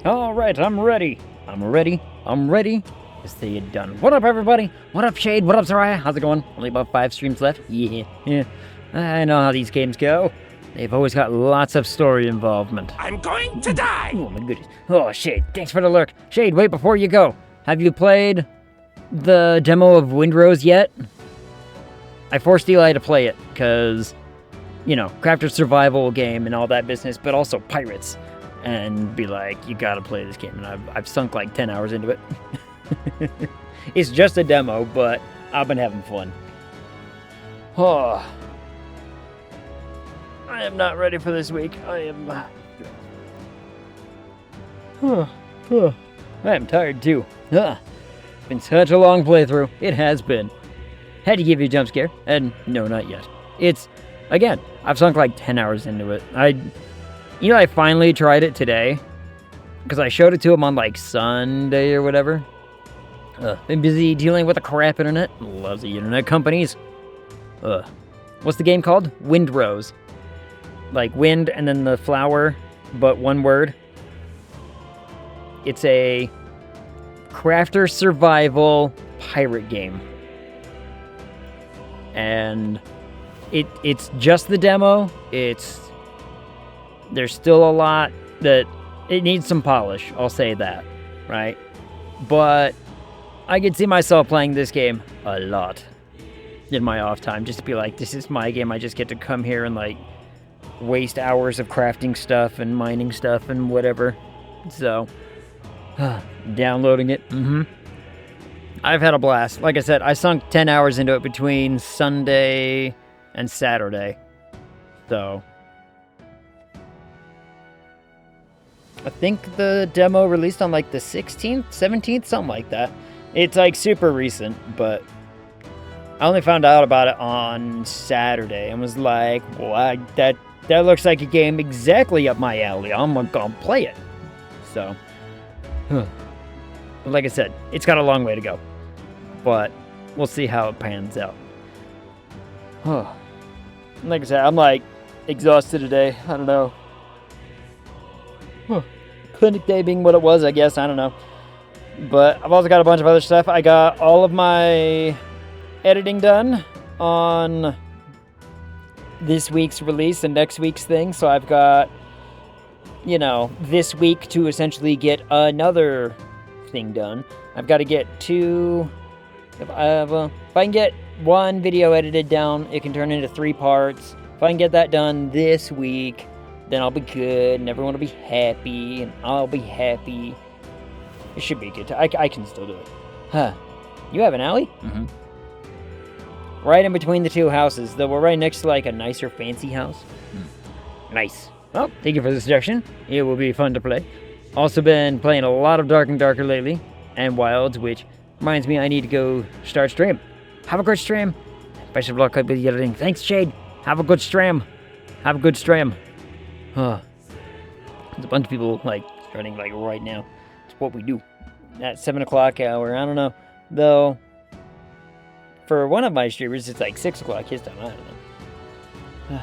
Alright, I'm ready. I'm ready to see it done. What up, everybody? What up, Shade? What up, Terraria? How's it going? Only about 5 streams left? Yeah. I know how these games go. They've always got lots of story involvement. I'm going to die! Oh my goodness. Oh, Shade, thanks for the lurk. Shade, wait before you go. Have you played the demo of Windrose yet? I forced Eli to play it, because, you know, crafter survival game and all that business, but also pirates. And be like, you gotta play this game. And I've sunk like 10 hours into it. It's just a demo, but I've been having fun. Oh. I am not ready for this week. I am... I am tired too. It's been such a long playthrough. It has been. Had to give you a jump scare, and no, not yet. It's, again, I've sunk like 10 hours into it. I finally tried it today, because I showed it to him on like Sunday or whatever. Been busy dealing with the crap internet. Loves the internet companies. What's the game called? Windrose. Like wind and then the flower, but one word. It's a crafter survival pirate game. And it's just the demo. There's still a lot that it needs some polish, I'll say that, right? But I could see myself playing this game a lot in my off time, just to be like, this is my game. I just get to come here and like waste hours of crafting stuff and mining stuff and whatever. So, downloading it, I've had a blast. Like I said, I sunk 10 hours into it between Sunday and Saturday. So, I think the demo released on like the 16th, 17th, something like that. It's like super recent, but I only found out about it on Saturday and was like, well, that looks like a game exactly up my alley. I'm gonna play it. So, but like I said, it's got a long way to go, but we'll see how it pans out. Like I said, I'm like exhausted today. I don't know. Clinic day being what it was, I guess. I don't know. But I've also got a bunch of other stuff. I got all of my editing done on this week's release and next week's thing. So I've got, you know, this week to essentially get another thing done. I've got to get two... If I can get one video edited down, it can turn into 3 parts. If I can get that done this week, then I'll be good, and everyone will be happy, and I'll be happy. It should be good. I can still do it. You have an alley? Right in between the 2 houses, though we're right next to like a nicer, fancy house. Nice. Well, thank you for the suggestion. It will be fun to play. Also been playing a lot of Dark and Darker lately, and Wilds, which reminds me I need to go start stream. Have a good stream. Best of luck with the editing. Thanks, Shade. Have a good stream. Have a good stream. There's a bunch of people like starting like right now. It's what we do. That 7 o'clock hour. I don't know. Though for one of my streamers it's like 6 o'clock his time. I don't know.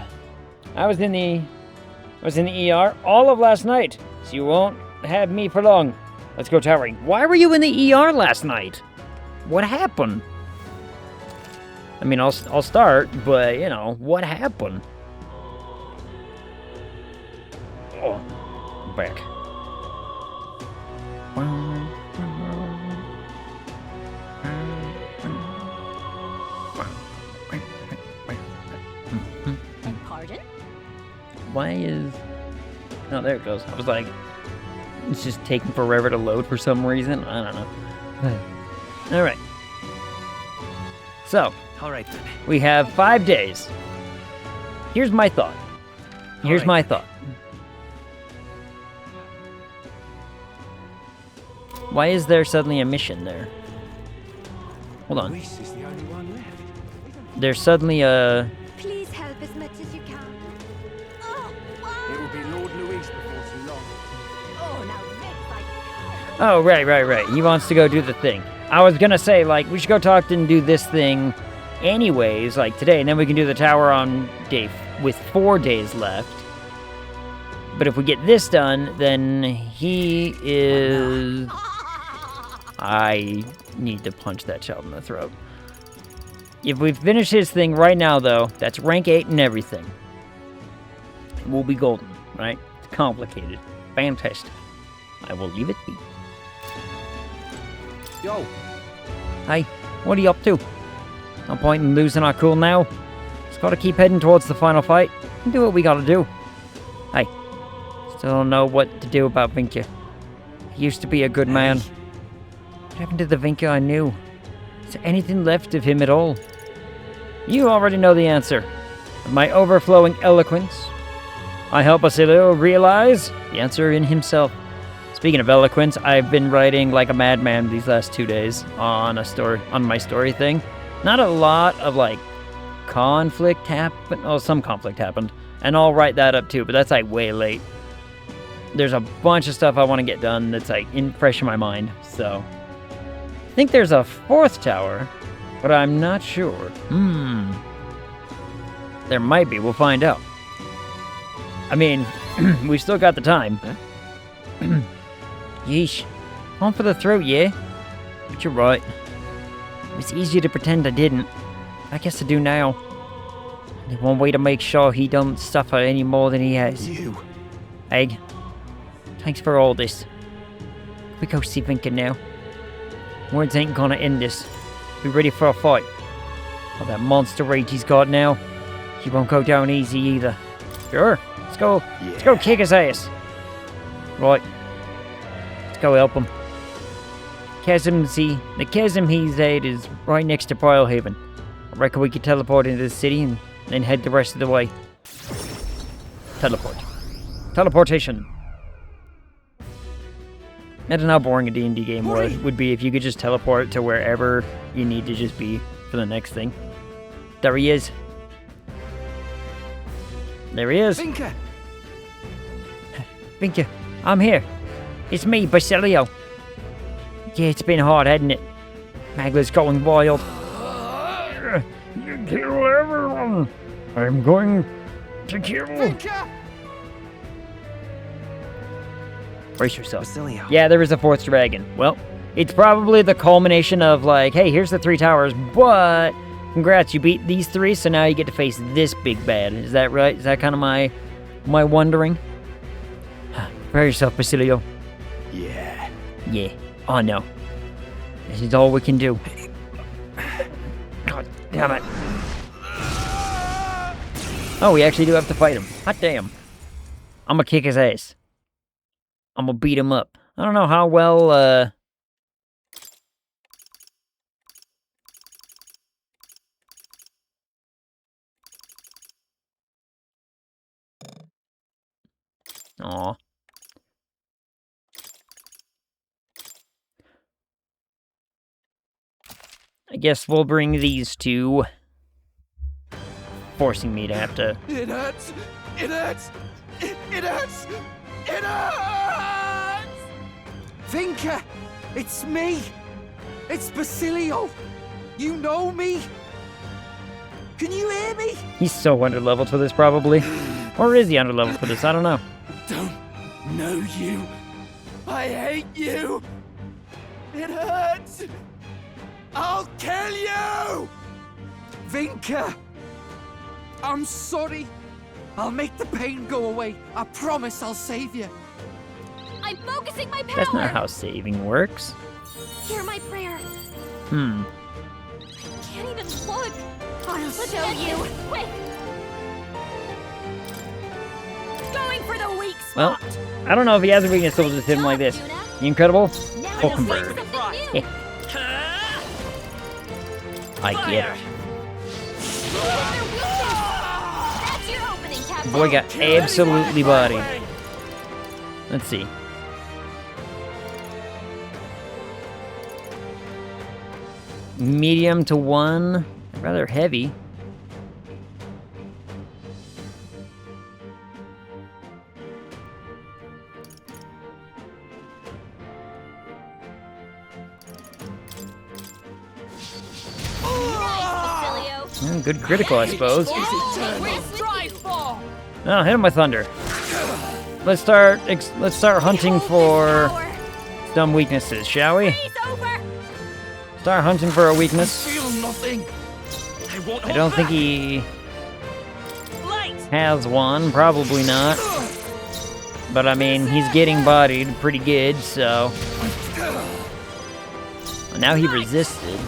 I was in the ER all of last night, so you won't have me for long. Let's go towering. Why were you in the ER last night? What happened? I mean, I'll start, but you know, what happened? Oh, I'm back. Pardon? Why is... Oh, there it goes. I was like, it's just taking forever to load for some reason. I don't know. Alright. So, Alright. we have 5 days. Here's my thought. Here's my thought. Why is there suddenly a mission there? Hold on. Luis is the only one left. There's suddenly a... Please help as much as you can. It will be Lord Luis before too long. Oh, now this I... Oh, right. He wants to go do the thing. I was gonna say, like, we should go talk and do this thing anyways, like today, and then we can do the tower on day with 4 days left. But if we get this done, then he is... I need to punch that child in the throat. If we finish his thing right now, though, that's rank 8 and everything. We'll be golden, right? It's complicated. Fantastic. I will leave it be. Yo, Hey, what are you up to? No point in losing our cool now. Just gotta keep heading towards the final fight and do what we gotta do. Hey, still don't know what to do about Vinka. He used to be a good man. What happened to the Vinka I knew? Is there anything left of him at all? You already know the answer. With my overflowing eloquence, I help Basilio realize the answer in himself. Speaking of eloquence, I've been writing like a madman these last 2 days on my story thing. Not a lot of like conflict happened. Oh, some conflict happened, and I'll write that up too. But that's like way late. There's a bunch of stuff I want to get done that's like fresh in my mind. So I think there's a 4th tower, but I'm not sure. There might be. We'll find out. I mean, we've still got the time. Yeesh. On for the throat, yeah? But you're right. It was easier to pretend I didn't. I guess I do now. Only one way to make sure he don't suffer any more than he has. you. Egg, thanks for all this. We go see Vinka now. Words ain't gonna end this. Be ready for a fight. All that monster rage he's got now, he won't go down easy either. Sure, let's go. Let's go kick his ass. Right. Let's go help him. The chasm he's at is right next to Haven. I reckon we could teleport into the city and then head the rest of the way. Teleport. Teleportation. Imagine how boring a D&D game would be if you could just teleport to wherever you need to just be for the next thing. There he is. There he is. Vinka. Vinka, I'm here. It's me, Basilio. Yeah, it's been hard, hasn't it? Magla's going wild. You kill everyone. I'm going to kill. Vinka. Brace yourself. Basilio. Yeah, there is a 4th dragon. Well, it's probably the culmination of like, hey, here's the 3 towers, but congrats, you beat these 3, so now you get to face this big bad. Is that right? Is that kind of my wondering? Prepare yourself, Basilio. Yeah. Yeah, I know. This is all we can do. God damn it. Oh, we actually do have to fight him. Hot damn. I'm gonna kick his ass. I'm gonna beat him up. I don't know how well, Aw. I guess we'll bring these 2. Forcing me to have to... It hurts. It hurts. It hurts. It hurts. Vinka, it's me. It's Basilio. You know me. Can you hear me? He's so underleveled for this, probably. Or is he underleveled for this? I don't know. Don't know you. I hate you. It hurts. I'll kill you. Vinka, I'm sorry. I'll make the pain go away. I promise I'll save you. I'm focusing my power. That's not how saving works. Hear my prayer. Hmm. Can't even look. I'll show you. Quick. Going for the weak Well, spot. I don't know if he has a weakness, so we'll just hit him like this. The Incredible Now Vulcan let's Bird. make something new. I get it. Their weakness. That's your opening, Captain. Boy got absolutely bodied. Let's see. Medium to 1. Rather heavy. Good critical, I suppose. Strive for. Oh, hit him with thunder. let's start hunting Behold this for power. some weaknesses, shall we? Freeze over. Start hunting for a weakness. Feel nothing. I won't I don't think he Light. has one. Probably not. But I mean, he's getting bodied pretty good, so. Now he resisted.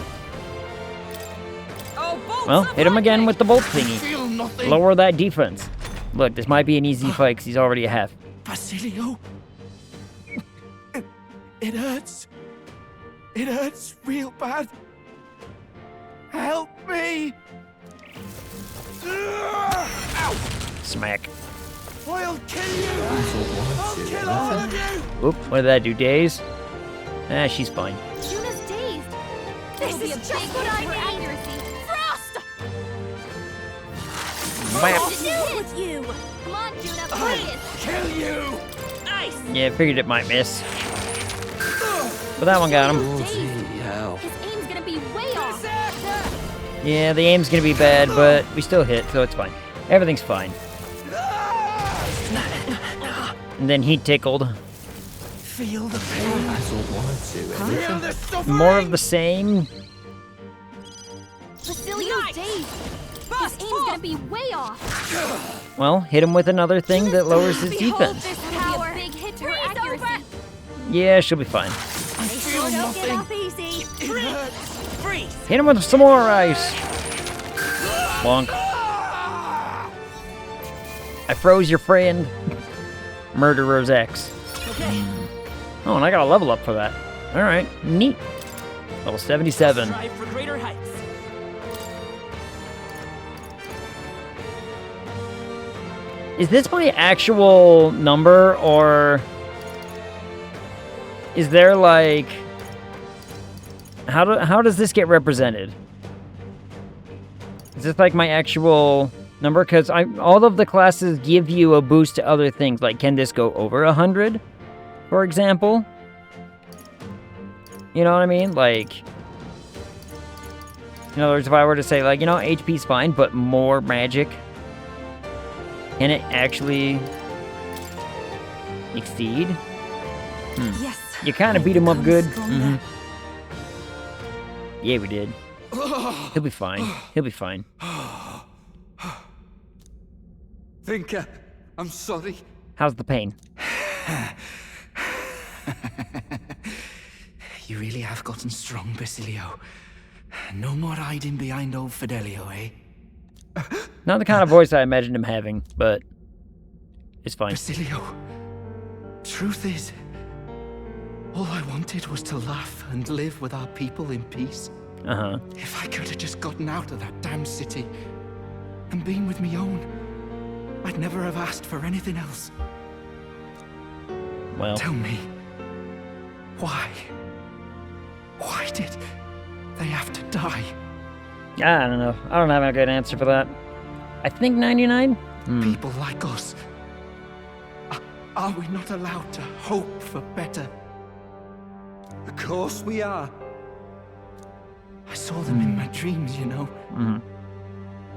Oh, bolts Well, of hit him again lightning. with the bolt thingy. Feel nothing. Lower that defense. Look, this might be an easy fight because he's already a half. Basilio. It hurts. It hurts real bad. Help me. Ow! Smack. I'll kill you. I'll kill all of you. Oop, what did that do? Daze? Ah, she's fine. Juna's dazed. This is just what I need. Accuracy. Frost. Bam. What to do with you? Come on, Juna, play it. Kill you. Nice. Yeah, figured it might miss. But that one got him. Hell. His aim's gonna be way off. Yeah, the aim's gonna be bad, but we still hit, so it's fine. Everything's fine. And then he tickled. Feel the pain. Feel the suffering. More of the same. Basilio's dazed. His aim's gonna be way off. Well, hit him with another thing that lowers his Behold defense. this power. Be a big hit to her accuracy. Yeah, she'll be fine. I feel Don't get nothing. off easy. It hurts. Freeze. Hit him with some more ice. Bonk. I froze your friend. Murderer's X. Okay. Oh, and I got a level up for that. Alright, neat. Level 77. Strive for greater heights. Is this my actual number, or is there like how does this get represented? Is this like my actual number? Because all of the classes give you a boost to other things. Like, can this go over 100, for example? You know what I mean? Like, in other words, if I were to say, like, you know, HP's fine, but more magic. Can it actually exceed? Yes. You kind of beat him up good. Stronger. Yeah, we did. He'll be fine. He'll be fine. Vinka, I'm sorry. How's the pain? You really have gotten strong, Basilio. No more hiding behind old Fidelio, eh? Not the kind of voice I imagined him having, but it's fine. Basilio, truth is, all I wanted was to laugh and live with our people in peace. Uh-huh. If I could have just gotten out of that damn city and been with me own, I'd never have asked for anything else. Well, Tell me, why? Why did they have to die? I don't know. I don't have a good answer for that. I think 99? People like us. Are we not allowed to hope for better? Of course we are. I saw them in my dreams, you know.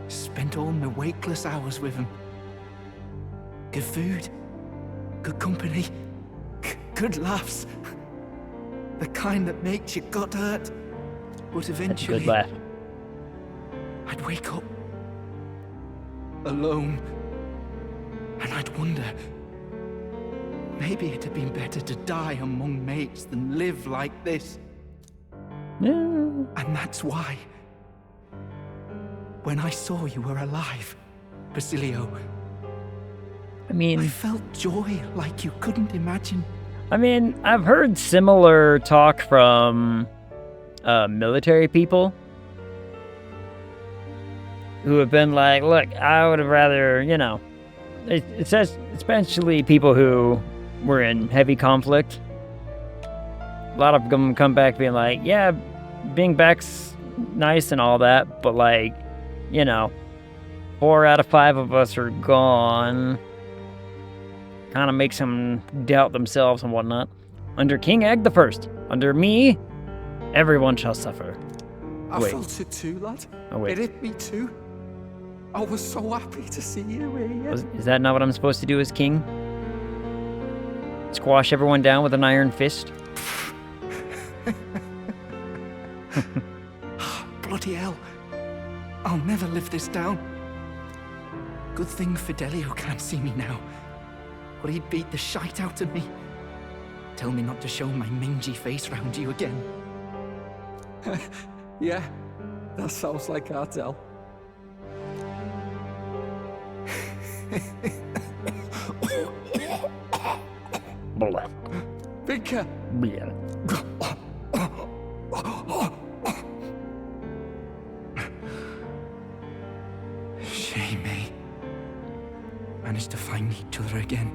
Spent all my wakeless hours with them. Good food, good company, good laughs. The kind that makes you gut hurt. But That's a eventually, good laugh. I'd wake up alone, and I'd wonder, maybe it'd have been better to die among mates than live like this. Yeah. And that's why, when I saw you were alive, Basilio, I mean, I felt joy like you couldn't imagine. I've heard similar talk from military people who have been like, look, I would have rather, you know, it says, especially people who were in heavy conflict. A lot of them come back being like, yeah, being back's nice and all that, but like, you know, 4 out of 5 of us are gone. Kind of makes them doubt themselves and whatnot. Under King Egg the First, under me, everyone shall suffer. I Wait. felt it too, lad. Oh, wait. It hit me too. I was so happy to see you here. Is that not what I'm supposed to do as king? squash everyone down with an iron fist. Bloody hell. I'll never live this down. Good thing Fidelio can't see me now. Or he'd beat the shite out of me. Tell me not to show my mangy face round you again. Yeah, that sounds like cartel. Blah. Vinka! Blah. Shame, eh? Managed to find each other again.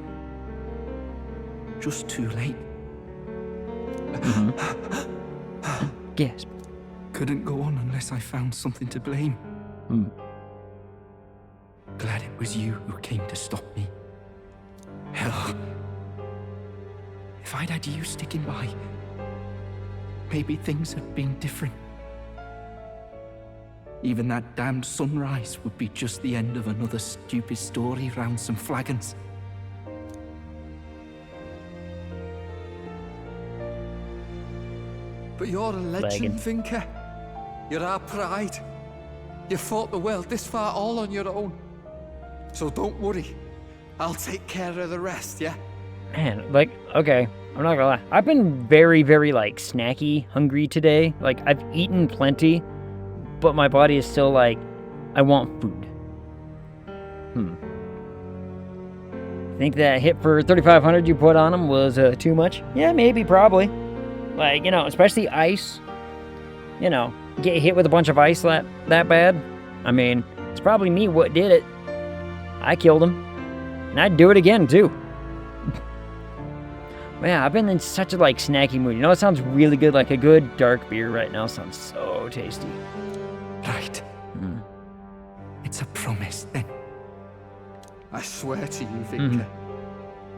Just too late. Gasp. Couldn't go on unless I found something to blame. Glad it was you who came to stop me. Hell. If I'd had you sticking by, maybe things had been different. Even that damned sunrise would be just the end of another stupid story round some flagons. But you're a legend, Vinka. You're our pride. You fought the world this far all on your own. So don't worry. I'll take care of the rest, yeah? Man, like, okay, I'm not gonna lie. I've been very, very, like, snacky, hungry today. Like, I've eaten plenty, but my body is still like, I want food. Think that hit for 3,500 you put on him was too much? Yeah, maybe, probably. Like, you know, especially ice. You know, get hit with a bunch of ice that bad. I mean, it's probably me what did it. I killed him. And I'd do it again, too. Man, I've been in such a, like, snacky mood. You know, it sounds really good. Like, a good dark beer right now sounds so tasty. Right. It's a promise, then. I swear to you, Vinka.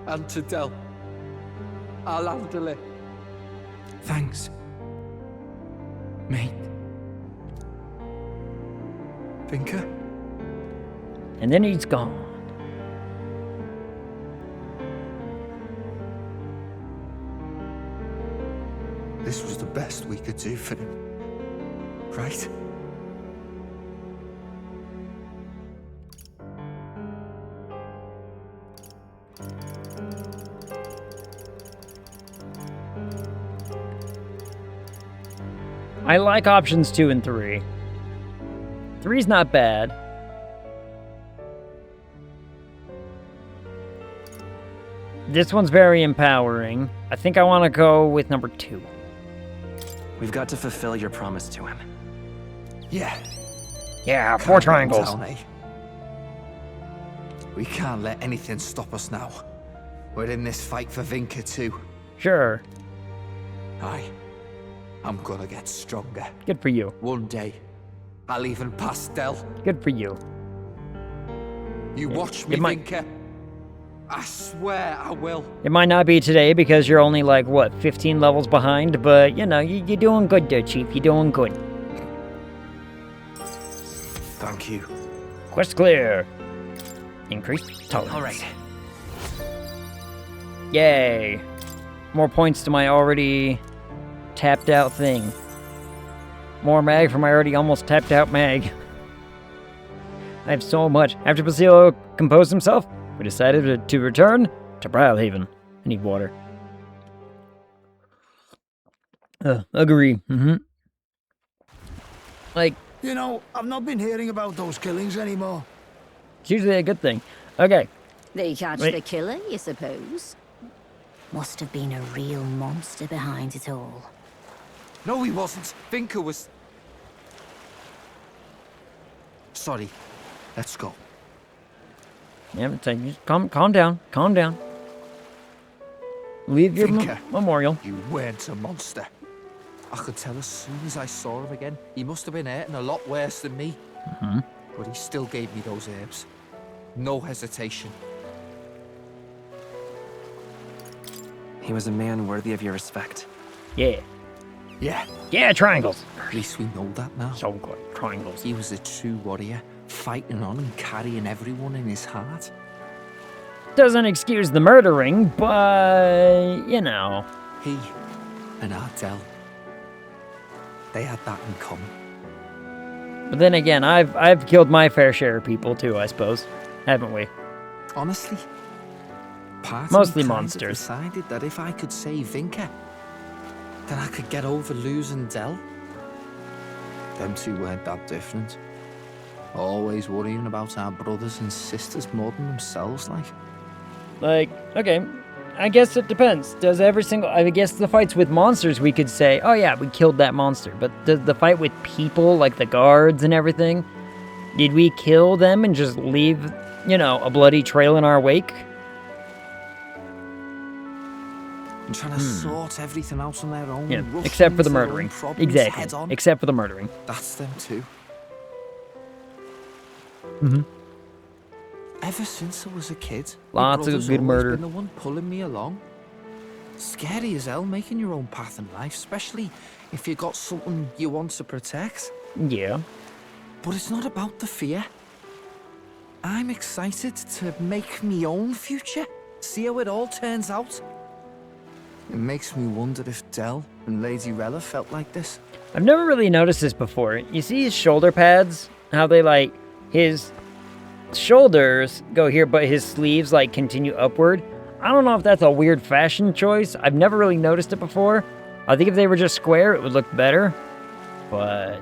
And to Del. I'll handle it. Thanks. Mate. Vinka? And then he's gone. This was the best we could do for him. Right? I like options 2 and 3. 3's not bad. This one's very empowering. I think I want to go with number 2. We've got to fulfill your promise to him. Yeah. Yeah, 4 triangles. Down, eh? We can't let anything stop us now. We're in this fight for Vinka too. Sure. Aye. I'm gonna get stronger. Good for you. One day, I'll even pass Del. Good for you. You watch me, it might- Vinka. I swear I will. It might not be today because you're only like, what, 15 levels behind, but, you know, you're doing good there, Chief. You're doing good. Thank you. Quest clear. Increased tolerance. All right. Yay. More points to my already tapped out thing. More mag for my already almost tapped out mag. I have so much. After Basilio composed himself, we decided to return to Brylehaven. I need water. Agree. Like, You know, I've not been hearing about those killings anymore. it's usually a good thing. Okay. They catch Wait. the killer, you suppose? Must have been a real monster behind it all. No, he wasn't. Vinka was... Sorry. Let's go. Yeah, it's like, just calm down. Calm down. Leave your Vinka. memorial. You weren't a monster. I could tell as soon as I saw him again. He must have been hurting a lot worse than me. But he still gave me those herbs. No hesitation. He was a man worthy of your respect. Yeah. Yeah, Yeah, triangles. at least we know that now. So good. Triangles. He was a true warrior, fighting on and carrying everyone in his heart. Doesn't excuse the murdering, but, you know. He and Ardell, they had that in common. But then again, I've killed my fair share of people too, I suppose. Haven't we? Honestly, part Mostly of me monsters. decided that if I could save Vinka, then I could get over losing Dell. Them two weren't that different. Always worrying about our brothers and sisters more than themselves, like. Like, okay, I guess it depends. Does every single... I guess the fights with monsters, we could say, oh yeah, we killed that monster. But does the fight with people, like the guards and everything, did we kill them and just leave, you know, a bloody trail in our wake? And trying to sort everything out on their own. Yeah, rush except for the into their own murdering. problems head Exactly, on. except for the murdering. That's them too. Mm-hmm. Ever since I was a kid, Lots my of brother's good always murder. been the one pulling me along. Scary as hell making your own path in life, especially if you got something you want to protect. Yeah. But it's not about the fear. I'm excited to make my own future, see how it all turns out. It makes me wonder if Dell and Lady Rella felt like this. I've never really noticed this before. You see his shoulder pads? How they, like, his shoulders go here, but his sleeves, like, continue upward. I don't know if that's a weird fashion choice. I've never really noticed it before. I think if they were just square, it would look better. But...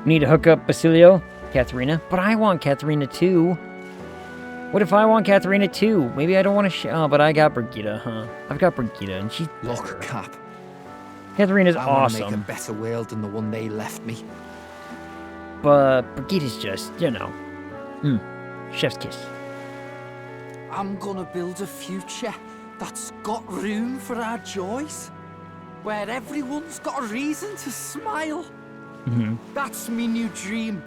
Need to hook up Basilio, Katharina. But I want Katharina too. What if I want Katharina too? Maybe I don't want to oh, but I got Brigitte, huh? I've got Brigitte, and she's better. Look, Cap. Katharina's I want to make a awesome. better world than the one they left me. But Brigitte's just, you know. Chef's kiss. I'm gonna build a future that's got room for our joys, where everyone's got a reason to smile. That's me new dream.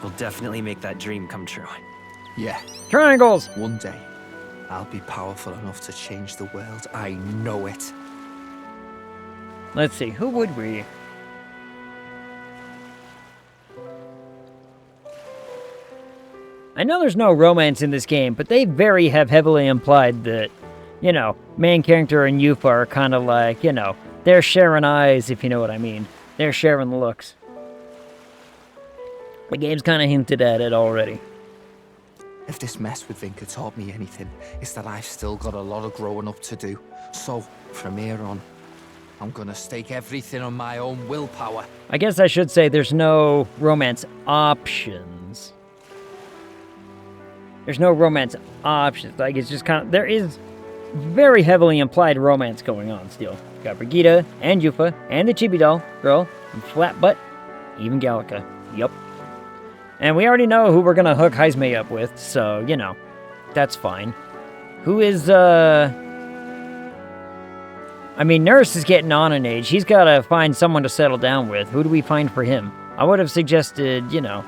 We'll definitely make that dream come true. Yeah, Triangles! one day I'll be powerful enough to change the world. I know it. Let's see, who would we? I know there's no romance in this game, but they have heavily implied that, you know, main character and Yufa are kind of like, you know, they're sharing eyes, if you know what I mean. They're sharing looks. The game's kind of hinted at it already. If this mess with Vinka taught me anything, it's that I've still got a lot of growing up to do. So, from here on, I'm gonna stake everything on my own willpower. I guess I should say there's no romance options. There's no romance options. Like, it's just kind of... There is very heavily implied romance going on still. Got Brigitte, and Yufa, and the Chibi doll girl, and Flatbutt, even Gallica. Yup. And we already know who we're gonna hook Heisme up with, so, you know, that's fine. Who is, I mean, Nurse is getting on in age. He's gotta find someone to settle down with. Who do we find for him? I would have suggested, you know,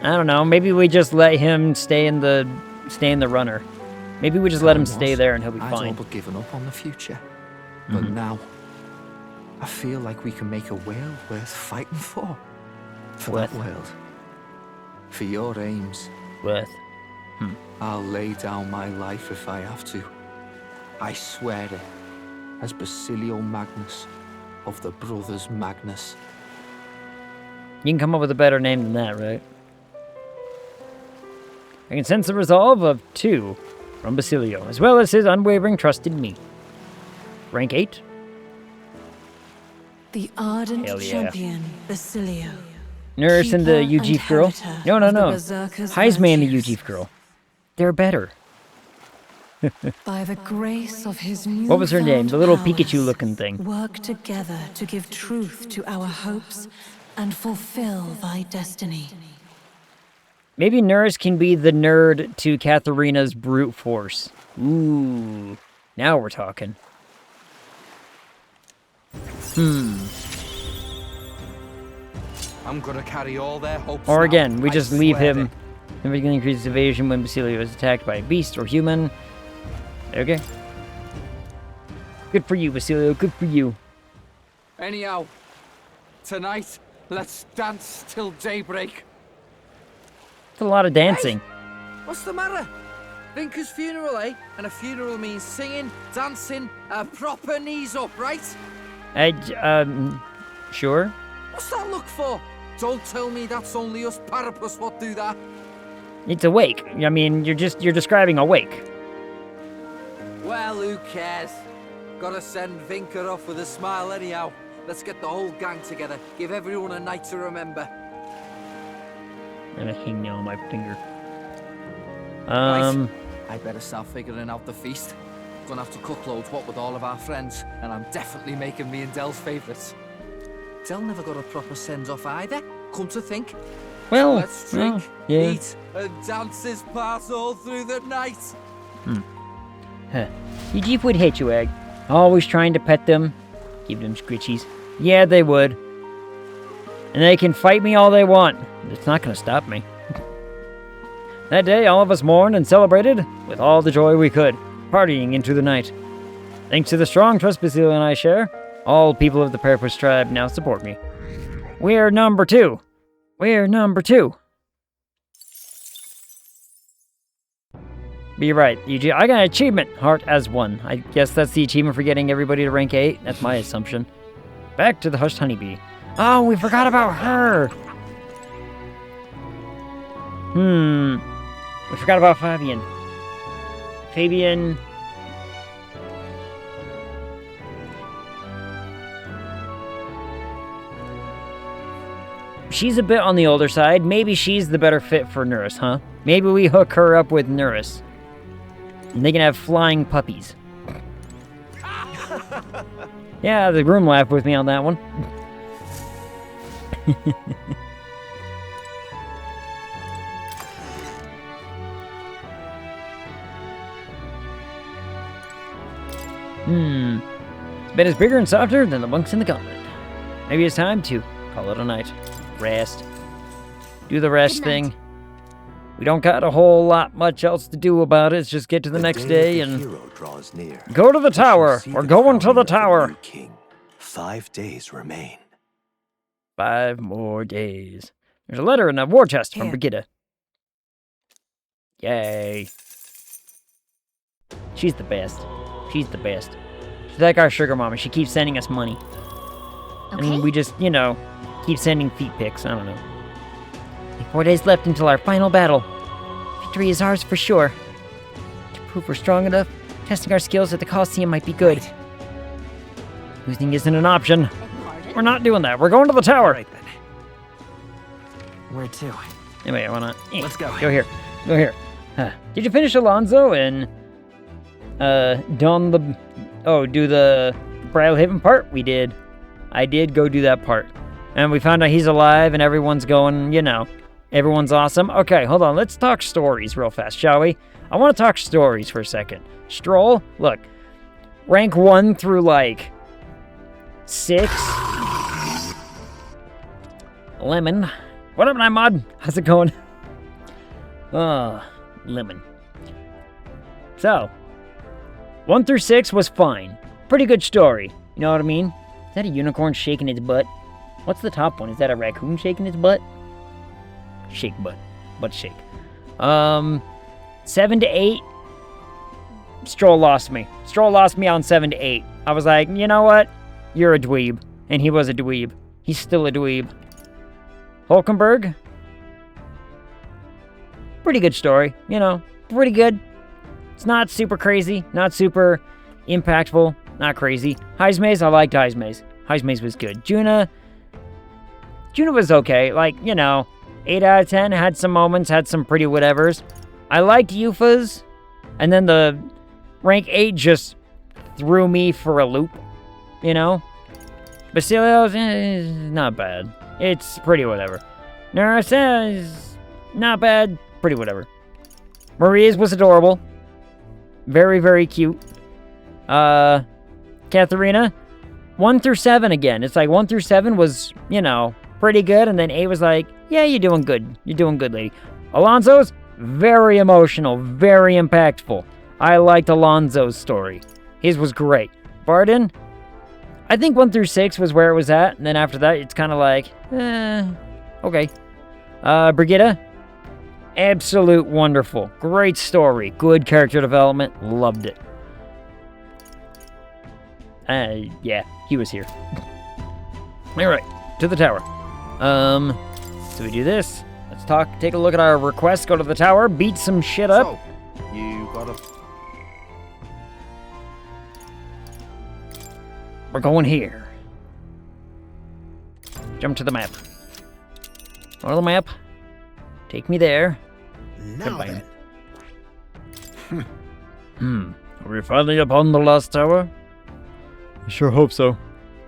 I don't know. Maybe we just let him stay in the runner. Maybe we just let him stay there and he'll be I'd all fine. but given up on the future. But now, I feel like we can make a world worth fighting for. For that world. For your aims. Worth. I'll lay down my life if I have to. I swear it. As Basilio Magnus of the Brothers Magnus. You can come up with a better name than that, right? I can sense the resolve of 2 from Basilio, as well as his unwavering trust in me. Rank 8? The ardent Hell yeah. champion, Basilio. Nurse and the Keeper Ujif and girl? habiter No. of the Berserker's Heisme and the virtues. Ujif girl. They're better. By the grace of his new What was her name? The little Pikachu-looking thing. Work together to give truth to our hopes and fulfill thy destiny. Maybe Nurse can be the nerd to Katharina's brute force. Ooh. Now we're talking. I'm gonna carry all their hopes. Or now. again, we I just leave swear him. it. Significantly increases evasion when Basilio is attacked by a beast or human. Okay. Good for you, Basilio. Good for you. Anyhow, tonight, let's dance till daybreak. It's a lot of dancing. What's the matter? Vinker's funeral, eh? And a funeral means singing, dancing, proper knees up, right? Sure. What's that look for? Don't tell me that's only us parapus what do that. It's a wake. I mean, you're describing a wake. Well, who cares? Gotta send Vinker off with a smile anyhow. Let's get the whole gang together. Give everyone a night to remember. And a hangnail on my finger. Right. I'd better start figuring out the feast. Gonna have to cook loads, what with all of our friends, and I'm definitely making me and Dell's favourites. Dell never got a proper send-off either, come to think. Well, let's drink, yeah. eat, and dance this part all through the night. Your Jeep would hate you, Egg. Always trying to pet them. Give them scritchies. Yeah, they would. And they can fight me all they want. It's not gonna stop me. That day, all of us mourned and celebrated with all the joy we could, partying into the night. Thanks to the strong trust Basilio and I share, all people of the Parapus tribe now support me. We're number 2. We're number 2. Be right, EG. I got an achievement. Heart as 1. I guess that's the achievement for getting everybody to rank 8. That's my assumption. Back to the Hushed Honeybee. Oh, we forgot about her. We forgot about Fabian. Fabian. She's a bit on the older side. Maybe she's the better fit for Nurse, huh? Maybe we hook her up with Nurse. And they can have flying puppies. Yeah, the groom laughed with me on that one. Bed is bigger and softer than the monks in the gauntlet. Maybe it's time to call it a night. Rest. Do the rest thing. We don't got a whole lot much else to do about it. It's just get to the next day and go to the tower. We're going to the tower. 5 days remain. 5 more days. There's a letter in a war chest from Brigitte. Yay. She's the best. She's the best. She's like our sugar mama. She keeps sending us money. Okay. And we just, keep sending feet pics. I don't know. 4 days left until our final battle. Victory is ours for sure. To prove we're strong enough, testing our skills at the Colosseum might be good. Losing isn't an option. We're not doing that. We're going to the tower. Right then. Where to? Anyway, I wanna... Let's go. Go here. Go here. Did you finish Alonzo and... do the Bridlehaven part? We did. I did go do that part. And we found out he's alive and everyone's going, everyone's awesome. Okay, hold on. Let's talk stories real fast, shall we? I want to talk stories for a second. Stroll, look. Rank 1 through, 6. Lemon. What up, Nimod? How's it going? Lemon. So, 1 through 6 was fine. Pretty good story. You know what I mean? Is that a unicorn shaking its butt? What's the top one? Is that a raccoon shaking its butt? Shake butt. Butt shake. 7 to 8. Stroll lost me. Stroll lost me on 7 to 8. I was like, you know what? You're a dweeb. And he was a dweeb. He's still a dweeb. Hulkenberg. Pretty good story. Pretty good. It's not super crazy. Not super impactful. Not crazy. Heismaze, I liked Heismaze. Heismaze was good. Juna was okay. 8 out of 10. Had some moments. Had some pretty whatevers. I liked Yufa's. And then the rank 8 just threw me for a loop. Basilio's not bad. It's pretty whatever. Nara's not bad. Pretty whatever. Maria's was adorable. Very, very cute. Katharina, 1 through 7 again. It's 1 through 7 was, pretty good. And then 8 was yeah, you're doing good. You're doing good, lady. Alonso's very emotional, very impactful. I liked Alonso's story. His was great. Spartan. I think 1 through 6 was where it was at, and then after that, it's kind of like, okay. Brigitta. Absolute wonderful. Great story. Good character development. Loved it. Yeah, he was here. Alright, to the tower. So we do this. Let's take a look at our requests, go to the tower, beat some shit up. So, you got a... We're going here. Jump to the map. Go to the map. Take me there. Now then. Are we finally upon the last tower? I sure hope so.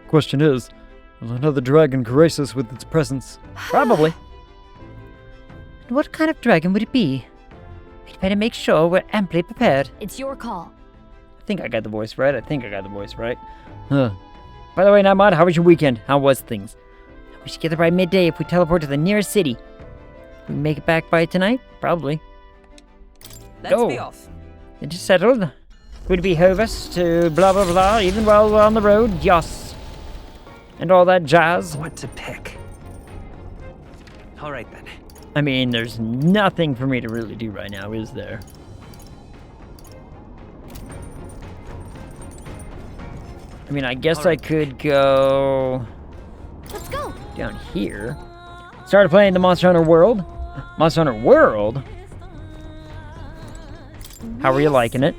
Question is, will another dragon grace us with its presence? Probably. What kind of dragon would it be? We'd better make sure we're amply prepared. It's your call. I think I got the voice right. By the way, Namad, how was your weekend? How was things? We should get there by midday if we teleport to the nearest city. We make it back by tonight? Probably. Let's be off. It is settled. Would behove us to blah blah blah, even while we're on the road, yes. And all that jazz. What to pick? All right then. I mean, there's nothing for me to really do right now, is there? I mean, I guess I could go... Let's go. Down here. Started playing the Monster Hunter World. Monster Hunter World? How are you liking it?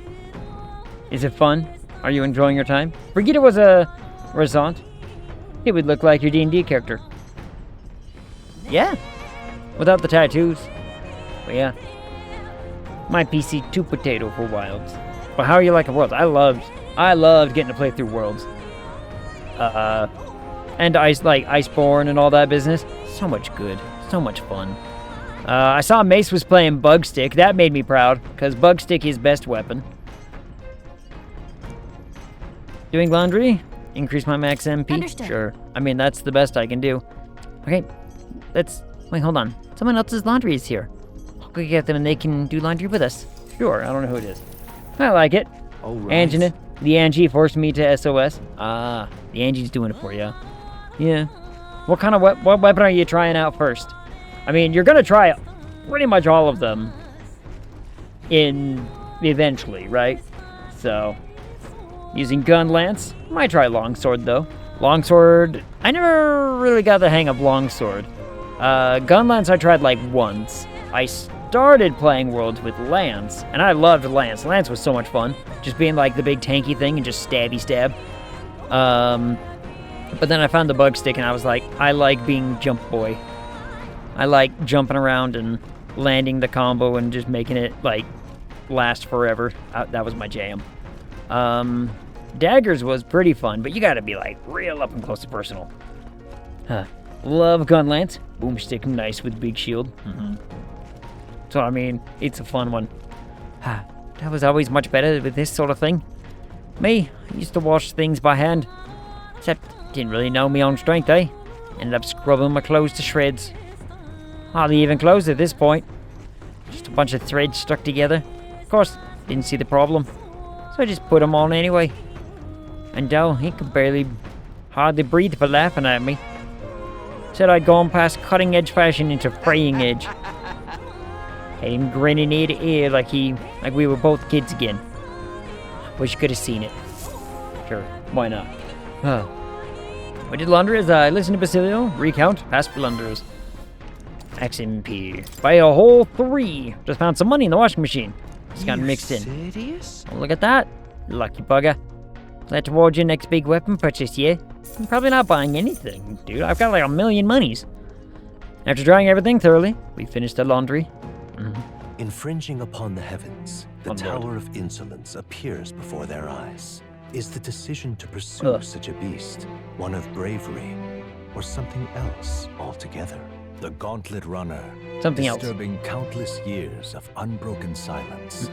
Is it fun? Are you enjoying your time? Brigitte was a Resant. It would look like your D&D character. Yeah. Without the tattoos. But yeah. My PC 2 potato for Wilds. But how are you liking Worlds? I loved getting to play through Worlds. And Iceborne and all that business. So much good. So much fun. I saw Mace was playing Bugstick. That made me proud, because Bugstick is best weapon. Doing laundry? Increase my max MP? Understood. Sure. I mean, that's the best I can do. Okay, wait, hold on. Someone else's laundry is here. I'll go get them and they can do laundry with us. Sure, I don't know who it is. I like it. All right. Angie, the Angie forced me to SOS. Ah, the Angie's doing it for you. Yeah. What kind of what weapon are you trying out first? I mean, you're gonna try pretty much all of them eventually, right? So, using gun lance. Might try longsword though. Longsword, I never really got the hang of longsword. Gun lance I tried like once. I started playing Worlds with lance, and I loved lance. Lance was so much fun, just being like the big tanky thing and just stabby stab. But then I found the bug stick and I was like, I like being jump boy. I like jumping around and landing the combo and just making it like last forever. That was my jam. Daggers was pretty fun, but you gotta be like real up and close and personal. Love gun lance. Boomstick nice with big shield. So I mean, it's a fun one. That was always much better with this sort of thing. Me, I used to wash things by hand. Except, didn't really know me own strength, eh? Ended up scrubbing my clothes to shreds. Hardly even clothes at this point. Just a bunch of threads stuck together. Of course, didn't see the problem. So I just put them on anyway. And Dell, he could hardly breathe for laughing at me. Said I'd gone past cutting edge fashion into fraying edge. Had him grinning ear to ear like we were both kids again. Wish you could have seen it. Sure, why not? We did laundry as I listened to Basilio recount past blunders. XMP. By a whole 3. Just found some money in the washing machine. Just got mixed in. Serious? Oh, look at that. Lucky bugger. That towards your next big weapon purchase, yeah? I'm probably not buying anything, dude. I've got like 1,000,000 monies. After drying everything thoroughly, we finished the laundry. Infringing upon the heavens, the Oh, Lord. Tower of Insolence appears before their eyes. Is the decision to pursue such a beast one of bravery, or something else altogether? The Gauntlet Runner, Something else. disturbing countless years of unbroken silence,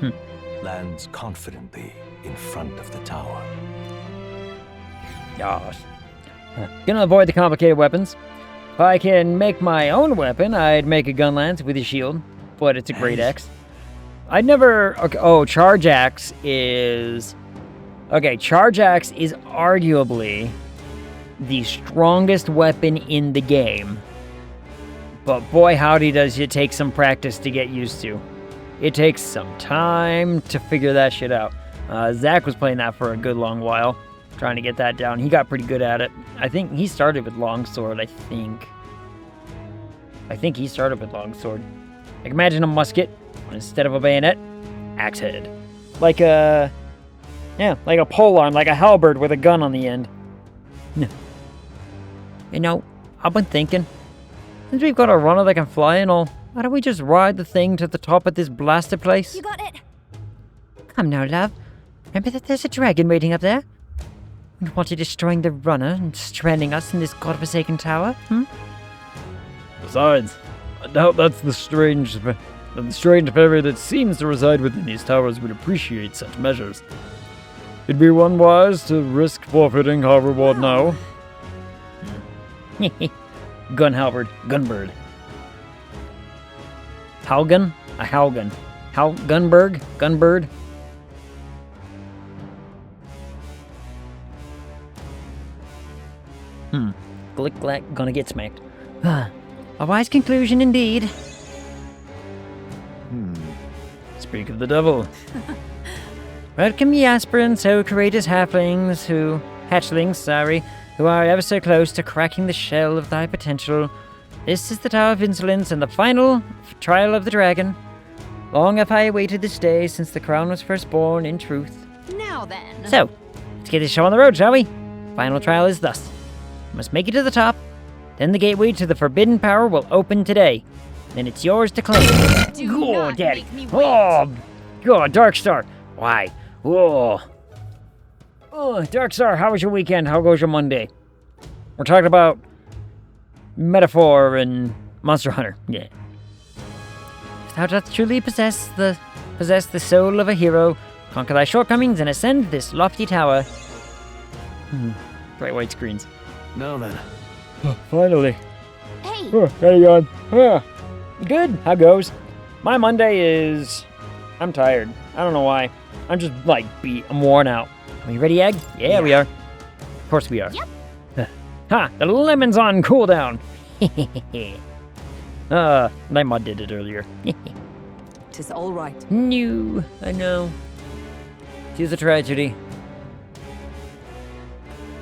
lands confidently in front of the tower. Gosh. Gonna avoid the complicated weapons. If I can make my own weapon, I'd make a gun lance with a shield, but it's a great axe. I'd never... Okay, charge axe is Okay, Charge Axe is arguably the strongest weapon in the game. But boy howdy does it take some practice to get used to. It takes some time to figure that shit out. Zach was playing that for a good long while, trying to get that down. He got pretty good at it. I think he started with longsword, I think he started with longsword. Like, imagine a musket, instead of a bayonet, axe head. Like a polearm, like a halberd with a gun on the end. You know, I've been thinking, since we've got a runner that can fly and all, why don't we just ride the thing to the top of this blasted place? You got it. Come now, love. Remember that there's a dragon waiting up there? And what, destroying the runner and stranding us in this godforsaken tower? Besides, I doubt that's the strange fairy that seems to reside within these towers would appreciate such measures. It'd be unwise to risk forfeiting our reward now. Gun halberd, gunbird. Howgun? A howgun. Gunberg? Gunbird? Glick glack, gonna get smacked. A wise conclusion indeed. Speak of the devil. Welcome, ye aspirants, O courageous hatchlings, who are ever so close to cracking the shell of thy potential. This is the Tower of Insolence and the final trial of the dragon. Long have I awaited this day since the crown was first born, in truth. Now then. So, let's get this show on the road, shall we? Final trial is thus. You must make it to the top, then the gateway to the forbidden power will open today. Then it's yours to claim. Do Oh, not Daddy. make me wait. Oh, God, Darkstar. Why? Oh, Darkstar, how was your weekend? How goes your Monday? We're talking about Metaphor and Monster Hunter. Yeah. If thou dost truly possess the soul of a hero, conquer thy shortcomings and ascend this lofty tower. Bright white screens. Now then. Finally. Hey. How you going? Good. How goes? My Monday is... I'm tired. I don't know why. I'm just, like, beat. I'm worn out. Are you ready, Egg? Yeah, we are. Of course we are. Yep. Ha! The lemon's on cooldown. Night Mod did it earlier. Tis all right. No, I know. Tis a tragedy.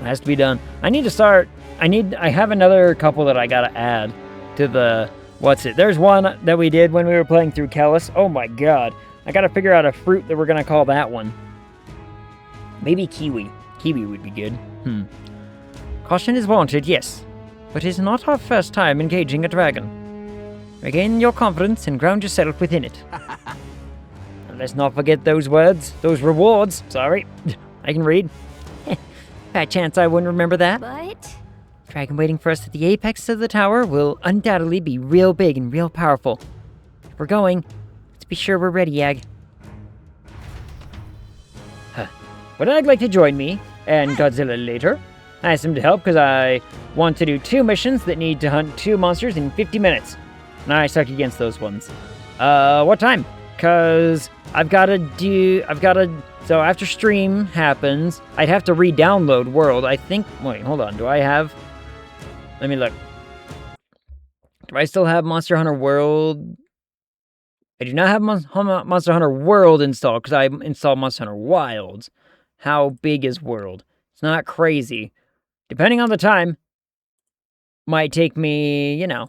It has to be done. I need to start... I have another couple that I gotta add to the... There's one that we did when we were playing through Kellis. Oh my god. I gotta figure out a fruit that we're gonna call that one. Maybe kiwi. Kiwi would be good. Caution is warranted, yes. But it is not our first time engaging a dragon. Regain your confidence and ground yourself within it. And let's not forget those words. Those rewards. Sorry. I can read. Fat chance I wouldn't remember that. But Dragon waiting for us at the apex of the tower will undoubtedly be real big and real powerful. If we're going, let's be sure we're ready, Ag. Would Ag like to join me and Godzilla later? I asked him to help because I want to do 2 missions that need to hunt 2 monsters in 50 minutes. And I suck against those ones. What time? Because so after stream happens, I'd have to re-download World. I think, wait, hold on. Let me look. Do I still have Monster Hunter World? I do not have Monster Hunter World installed because I installed Monster Hunter Wilds. How big is World? It's not crazy. Depending on the time, might take me, a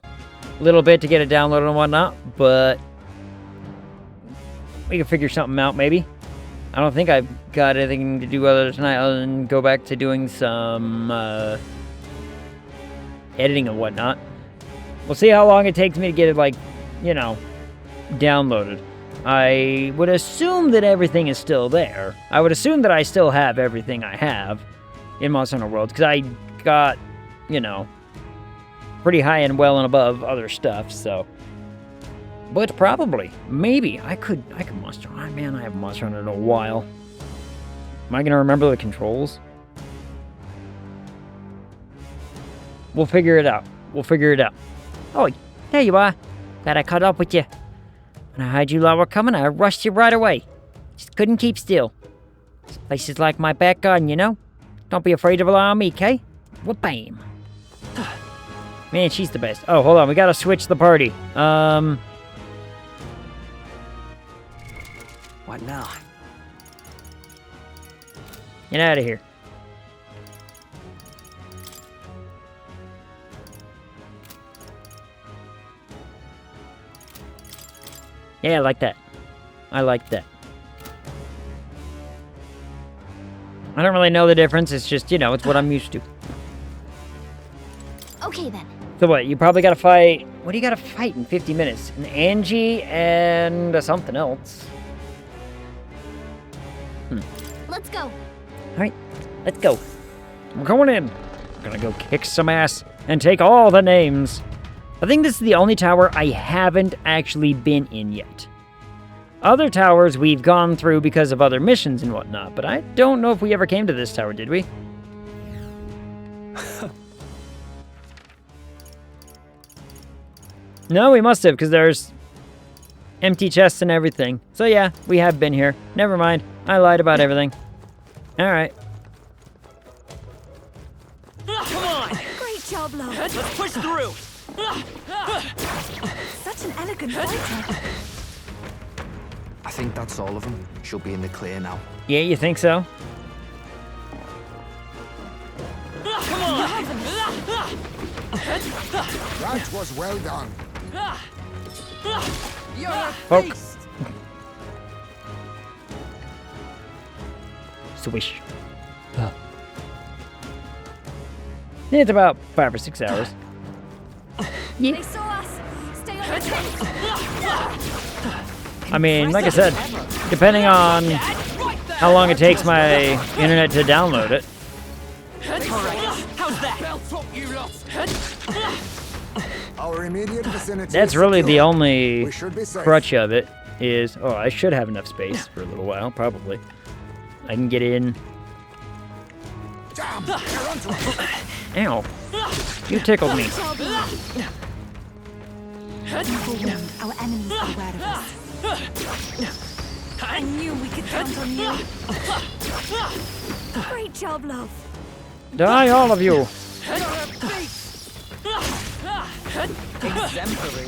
little bit to get it downloaded and whatnot, but we can figure something out maybe. I don't think I've got anything to do tonight other than go back to doing some editing and whatnot. We'll see how long it takes me to get it, downloaded. I would assume that everything is still there. I would assume that I still have everything I have in Monster Hunter World, because I got, pretty high and well and above other stuff, so. But probably, maybe, I could Monster Hunter. Man, I haven't Monster Hunter in a while. Am I going to remember the controls? We'll figure it out. Oh, there you are. Glad I caught up with you. When I heard you lot were coming, I rushed you right away. Just couldn't keep still. This place is like my back garden, you know? Don't be afraid to rely on me, okay? Whoop-bam. Man, she's the best. Oh, hold on. We gotta switch the party. What now? Get out of here. Yeah, I like that. I like that. I don't really know the difference. It's just, you know, it's what I'm used to. Okay then. So what, you probably gotta fight... What do you gotta fight in 50 minutes? An Angie and something else. Let's go. Alright, let's go. We're going in. We're gonna go kick some ass and take all the names. I think this is the only tower I haven't actually been in yet. Other towers we've gone through because of other missions and whatnot, but I don't know if we ever came to this tower, did we? No, we must have, because there's empty chests and everything. So yeah, we have been here. Never mind. I lied about everything. Alright. Come on! Great job, love. Let's push through! Such an elegant fighter. I think that's all of them. She'll be in the clear now. Yeah, you think so? Come on! That was well done. You're a Poke. beast! Swish. It's about 5 or 6 hours. They saw us. Stay on the tape. I mean, like I said, depending on how long it takes my internet to download it. How's that? Our immediate vicinity. That's is really the secure. only We should be safe. crutch of it is... Oh, I should have enough space for a little while, probably. I can get in... Damn, they're onto us. Ow. You tickled me. Great job, love. You forewarned our enemies are aware of us. I knew we could count on you. Great job, love. Die, all of you. You're a beast! Exemplary.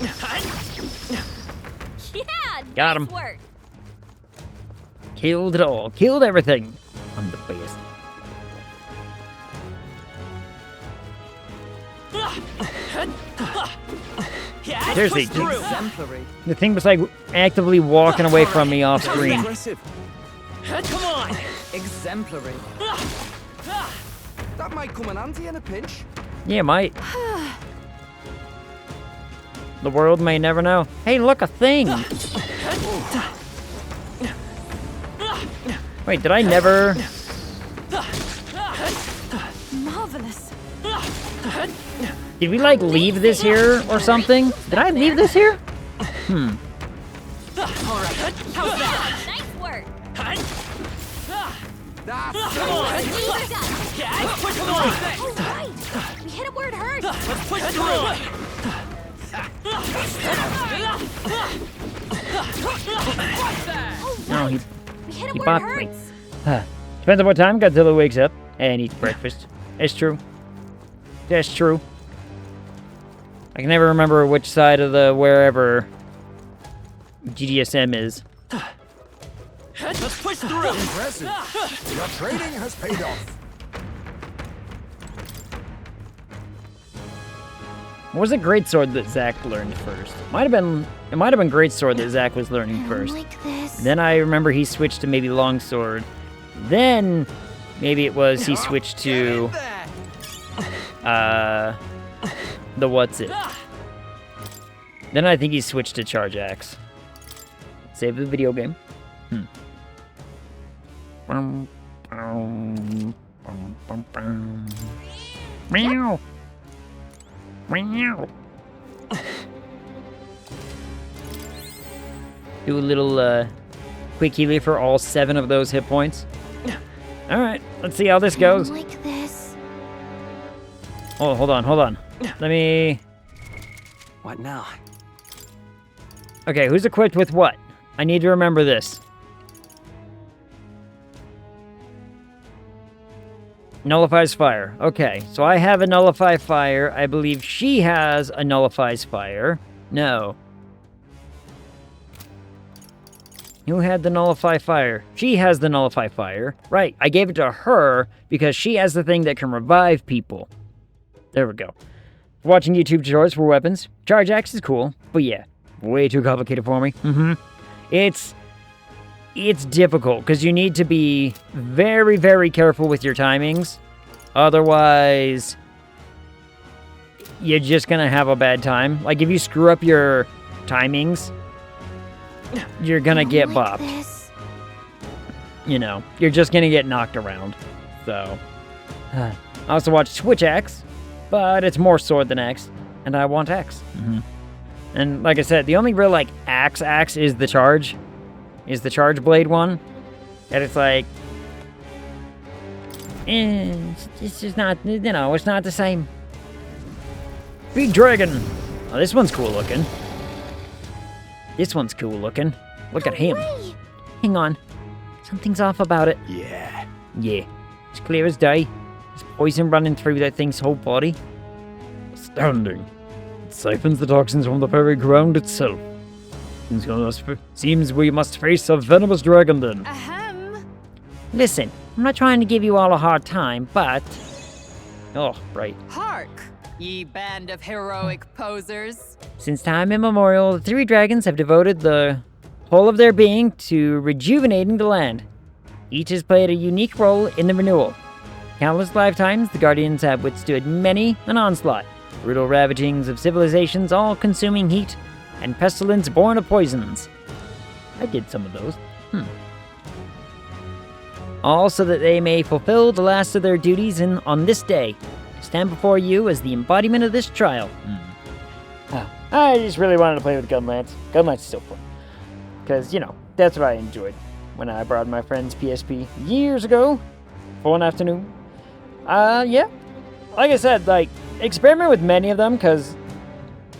Yeah, Got him. nice work. Killed it all. Killed everything. I'm the best. Yeah, Seriously, push through. Exemplary. The thing was like actively walking away from me off screen. Aggressive. Come on! Exemplary. That might come in handy in a pinch. Yeah, might. The world may never know. Hey, look, a thing. Wait, did I never... Marvelous. Did we, like, leave this here or something? Did I leave this here? Alright, how's that? Nice work. Come on! These are done. Yeah, push through! Oh, right. We hit it where it hurts. Let's push through! Oh, No, he... we hit it he where it bopped me. hurts. Depends on what time Godzilla wakes up and eats breakfast. It's true. That's true. I can never remember which side of the wherever GDSM is. Let's push through! Impressive. Your trading has paid off. What was the greatsword that Zack learned first? It might have been greatsword that Zack was learning first. Like this. Then I remember he switched to maybe longsword. Then maybe it was he switched to the what's it. Then I think he switched to charge axe. Save the video game. Meow. Meow. Do a little quick healing for all 7 of those hit points. All right, let's see how this goes. Like this. Oh, hold on. Let me... What now? Okay, who's equipped with what? I need to remember this. Nullifies fire. Okay, so I have a nullify fire. I believe she has a nullifies fire. No. Who had the nullify fire? She has the nullify fire. Right, I gave it to her because she has the thing that can revive people. There we go. Watching YouTube tutorials for weapons. Charge axe is cool, but yeah, way too complicated for me. It's difficult because you need to be very, very careful with your timings. Otherwise, you're just gonna have a bad time. Like, if you screw up your timings, you're gonna get bopped. You know, you're just gonna get knocked around. So, I also watch Switch Axe, but it's more sword than axe, and I want axe. And like I said, the only real, like, axe is the charge blade one. And it's like, it's just not, you know, it's not the same. Big dragon. Oh, this one's cool looking. This one's cool looking. Look at him. Hang on. Something's off about it. Yeah. Yeah. It's clear as day. There's poison running through that thing's whole body. Astounding. It siphons the toxins from the very ground itself. Seems we must face a venomous dragon then. Listen, I'm not trying to give you all a hard time, but... Oh, right. Hark, ye band of heroic posers. Since time immemorial, the three dragons have devoted the whole of their being to rejuvenating the land. Each has played a unique role in the renewal. Countless lifetimes, the Guardians have withstood many an onslaught, brutal ravagings of civilizations, all-consuming heat, and pestilence born of poisons. I did some of those. All so that they may fulfill the last of their duties on this day, to stand before you as the embodiment of this trial. I just really wanted to play with Gunlance. Gunlance is still fun. Because, you know, that's what I enjoyed when I borrowed my friend's PSP years ago for an afternoon. Yeah. Like I said, like, experiment with many of them, because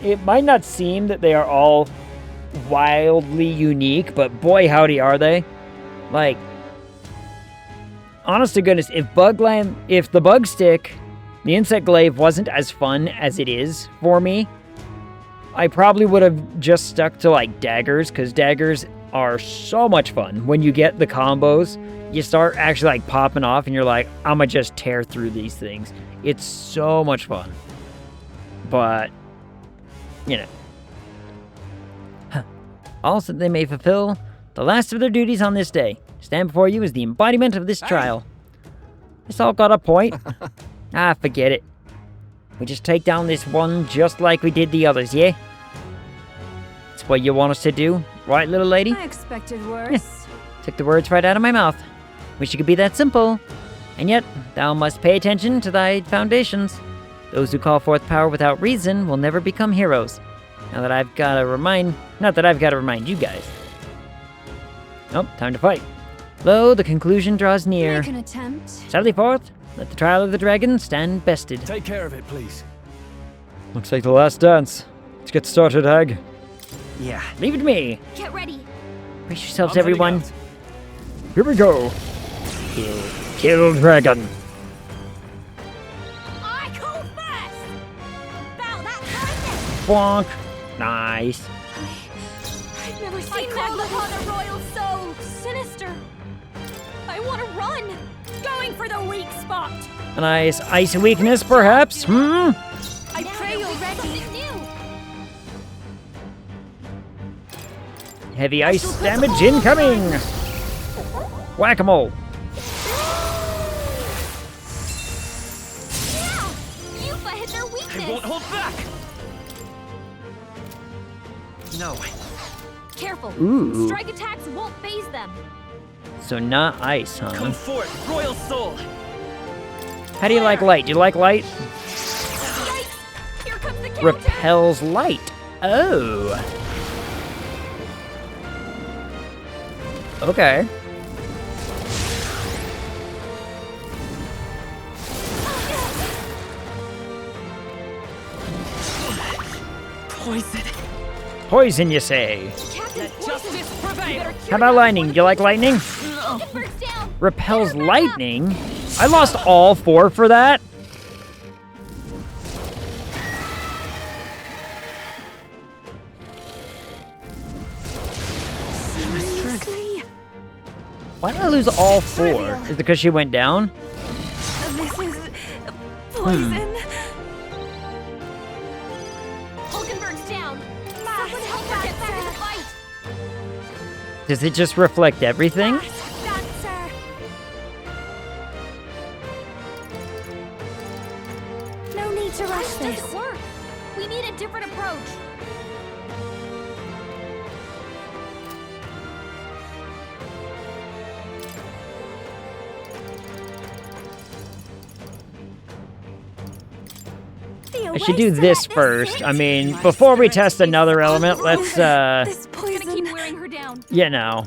it might not seem that they are all wildly unique, but boy howdy are they. Like, honest to goodness, if the bug stick, the insect glaive wasn't as fun as it is for me, I probably would have just stuck to, like, daggers, because daggers are so much fun. When you get the combos, you start actually, like, popping off, and you're like, I'm gonna just tear through these things. It's so much fun. But, you know. Also, they may fulfill the last of their duties on this day. Stand before you as the embodiment of this trial. This all got a point. Forget it. We just take down this one just like we did the others, yeah? That's what you want us to do, right, little lady? I expected worse. Took the words right out of my mouth. Wish it could be that simple. And yet, thou must pay attention to thy foundations. Those who call forth power without reason will never become heroes. Not that I've got to remind you guys. Oh, time to fight. Lo, the conclusion draws near. Make an attempt. Sally forth, let the trial of the dragon stand bested. Take care of it, please. Looks like the last dance. Let's get started, Hag. Yeah, leave it to me. Get ready. Brace yourselves, I'm heading everyone. out. Here we go. Kill dragon. I call first. Bow that kindness. Bonk. Nice. I've never seen that look on a royal soul. Sinister. I want to run. Going for the weak spot. A nice ice weakness, perhaps? I pray you're ready. Heavy ice damage incoming. Whack-a-mole. Yeah, Yufa hit their weakness. Won't hold back. No. Careful. Ooh. Strike attacks won't phase them. So not ice, huh? Come forth, royal soul. How do you like light? Do you like light? Yikes! Here comes the counter. Repels light. Oh. Okay. Poison. Poison, you say? Captain Justice prevail. How about lightning? Do you like lightning? It bursts down. Repels lightning? I lost all 4 for that? Seriously? Why did I lose all 4? Is it because she went down? This is poison. Hulkenberg's down. Someone help her get back in the fight. Does it just reflect everything? Dancer. No need to rush this. Doesn't work. We need a different approach. I should do this first. I mean, before we test another element, let's, This poison. Gonna keep wearing her down. you know.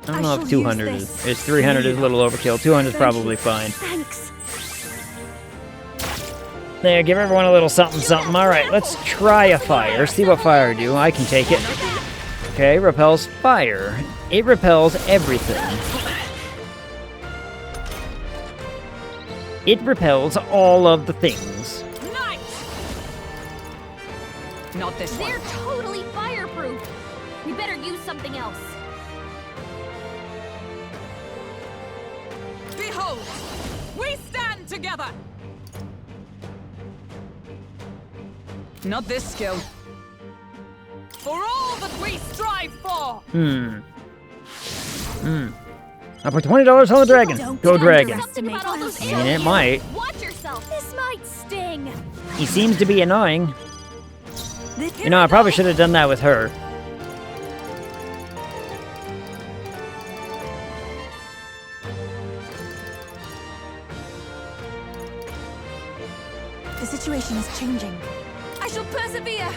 I don't know if 200 is 300 is a little overkill. 200 is probably fine. Thanks. There, give everyone a little something something. Alright, let's try a fire. See what fire do. I can take it. Okay, repels fire. It repels everything. It repels all of the things. Nice! Not this one. They're totally fireproof. We better use something else. Behold, we stand together. Not this skill. For all that we strive for. I put $20 on the dragon. Go dragon. Something about all those And it might. Watch yourself. This might sting. He seems to be annoying. You know, I probably should have done that with her. The situation is changing. I shall persevere.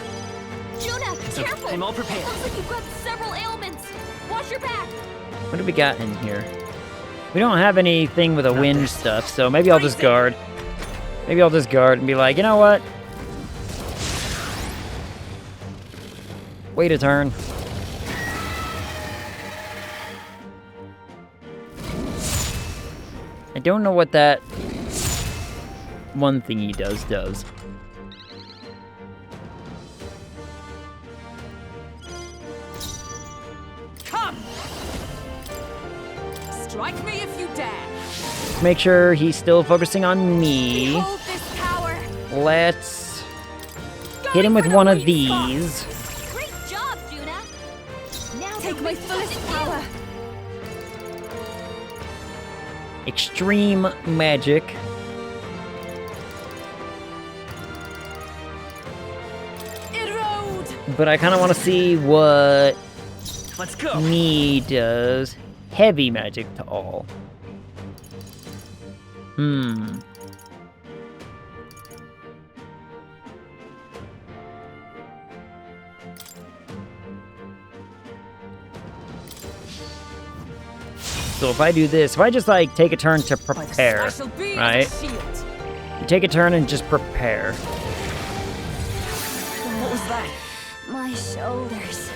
Juna, careful. I'm all prepared. Looks like you've got several ailments. Watch your back. What do we got in here? We don't have anything with a wind stuff, so maybe I'll just guard. Maybe I'll just guard and be like, you know what? Wait a turn. I don't know what that one thing he does. Come! Strike me if you dare. Make sure he's still focusing on me. Behold this power. Let's hit him with one of these. Great job, Juna. Now take my fullest power. Extreme magic. Erode. But I kind of want to see what Let's go. me does. Heavy magic to all. So if I do this, if I just like take a turn to prepare, I shall be right? as a shield. You take a turn and just prepare. What was that? My shoulders.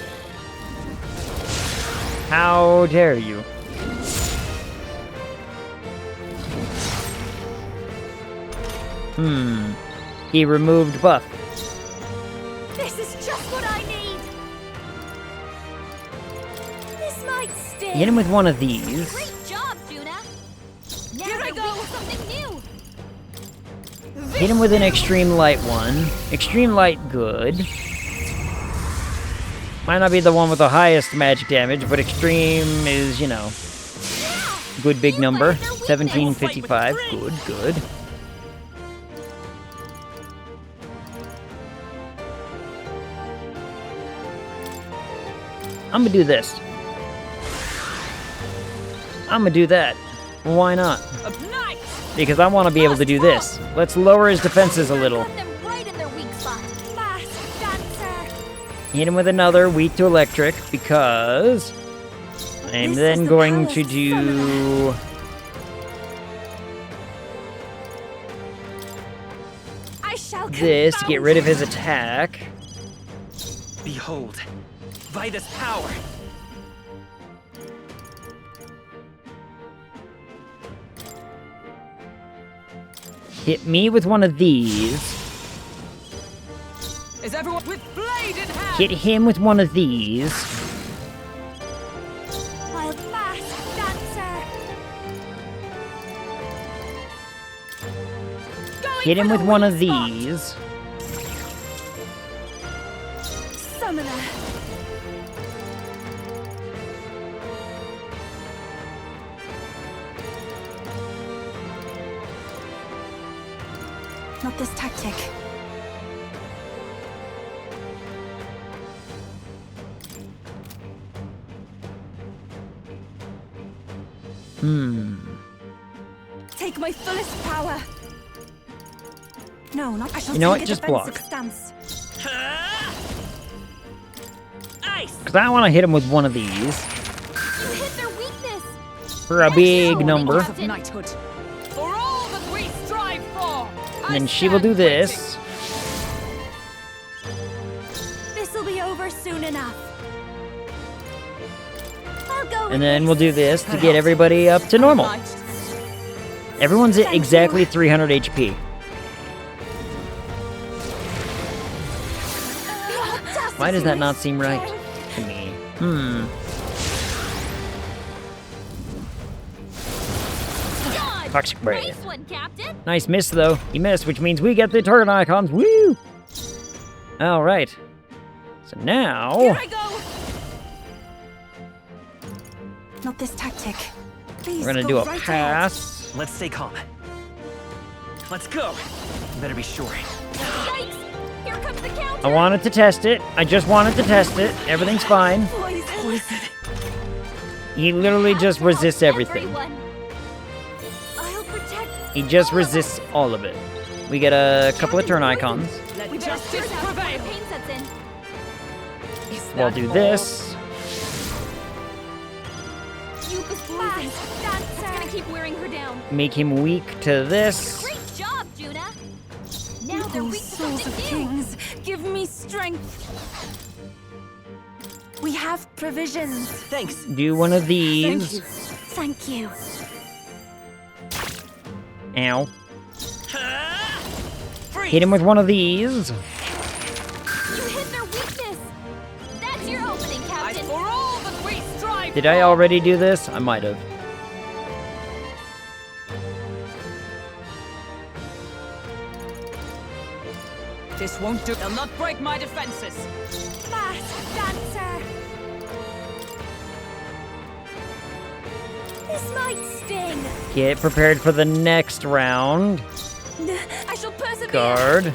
How dare you? He removed buff. This is just what I need. This might sting. Hit him with one of these. Great job, Juna. Now Here I we're go. weak to something new. Hit him with an extreme light one. Extreme light, good. Might not be the one with the highest magic damage, but extreme is, you know, good big number. 1755, good. I'm gonna do this. I'm gonna do that. Why not? Nice. Because I want to be able to do this. Let's lower his defenses a little. Got them right in their weak spot. Fast dancer. Hit him with another weak to electric because I'm then going to do I shall this to get rid of his attack. Behold, by this power. Hit me with one of these. Is everyone with blade in hand? Hit him with one of these. I'll fast dancer. Hit him with one of these. Summoner. Not this tactic. Take my fullest power. No, not. I shall You know take what? a Just defensive block. stance. Because I want to hit him with one of these. You hit their weakness. For a big number. Of knighthood. For all that we strive for. And then she will do this. This'll be over soon enough. I'll go. And then we'll do this to get everybody up to normal. Everyone's at exactly 300 HP. Why does that not seem right to me? Toxic Breath. Nice one, Captain. Nice miss, though. You missed, which means we get the target icons. Woo! Alright. So now... Here I go. Not this tactic. Please we're gonna go do a right pass. Let's stay calm. Let's go. Better be sure. ahead. Yikes! Here comes the counter. I wanted to test it. I just wanted to test it. Everything's fine. Poison. He literally just resists everything. Everyone. I'll protect. He just resists all of it. We get a couple of turn icons. Let We better justice sort out before prevail. the pain sets in. Is We'll that do all? this. You fast dancer. It's gonna keep wearing her down. Make him weak to this. Great job, Juna. Now they're Oh, weak to souls of something new. kings, give me strength. We have provisions. Thanks. Do one of these. Thank you. Ow. Hit him with one of these. You hit their weakness. That's your opening, And Captain. for all that we strive Did I already do this? I might have. This won't do. They'll not break my defenses. Fast dancer. This might sting. Get prepared for the next round. I shall persevere. Guard.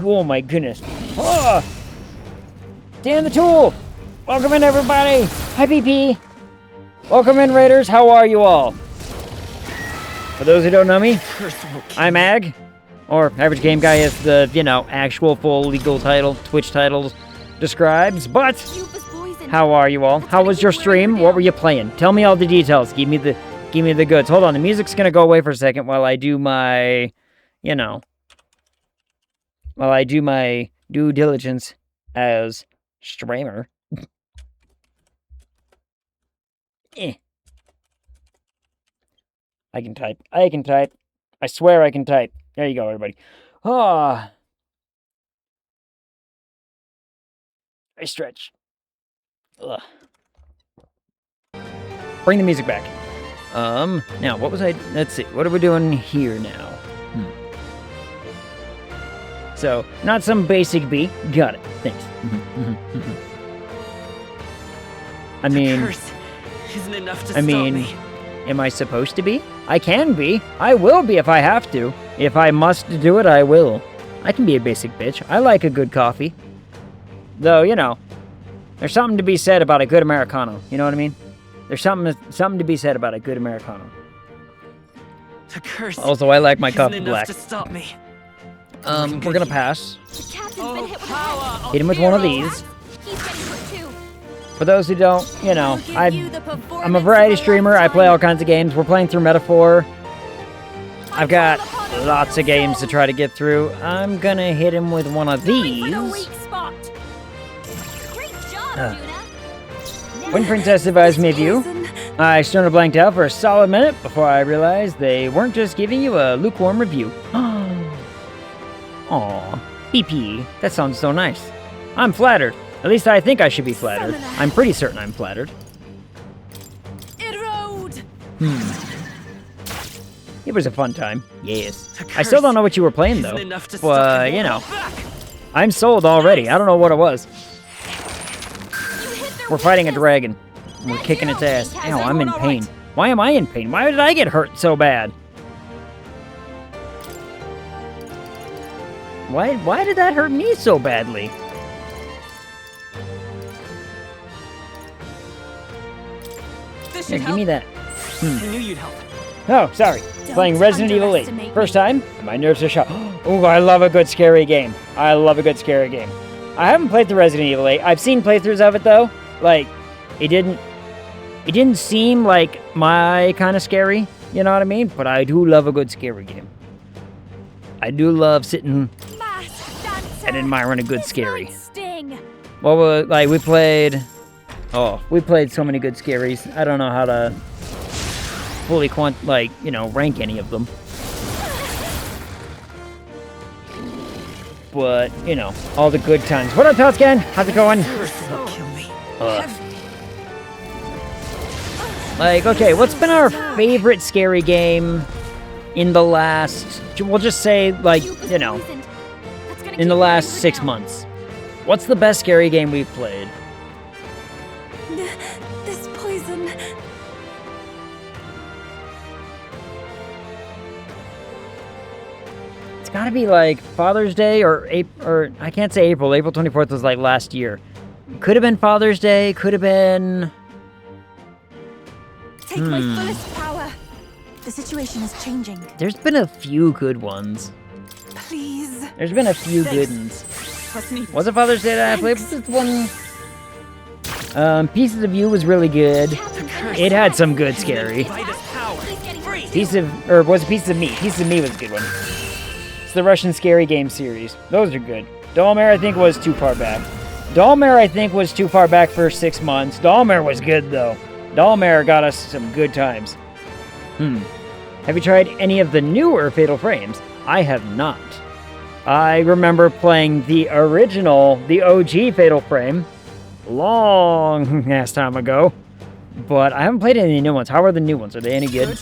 Oh my goodness. Oh! Dan the Tool! Welcome in, everybody! Hi, PP! Welcome in, Raiders. How are you all? For those who don't know me, I'm Ag, or Average Game Guy as the, actual full legal title, Twitch title describes, but Cupid's poison. how are you all? How was your stream? What were you playing? Tell me all the details. Give me the goods. Hold on, the music's gonna go away for a second while I do my, while I do my due diligence as streamer. I can type. I swear I can type. There you go, everybody. Ah. I stretch. Ugh. Bring the music back. Now, what was I... Let's see. What are we doing here now? So, not some basic B. Got it. Thanks. I mean... Curse isn't enough to I stop mean, me. am I supposed to be? I can be. I will be if I have to. If I must do it, I will. I can be a basic bitch. I like a good coffee. Though, there's something to be said about a good Americano. You know what I mean? There's something to be said about a good Americano. The curse Also, I like my isn't coffee enough black. to stop me. We're gonna pass. The captain's Oh, been hit with a power Hit him with one of these. He's getting hurt too. For those who don't, I'll give you I'm the a performance variety of a streamer. I play all lifetime. kinds of games. We're playing through Metaphor. I've got call upon a lots royal of games to soul. try to get through. I'm gonna hit him with one of Going for the these. weak spot. Great job, Uh. Juna. When Princess advised me of you, Poison, I sort of blanked out for a solid minute before I realized they weren't just giving you a lukewarm review. Aw, BP, that sounds so nice. I'm flattered. At least I think I should be flattered. I'm pretty certain I'm flattered. Erode! It was a fun time, yes. I still don't know what you were playing though, but you know, I'm sold already. I don't know what it was. We're fighting a dragon. We're kicking its ass. Ow, I'm in pain. Why am I in pain? Why did I get hurt so bad? Why did that hurt me so badly? Here, give me that. I knew you'd help. Oh, sorry. Playing Resident Evil 8. First time, and my nerves are shot. Ooh, I love a good scary game. I love a good scary game. I haven't played the Resident Evil 8. I've seen playthroughs of it though. Like, it didn't seem like my kind of scary, you know what I mean? But I do love a good scary game. I do love sitting and admiring a good scary. Well, like, we played so many good scaries. I don't know how to fully rank any of them. But, you know, all the good times. What up, Toscan? How's it going? Like, okay, what's been our favorite scary game in the last, we'll just say, like, you know, in the last 6 months? What's the best scary game we've played? This poison. It's gotta be like Father's Day or I can't say April. April 24th was like last year. Could have been Father's Day, could have been... Take my fullest power. The situation is changing. There's been a few good ones. Please. There's been a few good ones. Was it Father's Day that I played? Was this one? Pieces of You was really good. It had some good scary. Pieces of Me? Pieces of Me was a good one. It's the Russian scary game series. Those are good. Dollmare, I think, was too far back. Dollmare, I think, was too far back for 6 months. Dollmare was good, though. Dollmare got us some good times. Have you tried any of the newer Fatal Frames? I have not. I remember playing the original, the OG Fatal Frame, long ass time ago, but I haven't played any new ones. How are the new ones? Are they any good?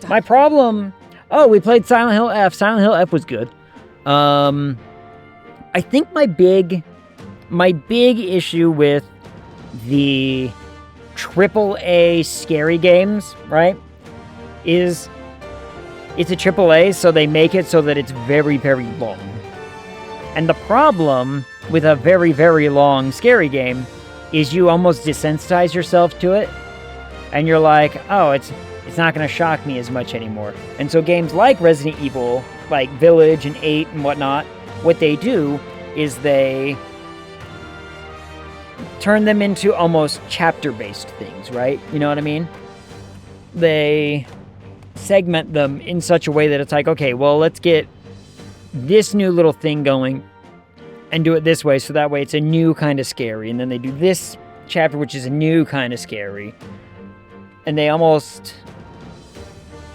My problem... Oh, we played Silent Hill F. Silent Hill F was good. I think my big issue with the AAA scary games, right, is it's a AAA, so they make it so that it's very, very long. And the problem with a very, very long scary game is you almost desensitize yourself to it, and you're like, oh, it's not going to shock me as much anymore. And so games like Resident Evil, like Village and 8 and whatnot, what they do is they turn them into almost chapter-based things, right? You know what I mean? They segment them in such a way that it's like, okay, well, let's get this new little thing going and do it this way, so that way it's a new kind of scary. And then they do this chapter, which is a new kind of scary. And they almost...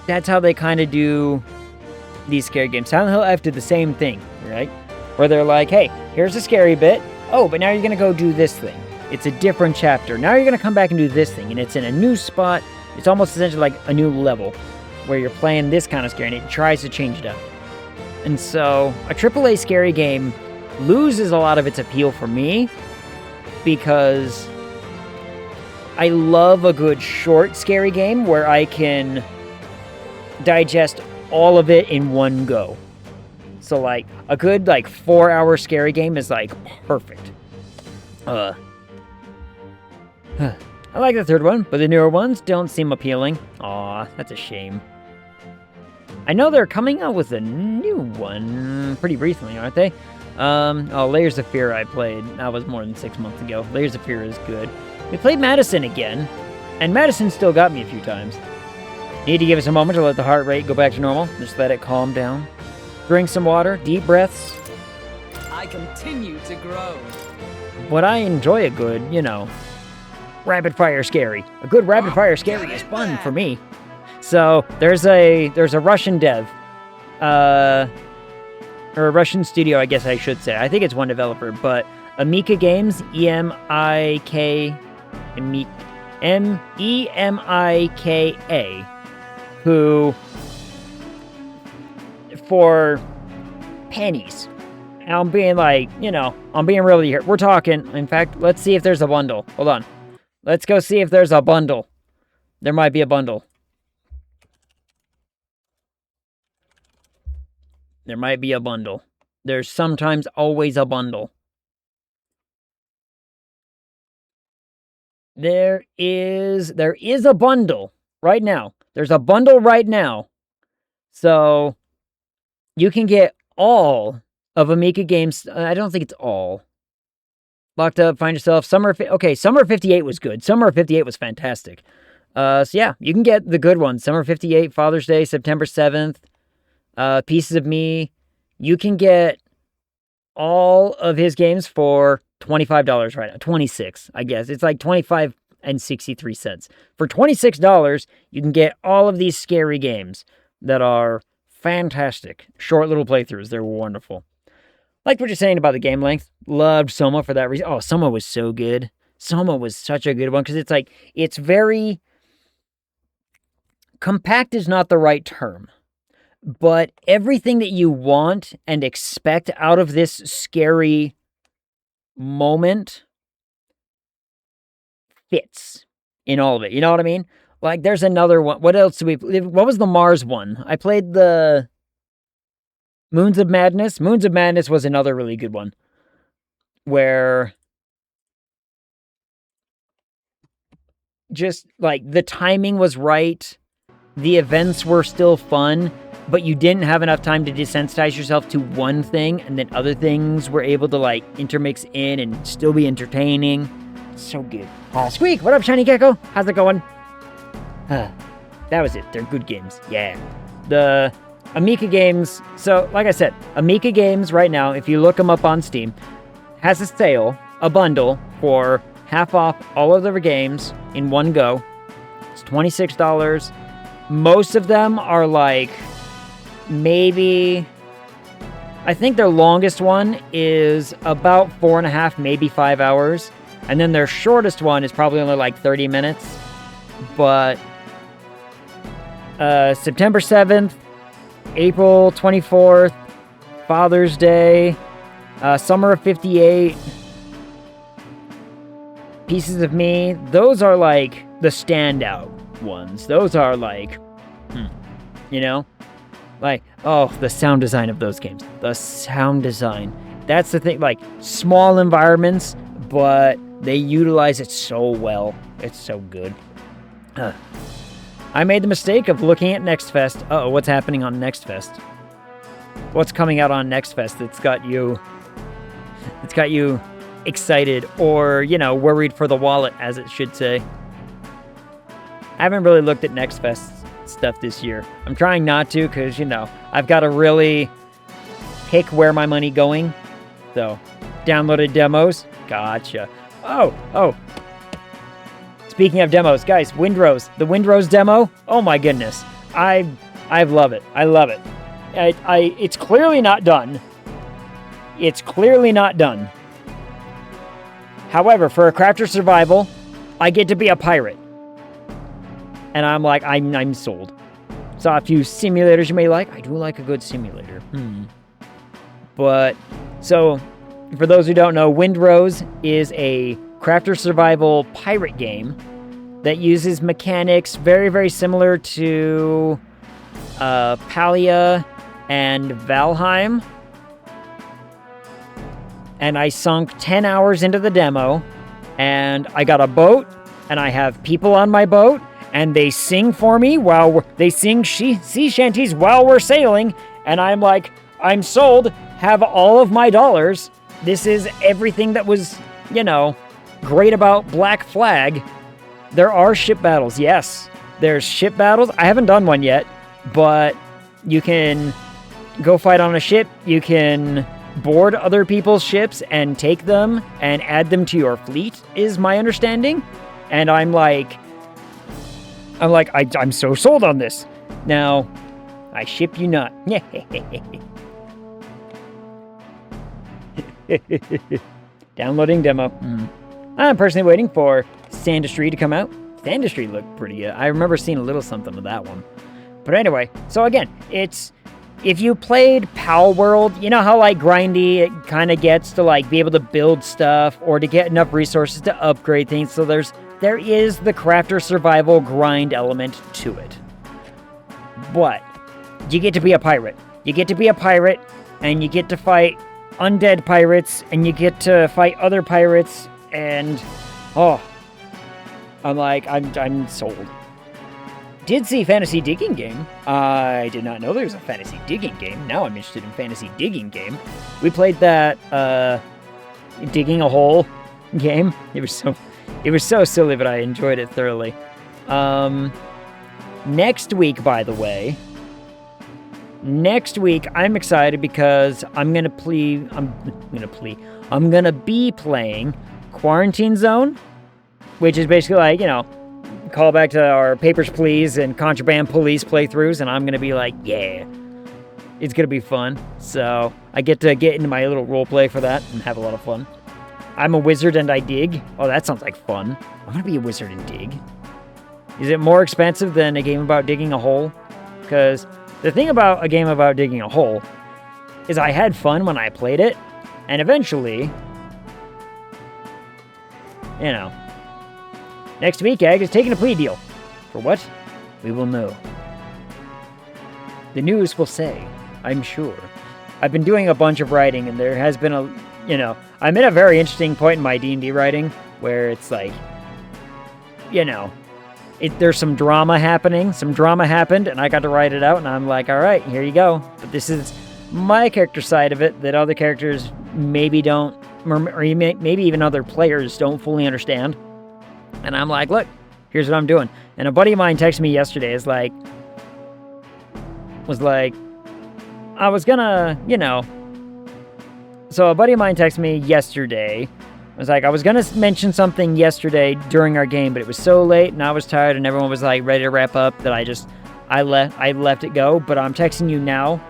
That's how they kind of do these scary games. Silent Hill F did the same thing, right? Where they're like, hey, here's a scary bit. Oh, but now you're going to go do this thing. It's a different chapter. Now you're going to come back and do this thing. And it's in a new spot. It's almost essentially like a new level where you're playing this kind of scary and it tries to change it up. And so a AAA scary game loses a lot of its appeal for me because I love a good short scary game where I can digest all of it in one go. So like a good 4-hour scary game is like perfect. I like the third one, but the newer ones don't seem appealing. Aw, that's a shame. I know they're coming out with a new one pretty recently, aren't they? Layers of Fear I played. That was more than 6 months ago. Layers of Fear is good. We played Madison again, and Madison still got me a few times. Need to give us a moment to let the heart rate go back to normal. Just let it calm down. Drink some water, deep breaths. I continue to grow. But I enjoy a good, rapid fire scary. A good rapid fire scary is fun for me. So there's a Russian dev, or a Russian studio, I guess I should say. I think it's one developer, but Emika Games, Emika, who, for pennies, and I'm being like, I'm being really here. We're talking, in fact, let's see if there's a bundle. Hold on. Let's go see if there's a bundle. There might be a bundle. There might be a bundle. There's sometimes always a bundle. There is a bundle right now. There's a bundle right now. So you can get all of Emika Games. I don't think it's all. Locked Up, Find Yourself, Summer 58 was good. Summer 58 was fantastic. So yeah, you can get the good ones. Summer 58, Father's Day, September 7th. Pieces of Me. You can get all of his games for $25 right now. 26, I guess. It's like 25 and 63 cents. For $26, you can get all of these scary games that are fantastic. Short little playthroughs. They're wonderful. Like what you're saying about the game length. Loved Soma for that reason. Oh, Soma was so good. Soma was such a good one because it's very... Compact is not the right term. But everything that you want and expect out of this scary moment fits in all of it. You know what I mean? Like, there's another one. What else do what was the Mars one? I played the Moons of Madness. Moons of Madness was another really good one. Where just, like, the timing was right. The events were still fun. But you didn't have enough time to desensitize yourself to one thing, and then other things were able to, like, intermix in and still be entertaining. So good. Squeak, what up, Shiny Gecko? How's it going? That was it. They're good games. Yeah. The Emika Games, so, like I said, Emika Games right now, if you look them up on Steam, has a sale, a bundle, for half off all of their games in one go. It's $26. Most of them are, like... Maybe, I think their longest one is about 4.5, maybe 5 hours. And then their shortest one is probably only like 30 minutes. But September 7th, April 24th, Father's Day, Summer of 58, Pieces of Me, those are like the standout ones. Those are like, you know? Like, oh, the sound design of those games. The sound design. That's the thing. Like, small environments, but they utilize it so well. It's so good. I made the mistake of looking at Next Fest. Uh-oh, what's happening on Next Fest? What's coming out on Next Fest that's got you... It's got you excited or, you know, worried for the wallet, as it should say. I haven't really looked at Next Fest stuff this year. I'm trying not to because, you know, I've got to really pick where my money going. So, downloaded demos. Gotcha. Oh. Speaking of demos, guys, Windrose. The Windrose demo. Oh my goodness. I love it. I love it. It's clearly not done. It's clearly not done. However, for a crafter survival, I get to be a pirate. And I'm like, I'm sold. Saw a few simulators you may like. I do like a good simulator. But, so, for those who don't know, Windrose is a crafter survival pirate game that uses mechanics very, very similar to Palia and Valheim. And I sunk 10 hours into the demo, and I got a boat, and I have people on my boat, and they sing for me while they sing sea shanties while we're sailing, and I'm like, I'm sold, have all of my dollars. This is everything that was, you know, great about Black Flag. There are ship battles, yes. There's ship battles. I haven't done one yet, but you can go fight on a ship. You can board other people's ships and take them and add them to your fleet, is my understanding. And I'm so sold on this. Now, I ship you not. Downloading demo. I'm personally waiting for Satisfactory to come out. Satisfactory looked pretty good. I remember seeing a little something of that one. But anyway, so again, it's... If you played Pal World, you know how, like, grindy it kind of gets to, like, be able to build stuff or to get enough resources to upgrade things. So there is the crafter survival grind element to it. But you get to be a pirate. You get to be a pirate, and you get to fight undead pirates, and you get to fight other pirates, and... Oh. I'm sold. Did see fantasy digging game. I did not know there was a fantasy digging game. Now I'm interested in fantasy digging game. We played that digging a hole game. It was so silly, but I enjoyed it thoroughly. Next week, by the way, I'm excited because I'm gonna be playing Quarantine Zone, which is basically like, you know, call back to our Papers, Please and Contraband Police playthroughs, and I'm going to be like, yeah, it's going to be fun. So I get to get into my little roleplay for that and have a lot of fun. I'm a wizard and I dig. Oh, that sounds like fun. I'm going to be a wizard and dig. Is it more expensive than a game about digging a hole? Because the thing about a game about digging a hole is I had fun when I played it, and eventually, you know, next week, Ag is taking a plea deal. For what? We will know. The news will say, I'm sure. I've been doing a bunch of writing, and there has been I'm at a very interesting point in my D&D writing, where it's like, there's some drama happening. Some drama happened, and I got to write it out, and I'm like, all right, here you go. But this is my character side of it that other characters maybe don't, or maybe even other players don't fully understand. And I'm like, look, here's what I'm doing. And a buddy of mine texted me yesterday, I was gonna, so a buddy of mine texted me yesterday, I was gonna mention something yesterday during our game, but it was so late and I was tired and everyone was like ready to wrap up that I left it go. But I'm texting you now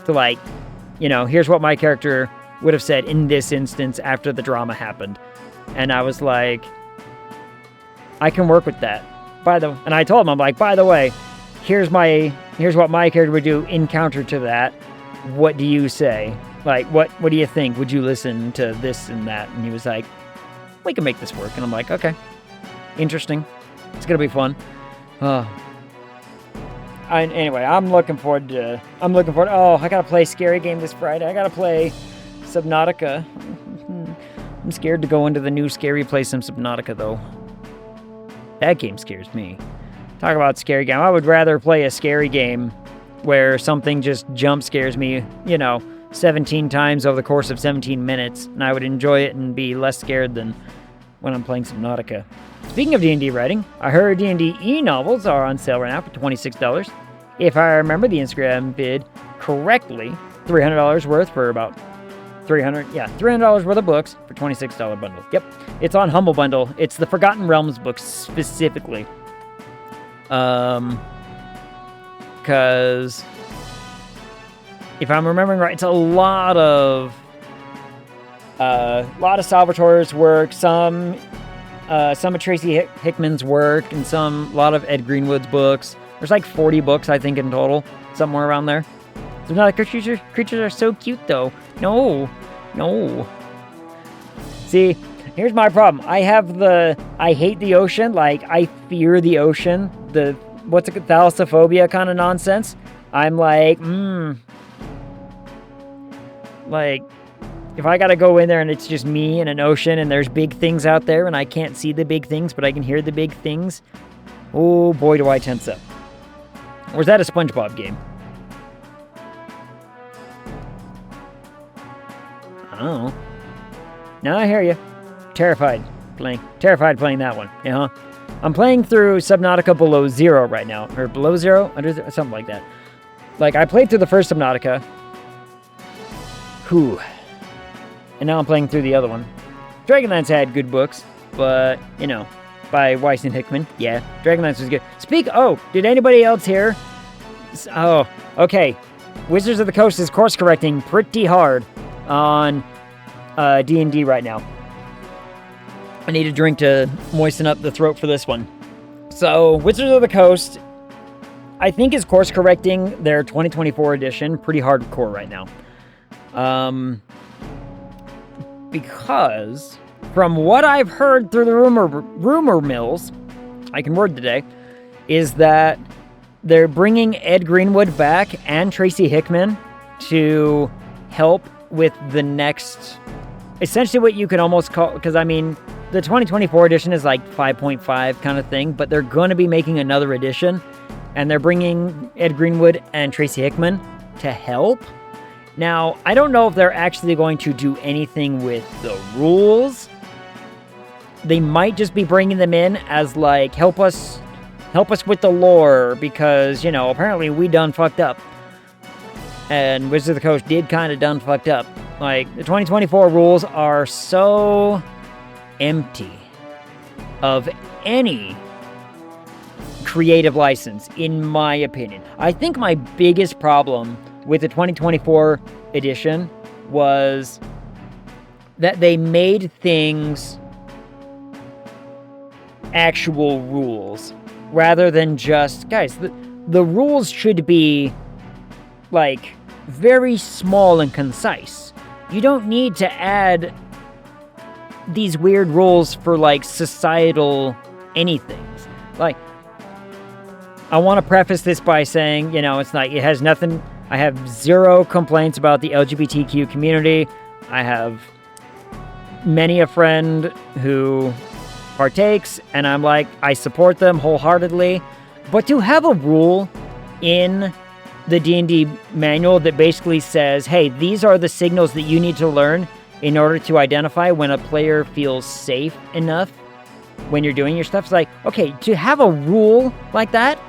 to here's what my character would have said in this instance after the drama happened. And I was like, I can work with that. And I told him, I'm like, by the way, here's what my character would do in counter to that. What do you say? Like, what do you think? Would you listen to this and that? And he was like, we can make this work. And I'm like, okay, interesting. It's gonna be fun. Anyway, I'm looking forward to. Oh, I gotta play Scary Game this Friday. I gotta play Subnautica. I'm scared to go into the new scary place in Subnautica, though. That game scares me. Talk about scary game. I would rather play a scary game where something just jump scares me, 17 times over the course of 17 minutes, and I would enjoy it and be less scared than when I'm playing Subnautica. Speaking of D&D writing, I heard D&D e-novels are on sale right now for $26. If I remember the Instagram vid correctly, $300 worth for about $300 worth of books for $26 bundle. Yep, it's on Humble Bundle. It's the Forgotten Realms books specifically. Because if I'm remembering right, it's a lot of Salvatore's work, some of Tracy Hickman's work, and a lot of Ed Greenwood's books. There's like 40 books, I think, in total, somewhere around there. Subnautica creatures are so cute, though. No. See, here's my problem. I hate the ocean. Like, I fear the ocean. Thalassophobia kind of nonsense. I'm like, Like, if I gotta go in there and it's just me and an ocean and there's big things out there and I can't see the big things, but I can hear the big things, oh boy, do I tense up. Or is that a SpongeBob game? I don't know. No, I hear you. Terrified playing that one. I'm playing through Subnautica Below Zero right now. Or Below Zero? Under Zero? Something like that. Like, I played through the first Subnautica. And now I'm playing through the other one. Dragonlance had good books. but, you know, by Weiss and Hickman. Yeah, Dragonlance was good. Did anybody else hear? Oh, okay. Wizards of the Coast is course correcting pretty hard on D&D right now. I need a drink to moisten up the throat for this one. So, Wizards of the Coast, I think, is course correcting their 2024 edition pretty hardcore right now. Because from what I've heard through the rumor mills, I can word today, is that they're bringing Ed Greenwood back and Tracy Hickman to help with the next, essentially what you could almost call, because I mean, the 2024 edition is like 5.5 kind of thing, but they're going to be making another edition, and they're bringing Ed Greenwood and Tracy Hickman to help. Now, I don't know if they're actually going to do anything with the rules. They might just be bringing them in as like, help us with the lore, because, you know, apparently we done fucked up. And Wizards of the Coast did kind of done fucked up. Like, the 2024 rules are so empty of any creative license, in my opinion. I think my biggest problem with the 2024 edition was that they made things actual rules rather than just, guys, the rules should be like very small and concise. You don't need to add these weird rules for like societal anythings. Like, I want to preface this by saying, you know, it has nothing. I have zero complaints about the LGBTQ community. I have many a friend who partakes, and I'm like, I support them wholeheartedly. But to have a rule in the D&D manual that basically says, hey, these are the signals that you need to learn in order to identify when a player feels safe enough when you're doing your stuff. It's like, okay, to have a rule like that,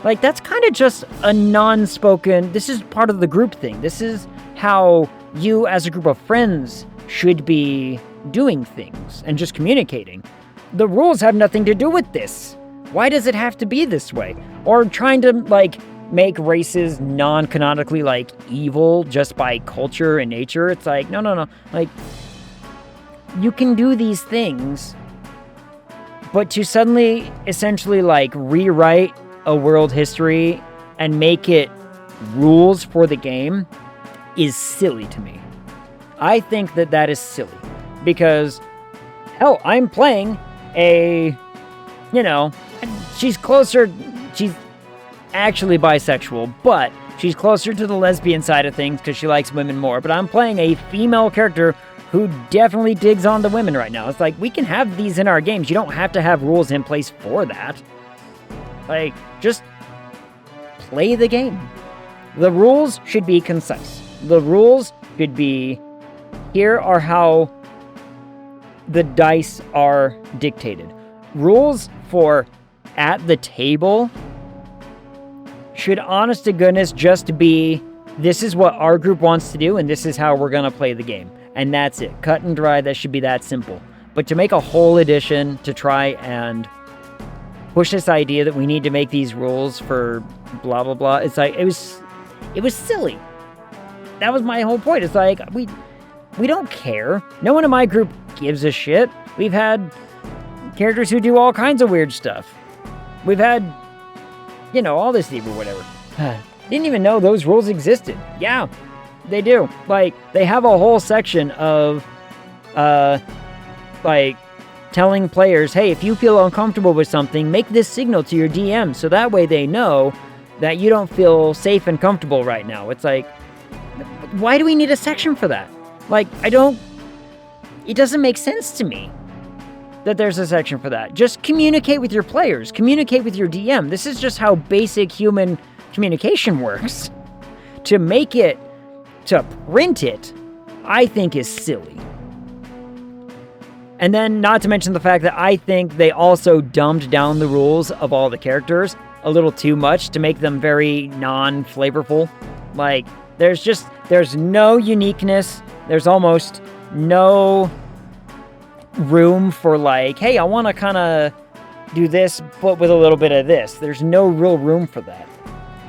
like, that's kind of just a non-spoken, this is part of the group thing. This is how you as a group of friends should be doing things and just communicating. The rules have nothing to do with this. Why does it have to be this way? Or trying to, like, make races non-canonically, like, evil just by culture and nature. It's like, no. Like, you can do these things, but to suddenly, essentially, like, rewrite a world history and make it rules for the game is silly to me. I think that is silly. Because, hell, I'm playing a, you know, she's actually bisexual, but she's closer to the lesbian side of things because she likes women more. But I'm playing a female character who definitely digs on the women right now. It's like, we can have these in our games. You don't have to have rules in place for that. Like, just play the game. The rules should be concise. The rules should be, here are how the dice are dictated. Rules for at the table should, honest to goodness, just be, this is what our group wants to do, and this is how we're going to play the game. And that's it. Cut and dry, that should be that simple. But to make a whole edition to try and push this idea that we need to make these rules for blah, blah, blah, it's like, it was silly. That was my whole point. It's like, we don't care. No one in my group gives a shit. We've had characters who do all kinds of weird stuff. We've had, you know, all this evil, whatever. Didn't even know those rules existed. Yeah, they do. Like, they have a whole section of, like, telling players, hey, if you feel uncomfortable with something, make this signal to your DM, so that way they know that you don't feel safe and comfortable right now. It's like, why do we need a section for that? Like, it doesn't make sense to me that there's a section for that. Just communicate with your players. Communicate with your DM. This is just how basic human communication works. To print it, I think is silly. And then, not to mention the fact that I think they also dumbed down the rules of all the characters a little too much to make them very non-flavorful. Like, there's no uniqueness. There's almost no room for like, hey, I want to kind of do this, but with a little bit of this. There's no real room for that.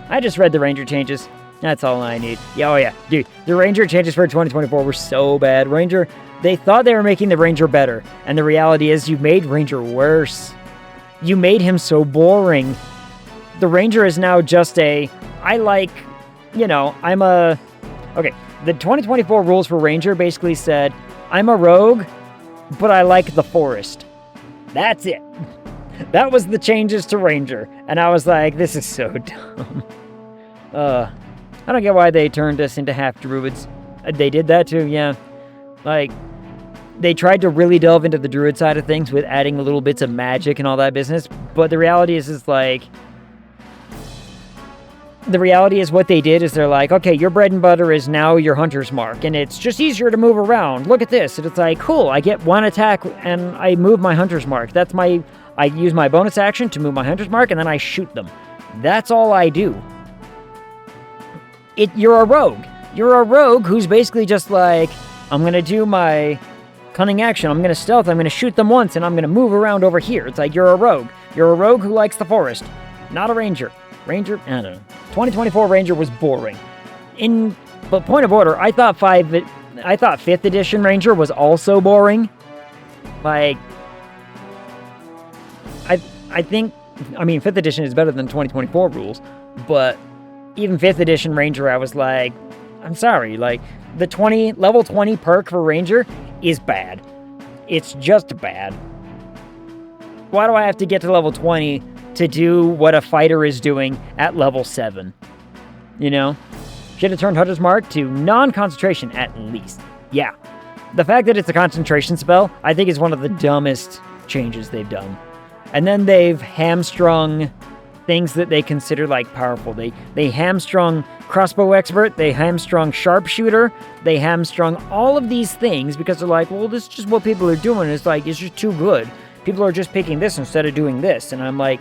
I just read the Ranger changes. That's all I need. Yeah, oh yeah, dude, the Ranger changes for 2024 were so bad. Ranger, they thought they were making the Ranger better, and the reality is you made Ranger worse. You made him so boring. The Ranger is now just okay, the 2024 rules for Ranger basically said, I'm a rogue, but I like the forest. That's it. That was the changes to Ranger. And I was like, this is so dumb. I don't get why they turned us into half druids. They did that too, yeah. Like, they tried to really delve into the druid side of things with adding little bits of magic and all that business. But the reality is like, what they did is they're like, okay, your bread and butter is now your hunter's mark, and it's just easier to move around. Look at this. And it's like, cool, I get one attack, and I move my hunter's mark. I use my bonus action to move my hunter's mark, and then I shoot them. That's all I do. You're a rogue. You're a rogue who's basically just like, I'm going to do my cunning action, I'm going to stealth, I'm going to shoot them once, and I'm going to move around over here. It's like, you're a rogue. You're a rogue who likes the forest, not a ranger. Ranger, I don't know. 2024 Ranger was boring. But point of order, I thought 5th edition Ranger was also boring. Like, I think 5th edition is better than 2024 rules, but even 5th edition Ranger, I was like, I'm sorry, like, the level 20 perk for Ranger is bad. It's just bad. Why do I have to get to level 20 to do what a fighter is doing at level 7? You know? Should have turned Hunter's Mark to non-concentration at least. Yeah. The fact that it's a concentration spell, I think is one of the dumbest changes they've done. And then they've hamstrung things that they consider like powerful. They hamstrung crossbow expert, they hamstrung sharpshooter, they hamstrung all of these things because they're like, well, this is just what people are doing. It's like, it's just too good. People are just picking this instead of doing this. And I'm like,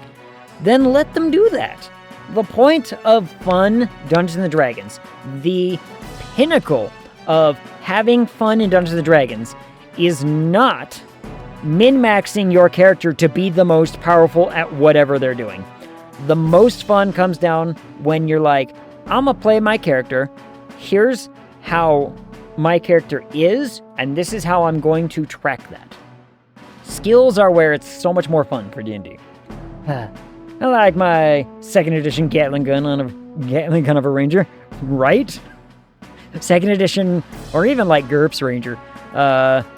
then let them do that. The point of fun Dungeons & Dragons, the pinnacle of having fun in Dungeons & Dragons, is not min-maxing your character to be the most powerful at whatever they're doing. The most fun comes down when you're like, I'm gonna play my character, here's how my character is, and this is how I'm going to track that. Skills are where it's so much more fun for D&D. I like my 2nd edition Gatling gun of a Ranger, right? 2nd edition, or even like GURPS Ranger,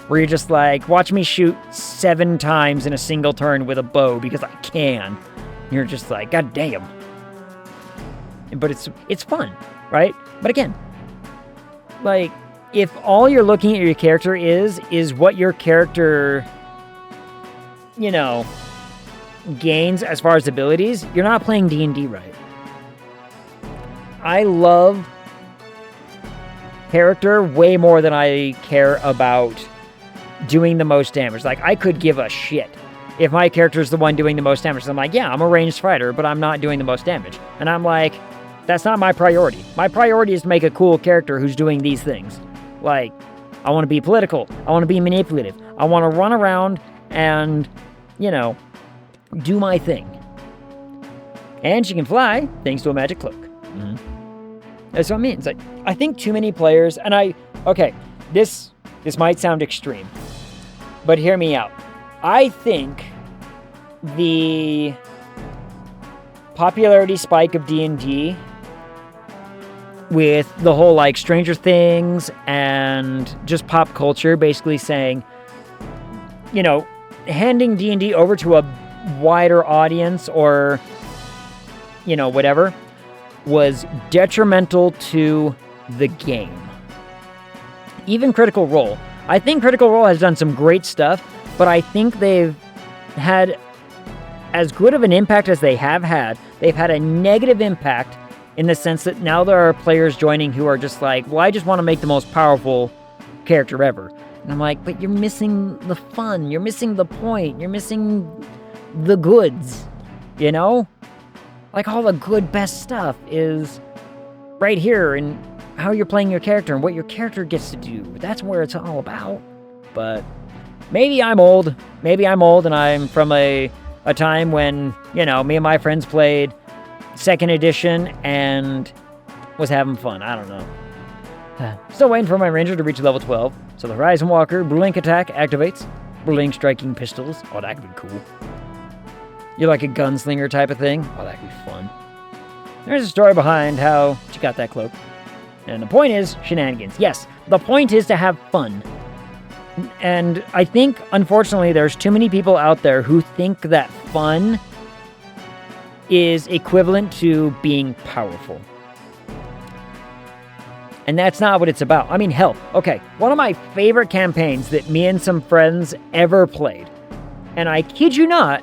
where you're just like, watch me shoot 7 times in a single turn with a bow because I can. You're just like, god damn. But it's fun, right? But again, like, if all you're looking at your character is what your character, gains as far as abilities, you're not playing D&D right. I love character way more than I care about doing the most damage. Like, I could give a shit if my character's the one doing the most damage. I'm like, yeah, I'm a ranged fighter, but I'm not doing the most damage. And I'm like, that's not my priority. My priority is to make a cool character who's doing these things. Like, I want to be political. I want to be manipulative. I want to run around and, do my thing. And she can fly, thanks to a magic cloak. Mm-hmm. That's what I mean. It's like, I think too many players, and this might sound extreme, but hear me out. I think the popularity spike of D&D with the whole, like, Stranger Things and just pop culture basically saying, handing D&D over to a wider audience or, whatever, was detrimental to the game. Even Critical Role. I think Critical Role has done some great stuff, but I think they've had as good of an impact as they have had. They've had a negative impact in the sense that now there are players joining who are just like, well, I just want to make the most powerful character ever. And I'm like, but you're missing the fun. You're missing the point. You're missing the goods, Like, all the good, best stuff is right here in how you're playing your character and what your character gets to do. That's where it's all about. But maybe I'm old. Maybe I'm old and I'm from a time when, me and my friends played 2nd edition and was having fun. I don't know. Still waiting for my ranger to reach level 12. So the Horizon Walker blink attack activates. Blink striking pistols. Oh, that could be cool. You're like a gunslinger type of thing. Oh, that could be fun. There's a story behind how she got that cloak. And the point is shenanigans. Yes, the point is to have fun. And I think, unfortunately, there's too many people out there who think that fun is equivalent to being powerful. And that's not what it's about. I mean, hell, okay, one of my favorite campaigns that me and some friends ever played, and I kid you not,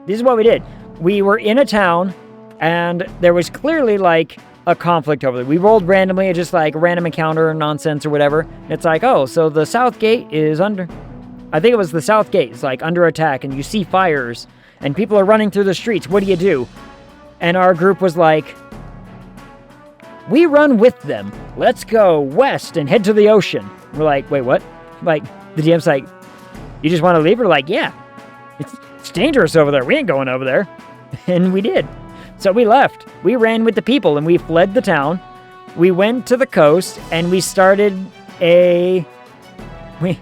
this is what we did. We were in a town, and there was clearly, like, a conflict over there. We rolled randomly, just like random encounter nonsense or whatever. It's like, oh, so the south gate is under... I think it was the south gate. It's like under attack, and you see fires, and people are running through the streets. What do you do? And our group was like, we run with them. Let's go west and head to the ocean. We're like, wait, what? Like, the DM's like, you just want to leave? We're like, yeah. It's dangerous over there. We ain't going over there. And we did. So we left. We ran with the people and we fled the town. We went to the coast and we started we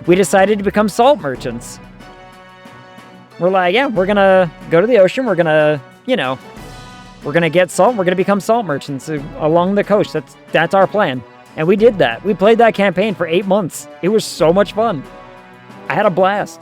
decided to become salt merchants. We're like, yeah, we're gonna go to the ocean. We're gonna, we're gonna get salt. We're gonna become salt merchants along the coast. That's our plan. And we did that. We played that campaign for 8 months. It was so much fun. I had a blast.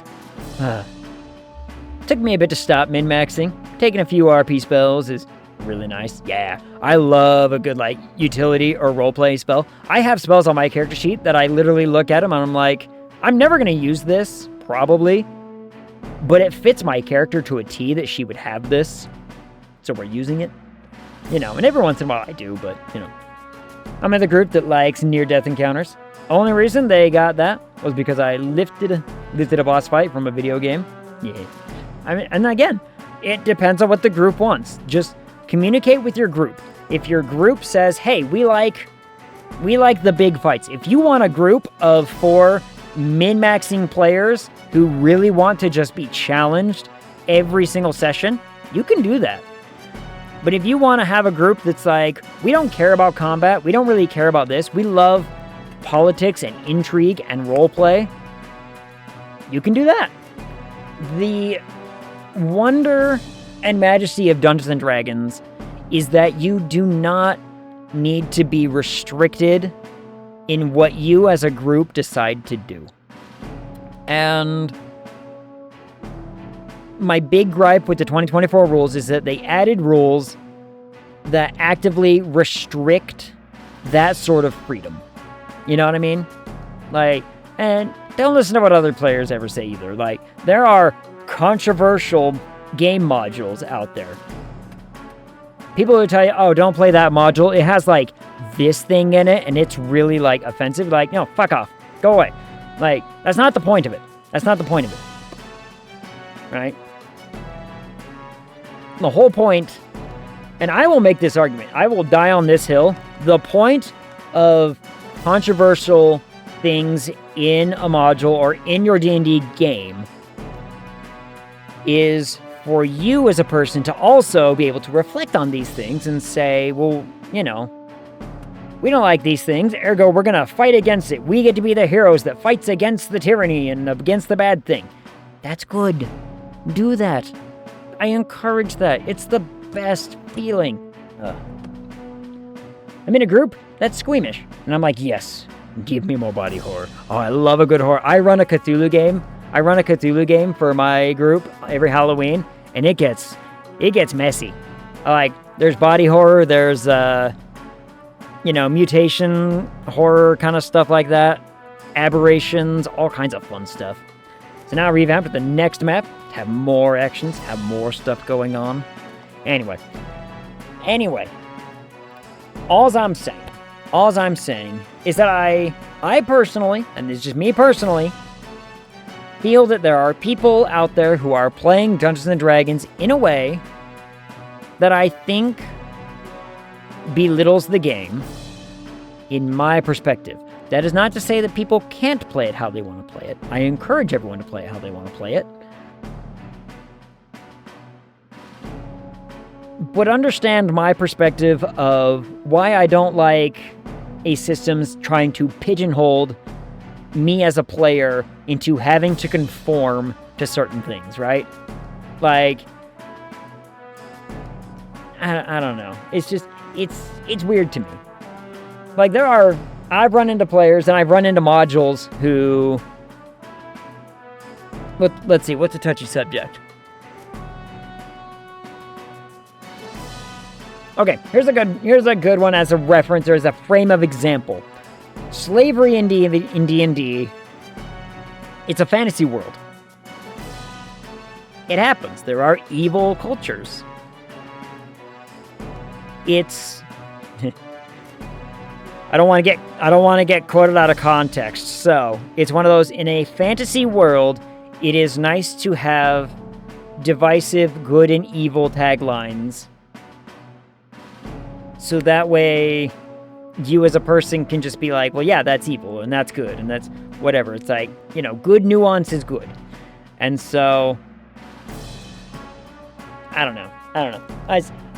Took me a bit to stop min-maxing. Taking a few RP spells is really nice. Yeah, I love a good, utility or roleplay spell. I have spells on my character sheet that I literally look at them and I'm like, I'm never going to use this, probably. But it fits my character to a T that she would have this. So we're using it. And every once in a while I do, but, I'm in the group that likes near-death encounters. Only reason they got that was because I lifted a boss fight from a video game. Yeah. And again, it depends on what the group wants. Just communicate with your group. If your group says, hey, we like the big fights. If you want a group of 4 min-maxing players who really want to just be challenged every single session, you can do that. But if you want to have a group that's like, we don't care about combat, we don't really care about this, we love politics and intrigue and roleplay, you can do that. The wonder and majesty of Dungeons & Dragons is that you do not need to be restricted in what you as a group decide to do. And my big gripe with the 2024 rules is that they added rules that actively restrict that sort of freedom. You know what I mean? And don't listen to what other players ever say either. There are controversial game modules out there. People who tell you, oh, don't play that module. It has, this thing in it, and it's really, offensive. No, fuck off. Go away. That's not the point of it. That's not the point of it. Right? The whole point, and I will make this argument, I will die on this hill, the point of controversial things in a module or in your D&D game is for you as a person to also be able to reflect on these things and say, well, we don't like these things, ergo we're gonna fight against it. We get to be the heroes that fights against the tyranny and against the bad thing. That's good. Do that. I encourage that. It's the best feeling. I'm in a group that's squeamish, and I'm like, yes, give me more body horror. Oh, I love a good horror. I run a Cthulhu game for my group every Halloween, and it gets messy. There's body horror, there's mutation horror kind of stuff like that, aberrations, all kinds of fun stuff. So now revamped with the next map, have more actions, have more stuff going on. Anyway, all I'm saying is that I personally, and it's just me personally, feel that there are people out there who are playing Dungeons & Dragons in a way that I think belittles the game, in my perspective. That is not to say that people can't play it how they want to play it. I encourage everyone to play it how they want to play it. But understand my perspective of why I don't like a system's trying to pigeonhole me as a player into having to conform to certain things, right? Like, I don't know. It's just, it's weird to me. Like, I've run into players and I've run into modules who, let's see, what's a touchy subject? Okay, here's a good one as a reference or as a frame of example. Slavery in D&D, it's a fantasy world. It happens. There are evil cultures. It's I don't want to get quoted out of context. So, it's one of those, in a fantasy world, it is nice to have divisive good and evil taglines. So that way, you as a person can just be like, well, yeah, that's evil, and that's good, and that's whatever. It's like, good nuance is good. And so, I don't know.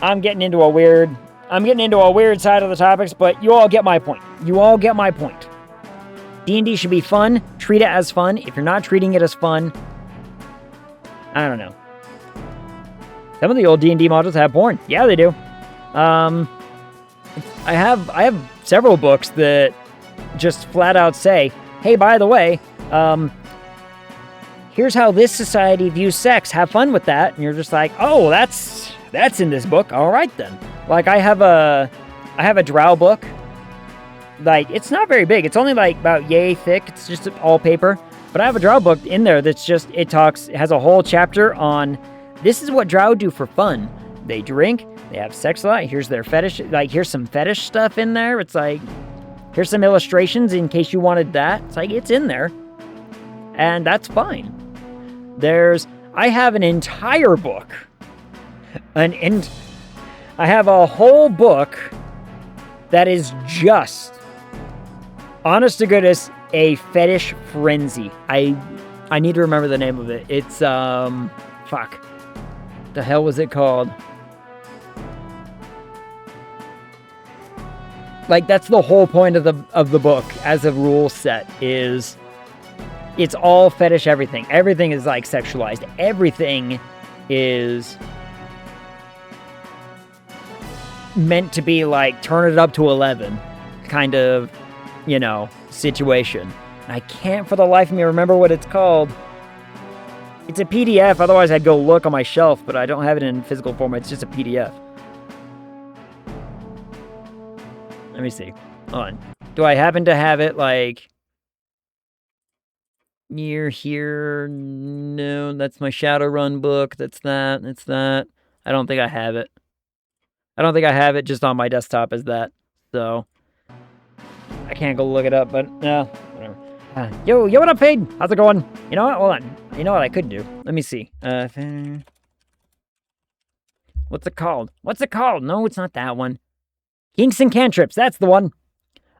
I'm getting into a weird side of the topics, but you all get my point. D&D should be fun. Treat it as fun. If you're not treating it as fun, I don't know. Some of the old D&D modules have porn. Yeah, they do. I have several books that just flat out say, hey, by the way, here's how this society views sex. Have fun with that. And you're just like, oh, that's in this book. All right, then. Like, I have a drow book. Like, it's not very big. It's only like about yay thick. It's just all paper. But I have a drow book in there that's just, it has a whole chapter on, this is what drow do for fun. They drink, they have sex a lot. Here's their fetish. Like, here's some fetish stuff in there. It's like, here's some illustrations in case you wanted that. It's like, it's in there. And that's fine. I have an entire book. I have a whole book that is just, honest to goodness, a fetish frenzy. I need to remember the name of it. It's, fuck. The hell was it called? Like, that's the whole point of the book as a rule set is it's all fetish everything. Everything is like sexualized. Everything is meant to be like turn it up to 11 kind of, situation. I can't for the life of me remember what it's called. It's a PDF, otherwise I'd go look on my shelf, but I don't have it in physical form. It's just a PDF. Let me see. Hold on. Do I happen to have it, like, near here? No, that's my Shadowrun book. That's that. I don't think I have it. I don't think I have it just on my desktop as that. So, I can't go look it up, but, whatever. Yo, what up, Fade? How's it going? You know what? Hold on. You know what I could do? Let me see. What's it called? No, it's not that one. Kinks and Cantrips, that's the one.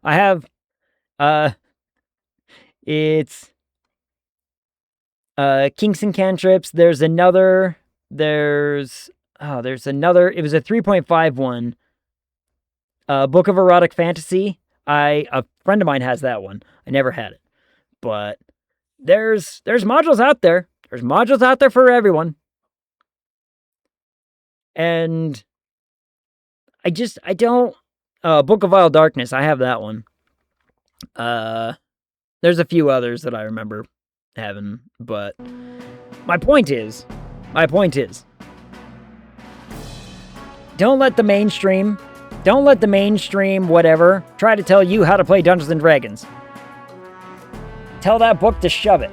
I have, it's, Kinks and Cantrips. There's another, it was a 3.5 one. Book of Erotic Fantasy. A friend of mine has that one. I never had it. But there's modules out there. There's modules out there for everyone. And I don't, Book of Wild Darkness, I have that one. There's a few others that I remember having, but my point is, don't let the mainstream whatever try to tell you how to play Dungeons & Dragons. Tell that book to shove it.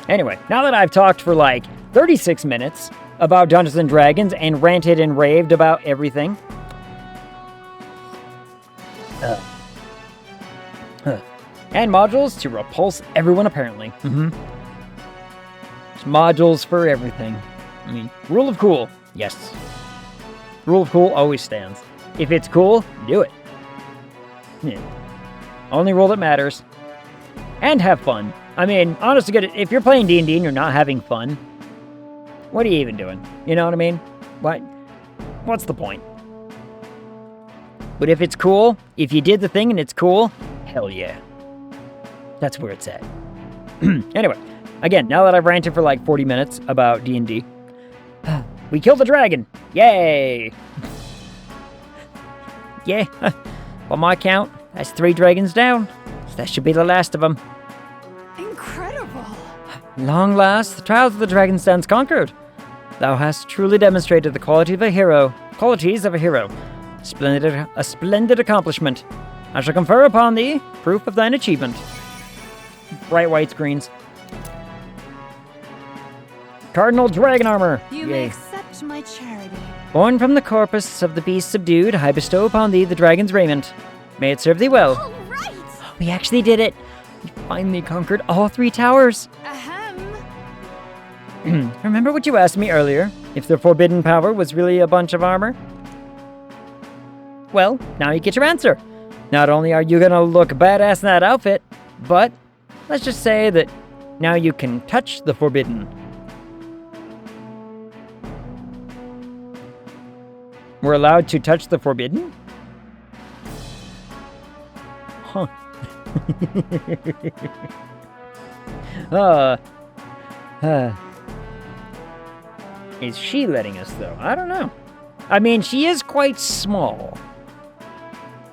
Anyway, now that I've talked for like 36 minutes about Dungeons & Dragons and ranted and raved about everything, and modules to repulse everyone, apparently. There's modules for everything. I mean, rule of cool, yes. Rule of cool always stands. If it's cool, do it. Only roll that matters. And have fun. I mean, honest to God, if you're playing D&D and you're not having fun, what are you even doing? You know what I mean? What's the point? But if it's cool, if you did the thing and it's cool, hell yeah. That's where it's at. Anyway, again, now that I've ranted for like 40 minutes about D&D, we killed the dragon! Yay! Yeah, by my count, that's 3 dragons down. So that should be the last of them. Incredible. Long last, the trials of the dragon stands conquered. Thou hast truly demonstrated the qualities of a hero. A splendid accomplishment. I shall confer upon thee proof of thine achievement. Bright white screens. Cardinal dragon armor. You may accept my charity. Born from the corpus of the beast subdued, I bestow upon thee the dragon's raiment. May it serve thee well. All right. We actually did it. We finally conquered all 3 towers. Ahem. Remember what you asked me earlier? If the forbidden power was really a bunch of armor? Well, now you get your answer. Not only are you gonna look badass in that outfit, but let's just say that now you can touch the forbidden. We're allowed to touch the forbidden? Huh. Is she letting us, though? I don't know. I mean, she is quite small.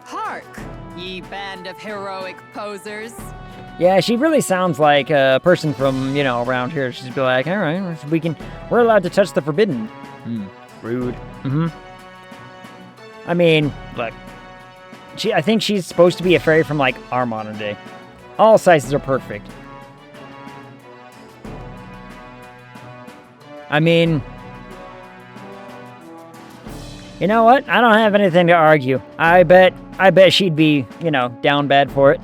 Hark, ye band of heroic posers. Yeah, she really sounds like a person from, around here. She'd be like, all right, we're allowed to touch the forbidden. Rude. I mean, look, I think she's supposed to be a fairy from, like, our modern day. All sizes are perfect. I mean, you know what? I don't have anything to argue. I bet she'd be, down bad for it.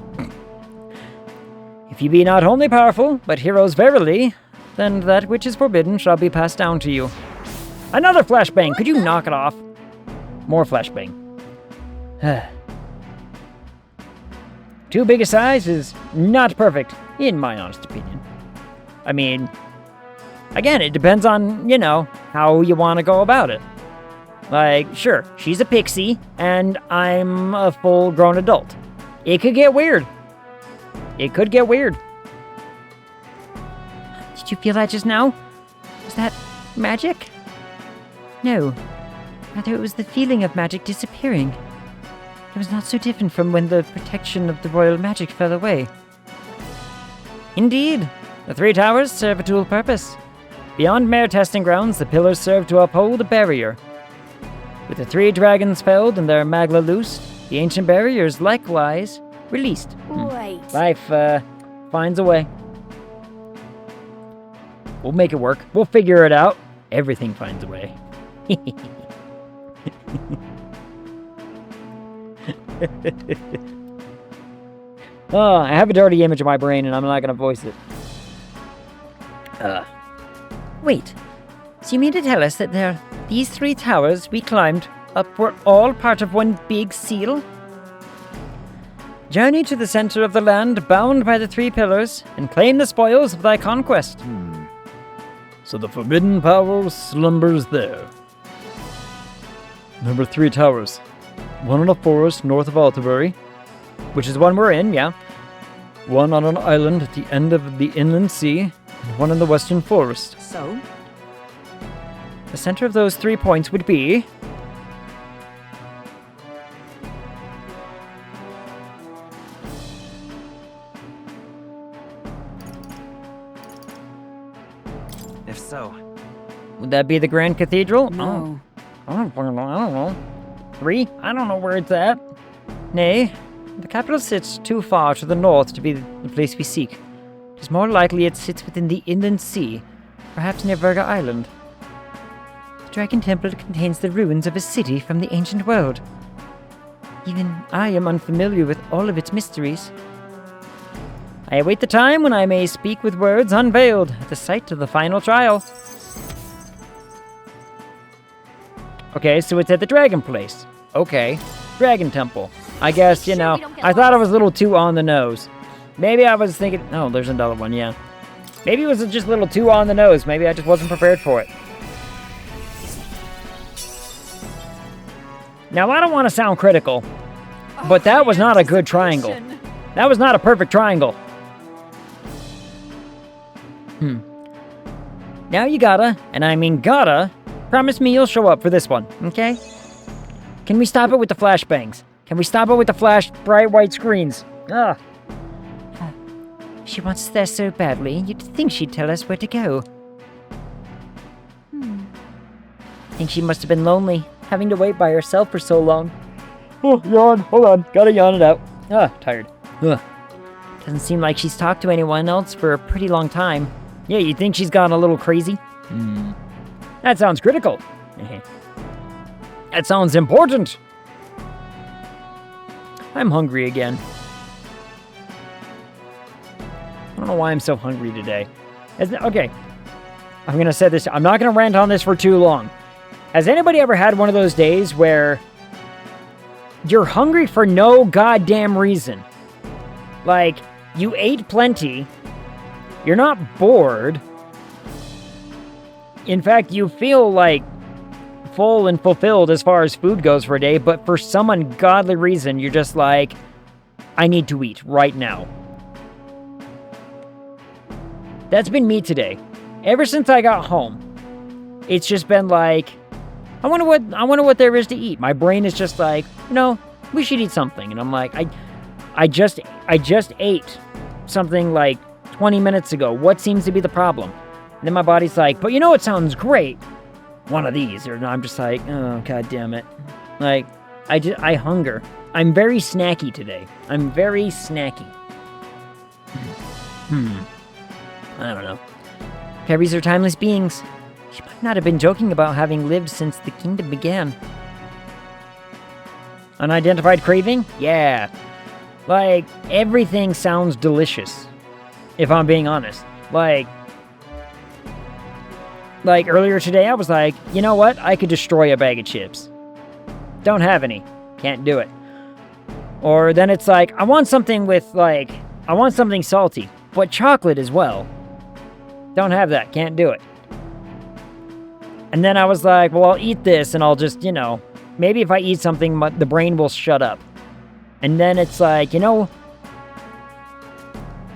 If you be not only powerful, but heroes verily, then that which is forbidden shall be passed down to you. Another flashbang! Could you knock it off? More flashbang. Too big a size is not perfect, in my honest opinion. I mean, again, it depends on, how you want to go about it. Like, sure, she's a pixie, and I'm a full-grown adult. It could get weird. It could get weird. Did you feel that just now? Was that magic? No. Rather, it was the feeling of magic disappearing. It was not so different from when the protection of the royal magic fell away. Indeed, the 3 towers serve a dual purpose. Beyond mere testing grounds, the pillars serve to uphold a barrier. With the 3 dragons felled and their magla loosed, the ancient barrier is likewise released. Wait. Life finds a way. We'll make it work. We'll figure it out. Everything finds a way. Oh, I have a dirty image in my brain and I'm not gonna voice it. Wait. So you mean to tell us that these 3 towers we climbed up were all part of one big seal? Journey to the center of the land, bound by the 3 pillars, and claim the spoils of thy conquest. So the forbidden power slumbers there. Number 3 towers. One in a forest north of Altabury, which is one we're in, yeah. One on an island at the end of the inland sea, and one in the western forest. So? The center of those 3 points would be... If so, Would that be the Grand Cathedral? No. I don't know. 3? I don't know where it's at. Nay, the capital sits too far to the north to be the place we seek. It is more likely it sits within the inland sea, perhaps near Virga Island. The Dragon Temple contains the ruins of a city from the ancient world. Even I am unfamiliar with all of its mysteries. I await the time when I may speak with words unveiled at the site of the final trial. Okay, so it's at the Dragon Place. Okay. Dragon Temple. I guess, you Sure, know, we don't get I thought it lost. was a little too on the nose. Maybe I was thinking, oh, there's another one, yeah. Maybe it was just a little too on the nose. Maybe I just wasn't prepared for it. Now, I don't want to sound critical, but that was not a good triangle. That was not a perfect triangle. Now you gotta, and I mean gotta, promise me you'll show up for this one, okay? Can we stop it with the flashbangs? Can we stop it with the flash bright white screens? Ugh. She wants us there so badly, you'd think she'd tell us where to go. Think she must have been lonely, having to wait by herself for so long. Oh, yawn. Hold on. Gotta yawn it out. Ah, tired. Ugh. Doesn't seem like she's talked to anyone else for a pretty long time. Yeah, you think she's gone a little crazy? That sounds critical. That sounds important. I'm hungry again. I don't know why I'm so hungry today. Okay. I'm gonna say this. I'm not gonna rant on this for too long. Has anybody ever had one of those days where you're hungry for no goddamn reason? Like, you ate plenty, you're not bored. In fact, you feel like full and fulfilled as far as food goes for a day, but for some ungodly reason, you're just like, I need to eat right now. That's been me today. Ever since I got home, it's just been like, I wonder what there is to eat. My brain is just like, we should eat something. And I'm like, I just ate something like 20 minutes ago. What seems to be the problem? And then my body's like, but it sounds great. One of these. Or I'm just like, oh, god damn it. Like, I hunger. I'm very snacky today. I'm very snacky. I don't know. Fairies are timeless beings. She might not have been joking about having lived since the kingdom began. Unidentified craving? Yeah. Like, everything sounds delicious, if I'm being honest. Like earlier today, I was like, you know what? I could destroy a bag of chips. Don't have any. Can't do it. Or then it's like, I want something salty, but chocolate as well. Don't have that. Can't do it. And then I was like, well, I'll eat this and I'll just, maybe if I eat something, the brain will shut up. And then it's like,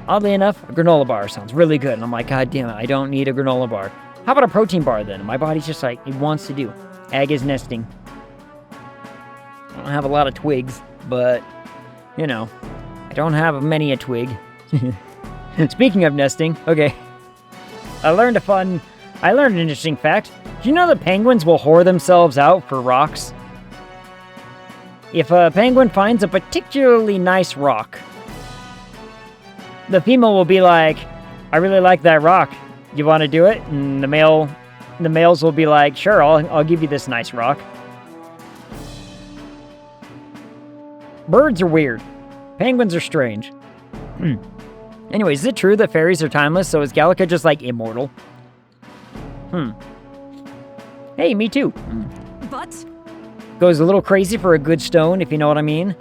oddly enough, a granola bar sounds really good. And I'm like, god damn it, I don't need a granola bar. How about a protein bar then? My body's just like, it wants to do. Ag is nesting. I don't have a lot of twigs, but, I don't have many a twig. Speaking of nesting, okay. I learned an interesting fact. Do you know that penguins will whore themselves out for rocks? If a penguin finds a particularly nice rock, the female will be like, I really like that rock. You want to do it? And the males will be like, sure, I'll give you this nice rock. Birds are weird. Penguins are strange. Anyways, is it true that fairies are timeless, so is Gallica just like immortal? Hey, me too. But Goes a little crazy for a good stone, if you know what I mean.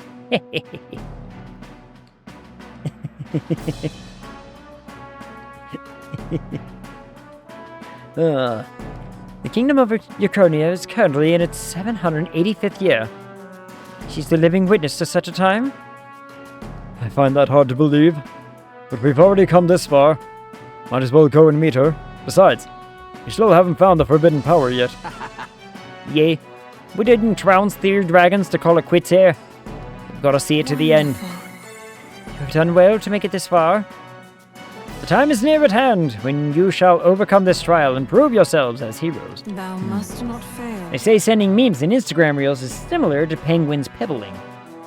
The kingdom of Euchronia is currently in its 785th year. She's the living witness to such a time? I find that hard to believe. But we've already come this far. Might as well go and meet her. Besides, we still haven't found the forbidden power yet. Yay. We didn't trounce the dragons to call it quits here. We've got to see it to the end. You've done well to make it this far. The time is near at hand when you shall overcome this trial and prove yourselves as heroes. Thou must not fail. They say sending memes and Instagram reels is similar to penguins pebbling.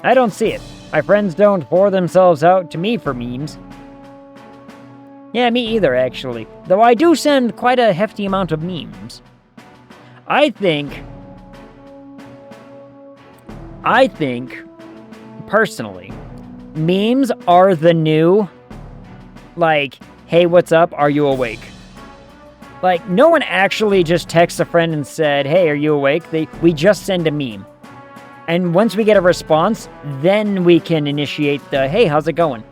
I don't see it. My friends don't whore themselves out to me for memes. Yeah, me either, actually. Though I do send quite a hefty amount of memes. I think, personally, memes are the new, like, hey, what's up? Are you awake? Like, no one actually just texts a friend and said, hey, are you awake? We just send a meme. And once we get a response, then we can initiate the, hey, how's it going?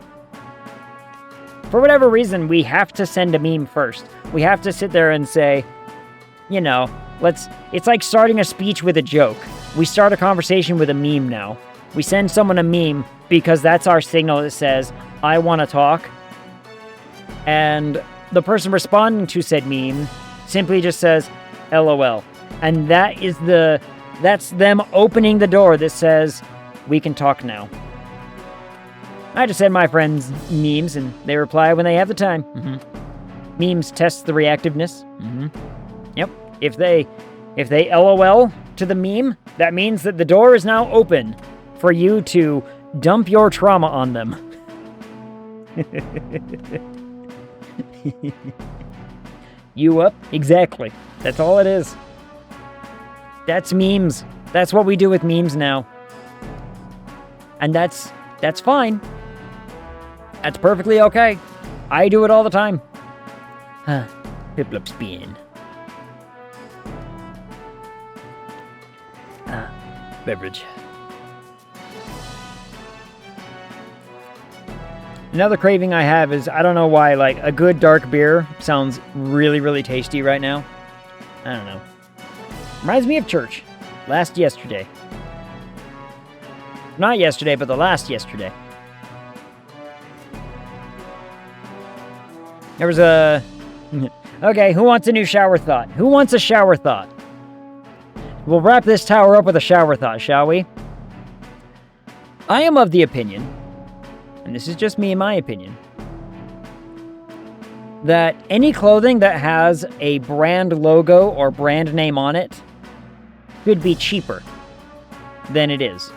For whatever reason, we have to send a meme first. We have to sit there and say, you know, it's like starting a speech with a joke. We start a conversation with a meme now. We send someone a meme because that's our signal that says, I want to talk. And the person responding to said meme simply just says, LOL. And that's them opening the door that says, we can talk now. I just send my friends memes and they reply when they have the time. Memes test the reactiveness. Yep. If they LOL to the meme, that means that the door is now open for you to dump your trauma on them. You up? Exactly. That's all it is. That's memes. That's what we do with memes now. And that's fine. That's perfectly okay. I do it all the time. Piplup spin. Beverage. Another craving I have is, I don't know why, like, a good dark beer sounds really, really tasty right now. I don't know. Reminds me of church. Yesterday. Not yesterday, but the last yesterday. There was a... Okay, who wants a new shower thought? Who wants a shower thought? We'll wrap this tower up with a shower thought, shall we? I am of the opinion, and this is just me and my opinion, that any clothing that has a brand logo or brand name on it could be cheaper than it is.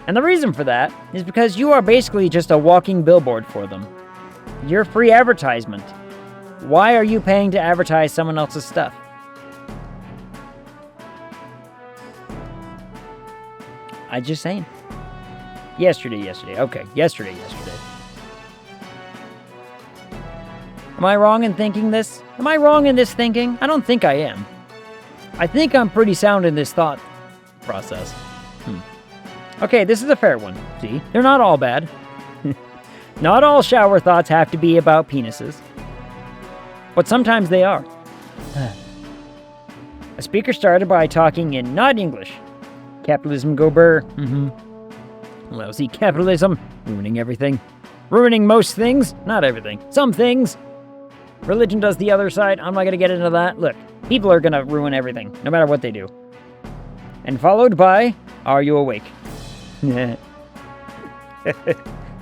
And the reason for that is because you are basically just a walking billboard for them. You're free advertisement. Why are you paying to advertise someone else's stuff? I just saying. Yesterday. Okay, yesterday. Am I wrong in thinking this? Am I wrong in this thinking? I don't think I am. I think I'm pretty sound in this thought process. Okay, this is a fair one. See? They're not all bad. Not all shower thoughts have to be about penises. But sometimes they are. A speaker started by talking in not English. Capitalism go burr. Lousy capitalism. Ruining everything. Ruining most things. Not everything. Some things. Religion does the other side. I'm not going to get into that. Look, people are going to ruin everything, no matter what they do. And followed by, are you awake? That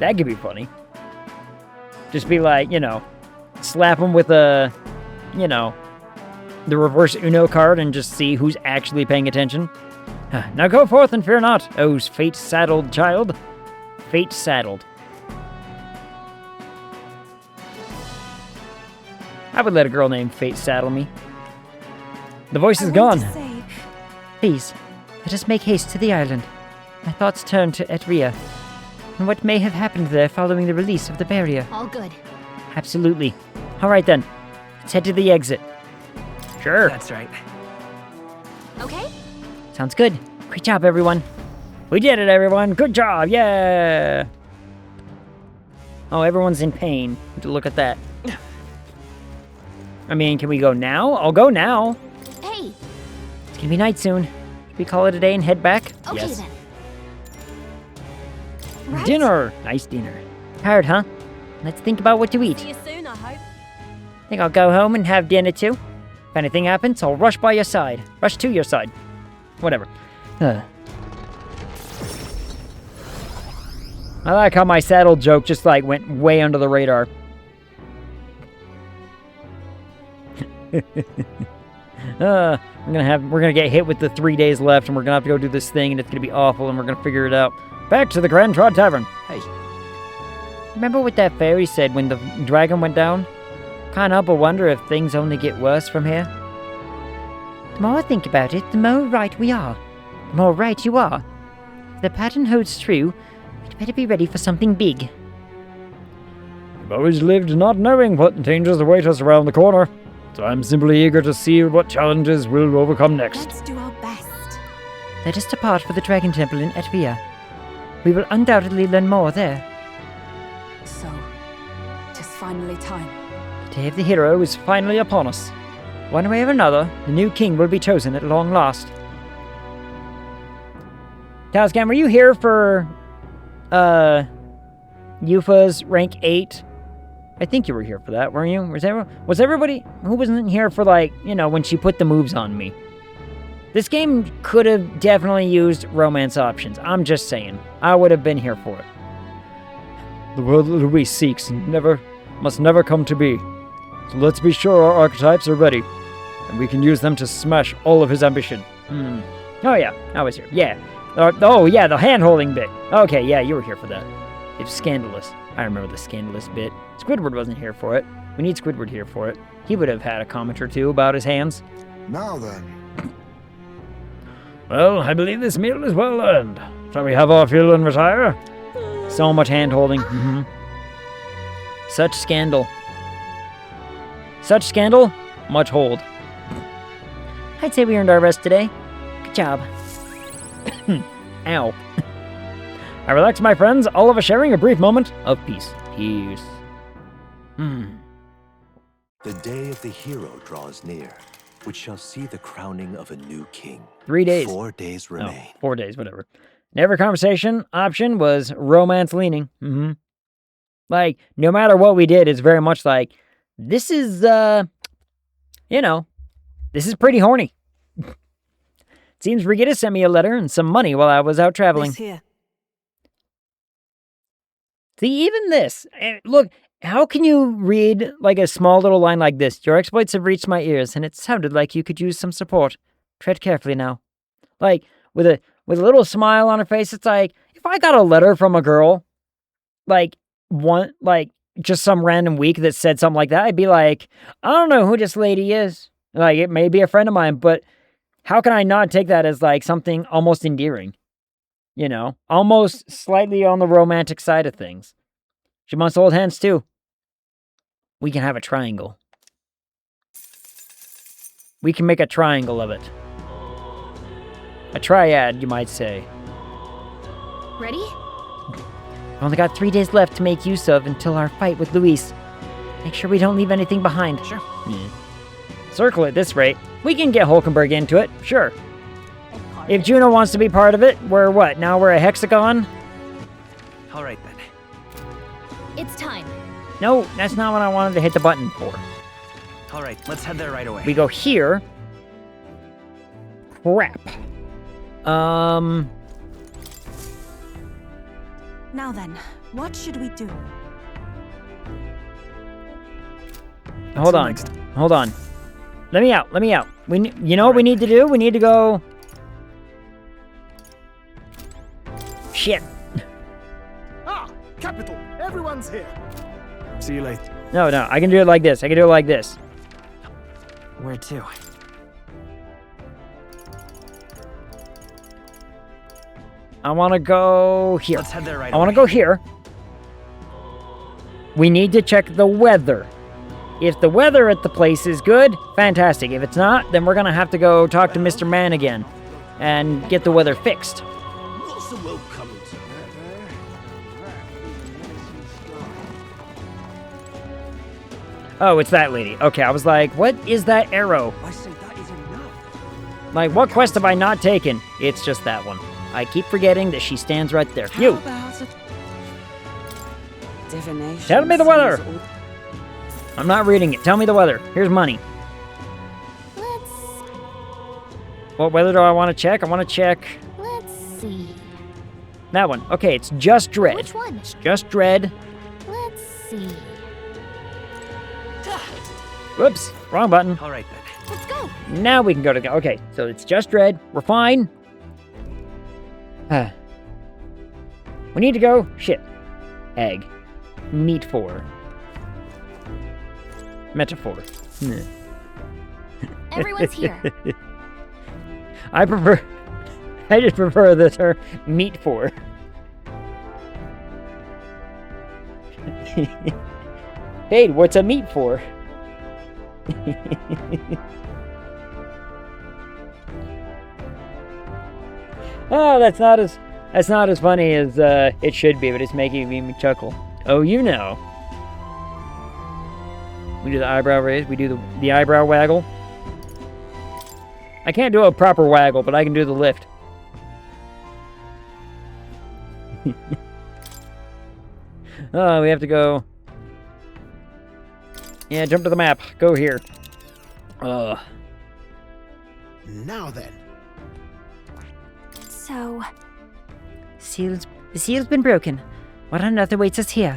could be funny. Just be like, slap them with the reverse Uno card and just see who's actually paying attention. Now go forth and fear not, oh fate-saddled child. Fate-saddled. I would let a girl named Fate saddle me. The voice is gone. Please, let us make haste to the island. My thoughts turn to Terraria, and what may have happened there following the release of the barrier. All good. Absolutely. All right then, let's head to the exit. Sure. That's right. Okay? Sounds good. Great job, everyone. We did it, everyone. Good job. Yeah. Oh, everyone's in pain. Look at that. I mean, can we go now? I'll go now. Hey. It's gonna be night soon. Should we call it a day and head back? Okay Yes. then. Right? Dinner. Nice dinner. Tired, huh? Let's think about what to eat. See you soon, I hope. Think I'll go home and have dinner too. If anything happens, I'll rush by your side. Rush to your side. Whatever. I like how my saddle joke just went way under the radar. We're gonna get hit with the 3 days left, and we're gonna have to go do this thing, and it's gonna be awful, and we're gonna figure it out. Back to the Grand Trod Tavern. Hey, Remember what that fairy said when the dragon went down? Can't help but wonder if things only get worse from here. The more I think about it, the more right we are. The more right you are. If the pattern holds true, we'd better be ready for something big. I've always lived not knowing what dangers await us around the corner, so I'm simply eager to see what challenges we'll overcome next. Let's do our best. let us depart for the Dragon Temple in Etvia. We will undoubtedly learn more there. So, 'tis finally time. The day of the hero is finally upon us. One way or another, the new king will be chosen at long last. Taliscan, were you here for, Yufa's rank 8? I think you were here for that, weren't you? Was everybody who wasn't here for, like, you know, when she put the moves on me? This game could have definitely used romance options. I'm just saying. I would have been here for it. The world that Louis seeks must never come to be. So let's be sure our archetypes are ready, and we can use them to smash all of his ambition. Oh yeah, I was here. Yeah. Oh yeah, the hand-holding bit. Okay, yeah, you were here for that. It's scandalous. I remember the scandalous bit. Squidward wasn't here for it. We need Squidward here for it. He would have had a comment or two about his hands. Now then. Well, I believe this meal is well earned. Shall we have our fill and retire? So much hand-holding. Such scandal. Such scandal, much hold. I'd say we earned our rest today. Good job. Ow. I relax, my friends, all of us sharing a brief moment of peace. Peace. The day of the hero draws near, which shall see the crowning of a new king. 3 days. 4 days remain. 4 days, whatever. Every conversation option was romance leaning. Like, no matter what we did, it's very much like, this is, you know, this is pretty horny. Seems Brigitte sent me a letter and some money while I was out traveling. This here. See, even this. Look, how can you read, like, a small little line like this? Your exploits have reached my ears, and it sounded like you could use some support. Tread carefully now. Like, with a little smile on her face, it's like, if I got a letter from a girl, just some random week that said something like that, I'd be like, I don't know who this lady is. Like, it may be a friend of mine, but how can I not take that as, like, something almost endearing? You know? Almost slightly on the romantic side of things. She wants to hold hands, too. We can have a triangle. We can make a triangle of it. A triad, you might say. Ready? We've only got 3 days left to make use of until our fight with Luis. Make sure we don't leave anything behind. Sure. Circle at this rate. We can get Hulkenberg into it, sure. If Juno wants to be part of it, we're what? Now we're a hexagon? All right, then. It's time. No, that's not what I wanted to hit the button for. All right, let's head there right away. We go here. Crap. Now then, what should we do? Hold on. Hold on. Let me out. You know what we need to do? We need to go... Shit. Ah, capital. Everyone's here. See you later. No, I can do it like this. Where to? I want to go here. Let's head there right I want to go here. We need to check the weather. If the weather at the place is good, fantastic. If it's not, then we're going to have to go talk to Mr. Man again and get the weather fixed. Not so welcome. Oh, it's that lady. Okay, I was like, what is that arrow? I say that is enough. Like, what quest have I not taken? It's just that one. I keep forgetting that she stands right there. You! Divination. Tell me the weather! I'm not reading it. Tell me the weather. Here's money. Let's What weather do I want to check? I want to check see. that one. Okay, it's just dread. Which one? It's just dread. Let's see. Whoops, wrong button. All right, then. Let's go. Now we can go to... Okay, so it's just dread. We're fine. We need to go... Shit. Egg. Meat for. Metaphor. Everyone's here. I just prefer the term meat for. Hey, what's a meat for? Oh, that's not as funny as it should be, but it's making me chuckle. Oh, you know. We do the eyebrow raise. We do the eyebrow waggle. I can't do a proper waggle, but I can do the lift. Oh, we have to go. Yeah, jump to the map. Go here. Now then. So, The seal's been broken. What on earth awaits us here?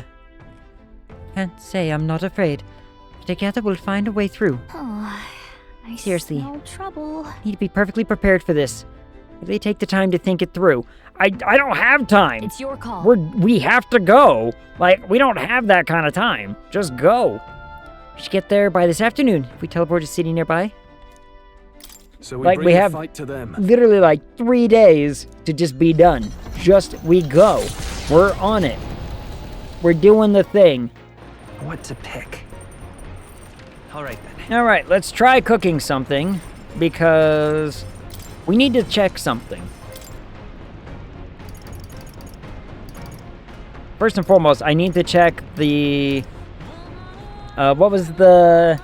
Can't say I'm not afraid. Together we'll find a way through. I Seriously. smell trouble. Need to be perfectly prepared for this. Really take the time to think it through. I don't have time. It's your call. We have to go. Like, we don't have that kind of time. Just go. We should get there by this afternoon if we teleport to a city nearby. So Like, bring we the have fight to them. Literally like 3 days to just be done. We go. We're on it. We're doing the thing. What to pick? All right then. All right, let's try cooking something because we need to check something. First and foremost, I need to check the... what was the...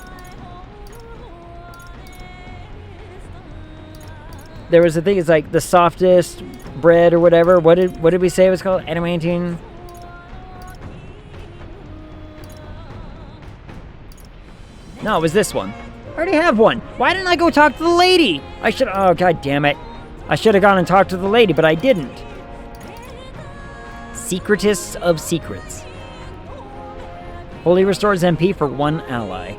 There was a thing, it's like the softest bread or whatever. What did we say it was called? Adamantine? No, it was this one. I already have one. Why didn't I go talk to the lady? Oh, god damn it. I should have gone and talked to the lady, but I didn't. Secretest of secrets. Fully restores MP for 1 ally.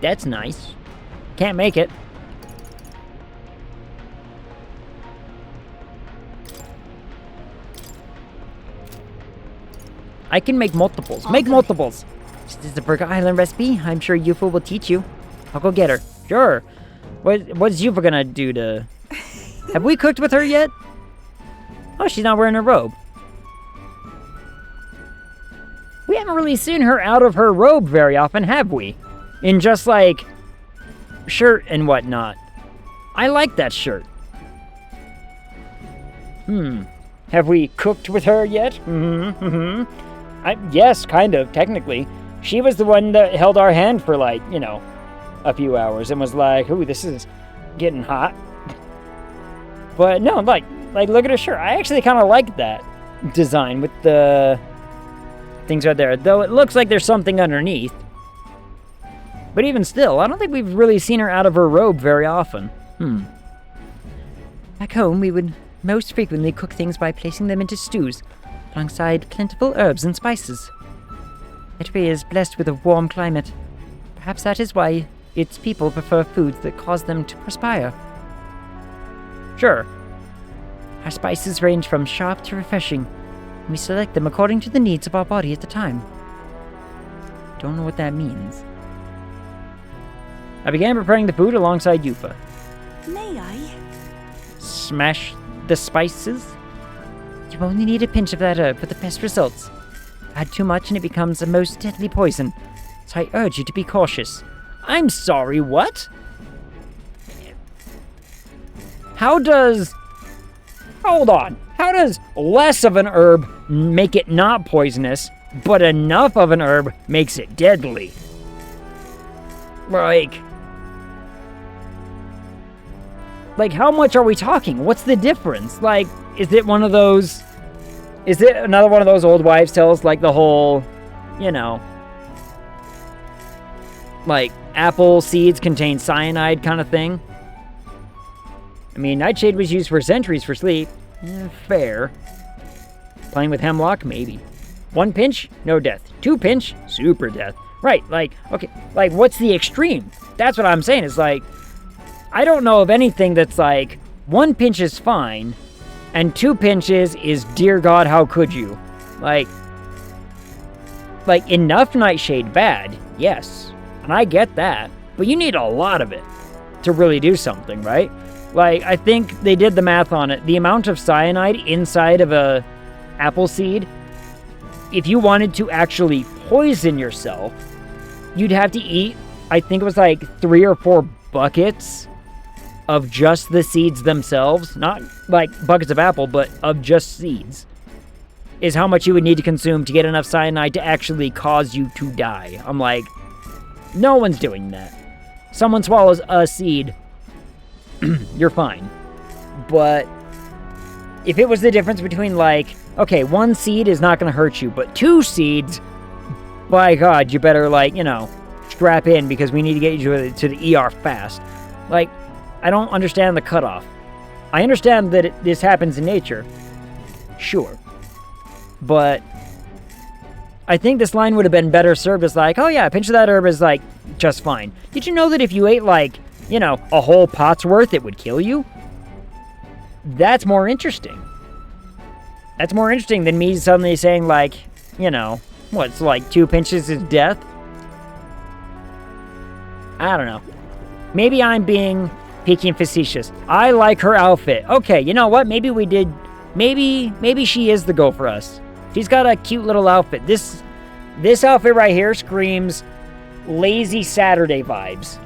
That's nice. Can't make it. I can make multiples. Make multiples! This is the Burger Island recipe. I'm sure Yufa will teach you. I'll go get her. Sure. What's Yufa gonna do to... Have we cooked with her yet? Oh, she's not wearing a robe. We haven't really seen her out of her robe very often, have we? In just like shirt and whatnot. I like that shirt. Have we cooked with her yet? Yes, kind of, technically. She was the one that held our hand for like, you know, a few hours and was like, ooh, this is getting hot. But no, like look at her shirt. I actually kind of like that design with the things right there. Though it looks like there's something underneath. But even still, I don't think we've really seen her out of her robe very often. Back home, we would most frequently cook things by placing them into stews, alongside plentiful herbs and spices. Terraria is blessed with a warm climate. Perhaps that is why its people prefer foods that cause them to perspire. Sure. Our spices range from sharp to refreshing, and we select them according to the needs of our body at the time. Don't know what that means. I began preparing the food alongside Yufa. May I? Smash the spices? You only need a pinch of that herb for the best results. Add too much and it becomes a most deadly poison, so I urge you to be cautious. I'm sorry, what? Hold on. How does less of an herb make it not poisonous, but enough of an herb makes it deadly? Like, how much are we talking? What's the difference? Like, is it another one of those old wives' tales, like the whole, you know, like, apple seeds contain cyanide kind of thing? I mean, nightshade was used for centuries for sleep. Fair. Playing with hemlock? Maybe. 1 pinch? No death. 2 pinch? Super death. Right, like, okay, like, what's the extreme? That's what I'm saying, is like, I don't know of anything that's like, 1 pinch is fine, and 2 pinches is, dear God, how could you? Like, enough nightshade bad, yes, and I get that, but you need a lot of it to really do something, right? Like, I think they did the math on it. The amount of cyanide inside of a apple seed, if you wanted to actually poison yourself, you'd have to eat, I think it was like 3 or 4 buckets of just the seeds themselves. Not like buckets of apple, but of just seeds. Is how much you would need to consume to get enough cyanide to actually cause you to die. I'm like, no one's doing that. Someone swallows a seed, you're fine. But if it was the difference between like, okay, 1 seed is not going to hurt you, but 2 seeds, by God, you better like, you know, strap in because we need to get you to the ER fast. Like, I don't understand the cutoff. I understand that this happens in nature. Sure. But I think this line would have been better served as like, oh yeah, a pinch of that herb is like just fine. Did you know that if you ate like, you know, a whole pot's worth, it would kill you? That's more interesting. That's more interesting than me suddenly saying like, you know, what's like 2 pinches is death? I don't know. Maybe I'm being picky and facetious. I like her outfit. Okay, you know what? Maybe we did. Maybe she is the go for us. She's got a cute little outfit. This outfit right here screams lazy Saturday vibes.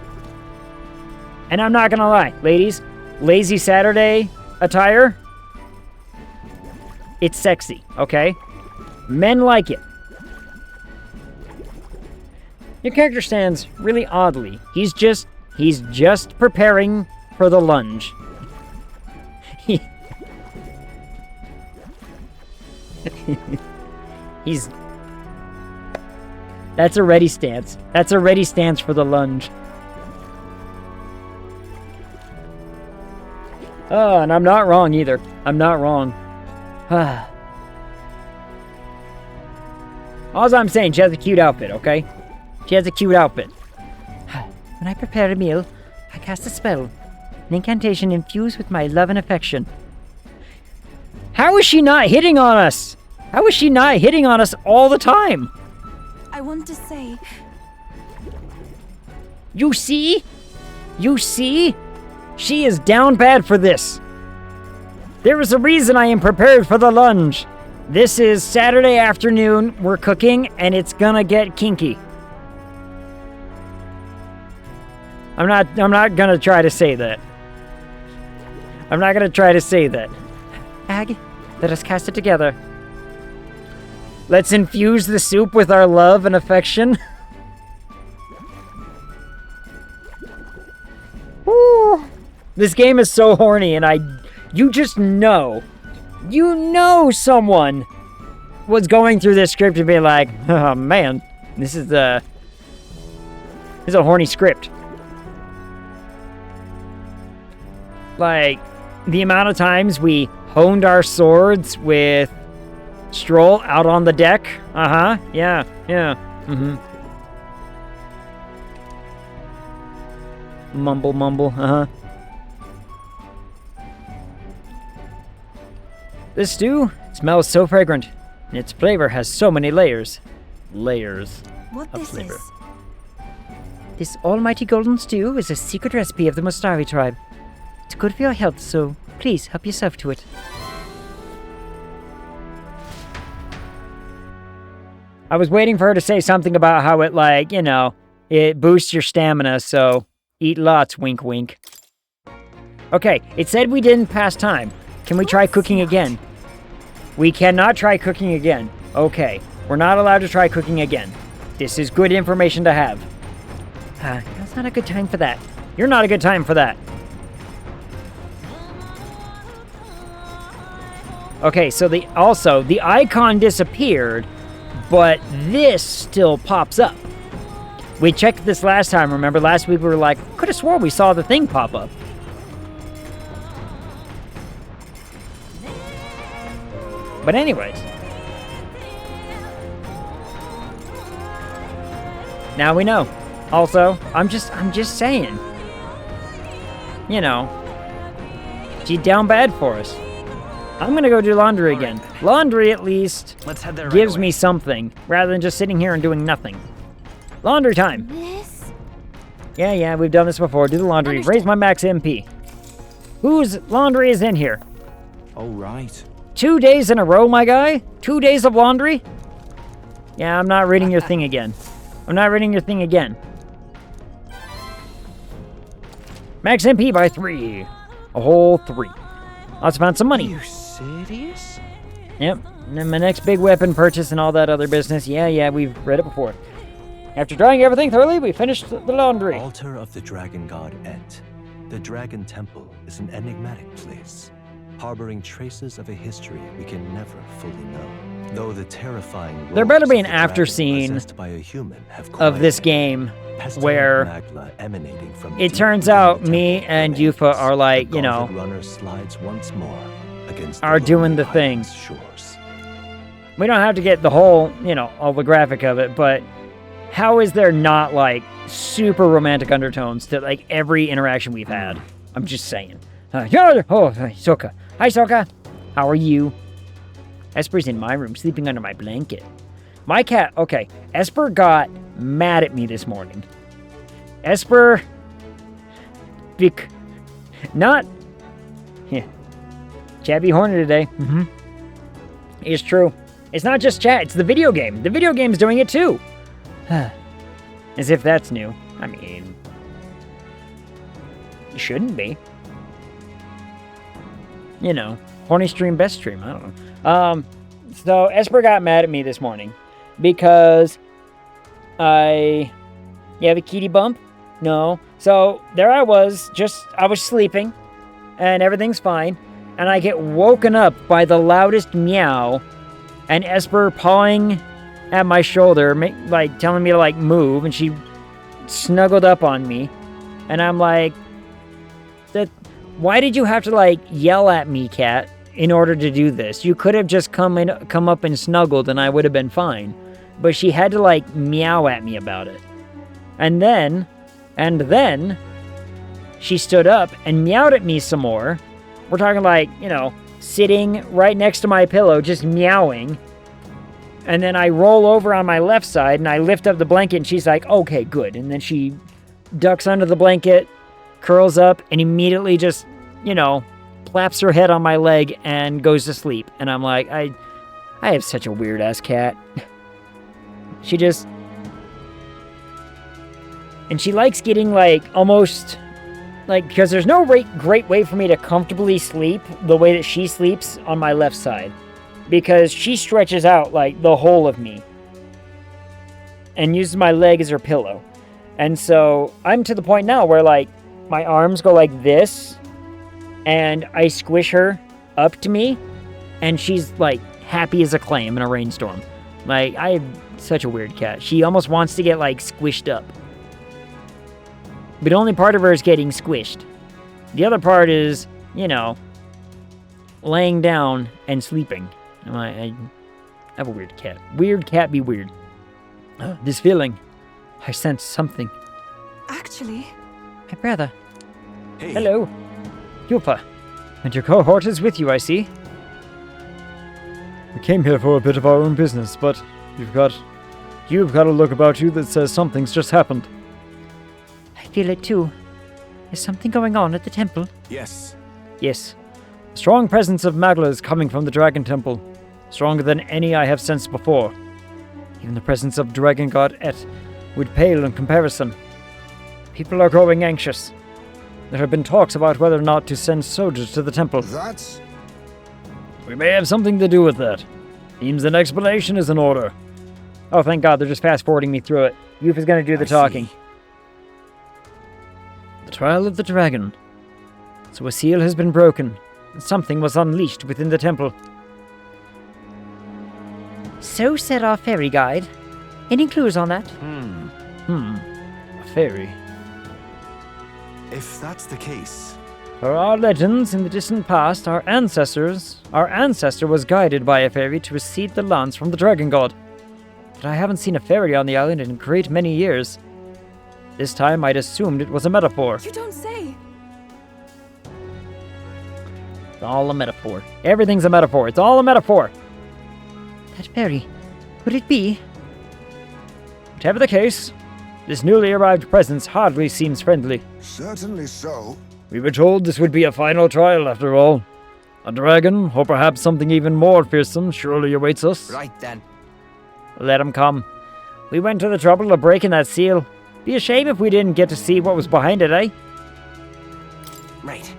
And I'm not gonna lie, ladies, lazy Saturday attire, it's sexy, okay? Men like it. Your character stands really oddly. He's just preparing for the lunge. That's a ready stance. That's a ready stance for the lunge. Oh, and I'm not wrong either. I'm not wrong. All I'm saying, she has a cute outfit, okay? She has a cute outfit. When I prepare a meal, I cast a spell. An incantation infused with my love and affection. How is she not hitting on us? How is she not hitting on us all the time? I want to say... You see? You see? She is down bad for this. There is a reason I am prepared for the lunge. This is Saturday afternoon, we're cooking, and it's gonna get kinky. I'm not gonna try to say that. I'm not gonna try to say that. Ag, let us cast it together. Let's infuse the soup with our love and affection. Woo. This game is so horny, and you just know. You know someone was going through this script and be like, oh man, this is a horny script. Like, the amount of times we honed our swords with Stroll out on the deck. Yeah. Mumble. This stew smells so fragrant, and its flavor has so many layers. Layers What of this flavor. is? This almighty golden stew is a secret recipe of the Mostari tribe. It's good for your health, so please help yourself to it. I was waiting for her to say something about how it, like, you know, it boosts your stamina, so eat lots, wink wink. Okay, it said we didn't pass time. Can we try cooking again? We cannot try cooking again. Okay, we're not allowed to try cooking again. This is good information to have. That's not a good time for that. You're not a good time for that. Okay, so the icon disappeared, but this still pops up. We checked this last time, remember? Last week we were like, could have swore we saw the thing pop up. But anyways. Now we know. Also, I'm just saying. You know, she's down bad for us. I'm gonna go do laundry again. Laundry, at least, Let's head there gives right me something, rather than just sitting here and doing nothing. Laundry time. This? Yeah, we've done this before. Do the laundry. Understood. Raise my max MP. Whose laundry is in here? Oh, right. 2 days in a row, my guy? 2 days of laundry? Yeah, I'm not reading your thing again. I'm not reading your thing again. Max MP by 3. A whole 3. Also found some money. You serious? Yep. And then my next big weapon purchase and all that other business. Yeah, we've read it before. After drying everything thoroughly, we finished the laundry. Altar of the dragon god Et. The dragon temple is an enigmatic place, harboring traces of a history we can never fully know. Though the terrifying There better roars be of an the after dragon scene possessed by a human have of this quieted, game pestilent where magma emanating from it deep turns within out the me temple and remains. Yufa are like, The you know, gauntlet runner slides once more against are the doing lonely the thing. island's shores. we don't have to get the whole, you know, all the graphic of it, but how is there not like super romantic undertones to like every interaction we've had? I'm just saying. Oh, Soka. Hi, Soka. How are you? Esper's in my room, sleeping under my blanket. My cat, okay. Esper got mad at me this morning. Esper, not, yeah. Chat be horny today. It's true. It's not just chat, it's the video game. The video game's doing it too. As if that's new. I mean, it shouldn't be. You know, horny stream, best stream. I don't know. So Esper got mad at me this morning because you have a kitty bump? No. So there I was sleeping and everything's fine. And I get woken up by the loudest meow and Esper pawing at my shoulder, like telling me to like move, and she snuggled up on me. And I'm like, why did you have to like yell at me, cat, in order to do this? You could have just come up and snuggled and I would have been fine. But she had to like meow at me about it. And then she stood up and meowed at me some more. We're talking like, you know, sitting right next to my pillow, just meowing. And then I roll over on my left side and I lift up the blanket and she's like, okay, good. And then she ducks under the blanket, curls up, and immediately just, you know, claps her head on my leg and goes to sleep. And I'm like, I have such a weird ass cat. She just, and she likes getting like almost like, because there's no great way for me to comfortably sleep the way that she sleeps on my left side, because she stretches out like the whole of me and uses my leg as her pillow. And so I'm to the point now where like my arms go like this and I squish her up to me and she's like happy as a clam in a rainstorm. Like, I have such a weird cat. She almost wants to get like squished up. But only part of her is getting squished. The other part is, you know, laying down and sleeping. I have a weird cat. Weird cat be weird. This feeling. I sense something. Actually, My brother. Hey, Hello. Yupa. And your cohort is with you, I see. We came here for a bit of our own business, but you've got a look about you that says something's just happened. I feel it too. Is something going on at the temple? yes. Yes. A strong presence of Magla is coming from the Dragon Temple, stronger than any I have sensed before. Even the presence of Dragon God Et would pale in comparison. People are growing anxious. There have been talks about whether or not to send soldiers to the temple. That's We may have something to do with that. Seems an explanation is in order. Oh, thank God, they're just fast-forwarding me through it. Youth is going to do the talking. The trial of the dragon. So a seal has been broken, and something was unleashed within the temple. So said our fairy guide. Any clues on that? A fairy. If that's the case, For our legends in the distant past, our ancestor was guided by a fairy to receive the lance from the dragon god. But I haven't seen a fairy on the island in a great many years. This time I'd assumed it was a metaphor. You don't say. It's all a metaphor. Everything's a metaphor. It's all a metaphor. That fairy, could it be? Whatever the case, this newly arrived presence hardly seems friendly. certainly so. We were told this would be a final trial after all. A dragon, or perhaps something even more fearsome, surely awaits us. Right then. Let him come. We went to the trouble of breaking that seal. Be a shame if we didn't get to see what was behind it, eh? Right.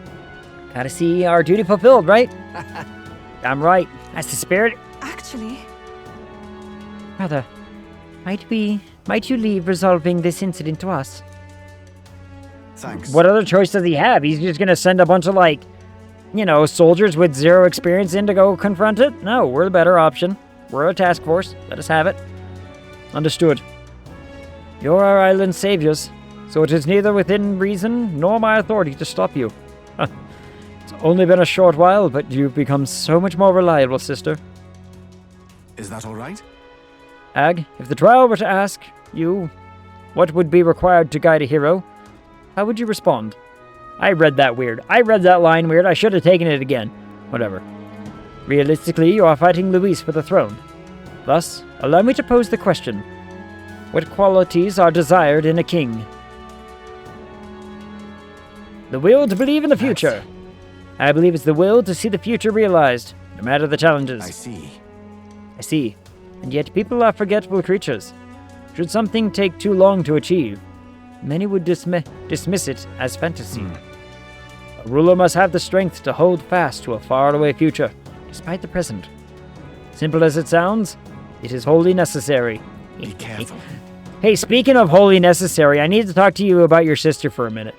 Gotta see our duty fulfilled, right? I'm right. That's the spirit. Actually, Brother, might you leave resolving this incident to us? Thanks. What other choice does he have? He's just gonna send a bunch of, like, soldiers with 0 experience in to go confront it? No, we're the better option. We're a task force. Let us have it. Understood. You're our island's saviors, so it is neither within reason nor my authority to stop you. It's only been a short while, but you've become so much more reliable, sister. Is that all right? Ag, if the trial were to ask you what would be required to guide a hero, how would you respond? I read that weird. I read that line weird. I should have taken it again. Whatever. Realistically, you are fighting Luis for the throne. Thus, allow me to pose the question. What qualities are desired in a king? The will to believe in the future. I believe it's the will to see the future realized, no matter the challenges. I see. I see. And yet people are forgetful creatures. Should something take too long to achieve, many would dismiss it as fantasy. A ruler must have the strength to hold fast to a faraway future, despite the present. Simple as it sounds, it is wholly necessary. Be careful. Hey, speaking of wholly necessary, I need to talk to you about your sister for a minute.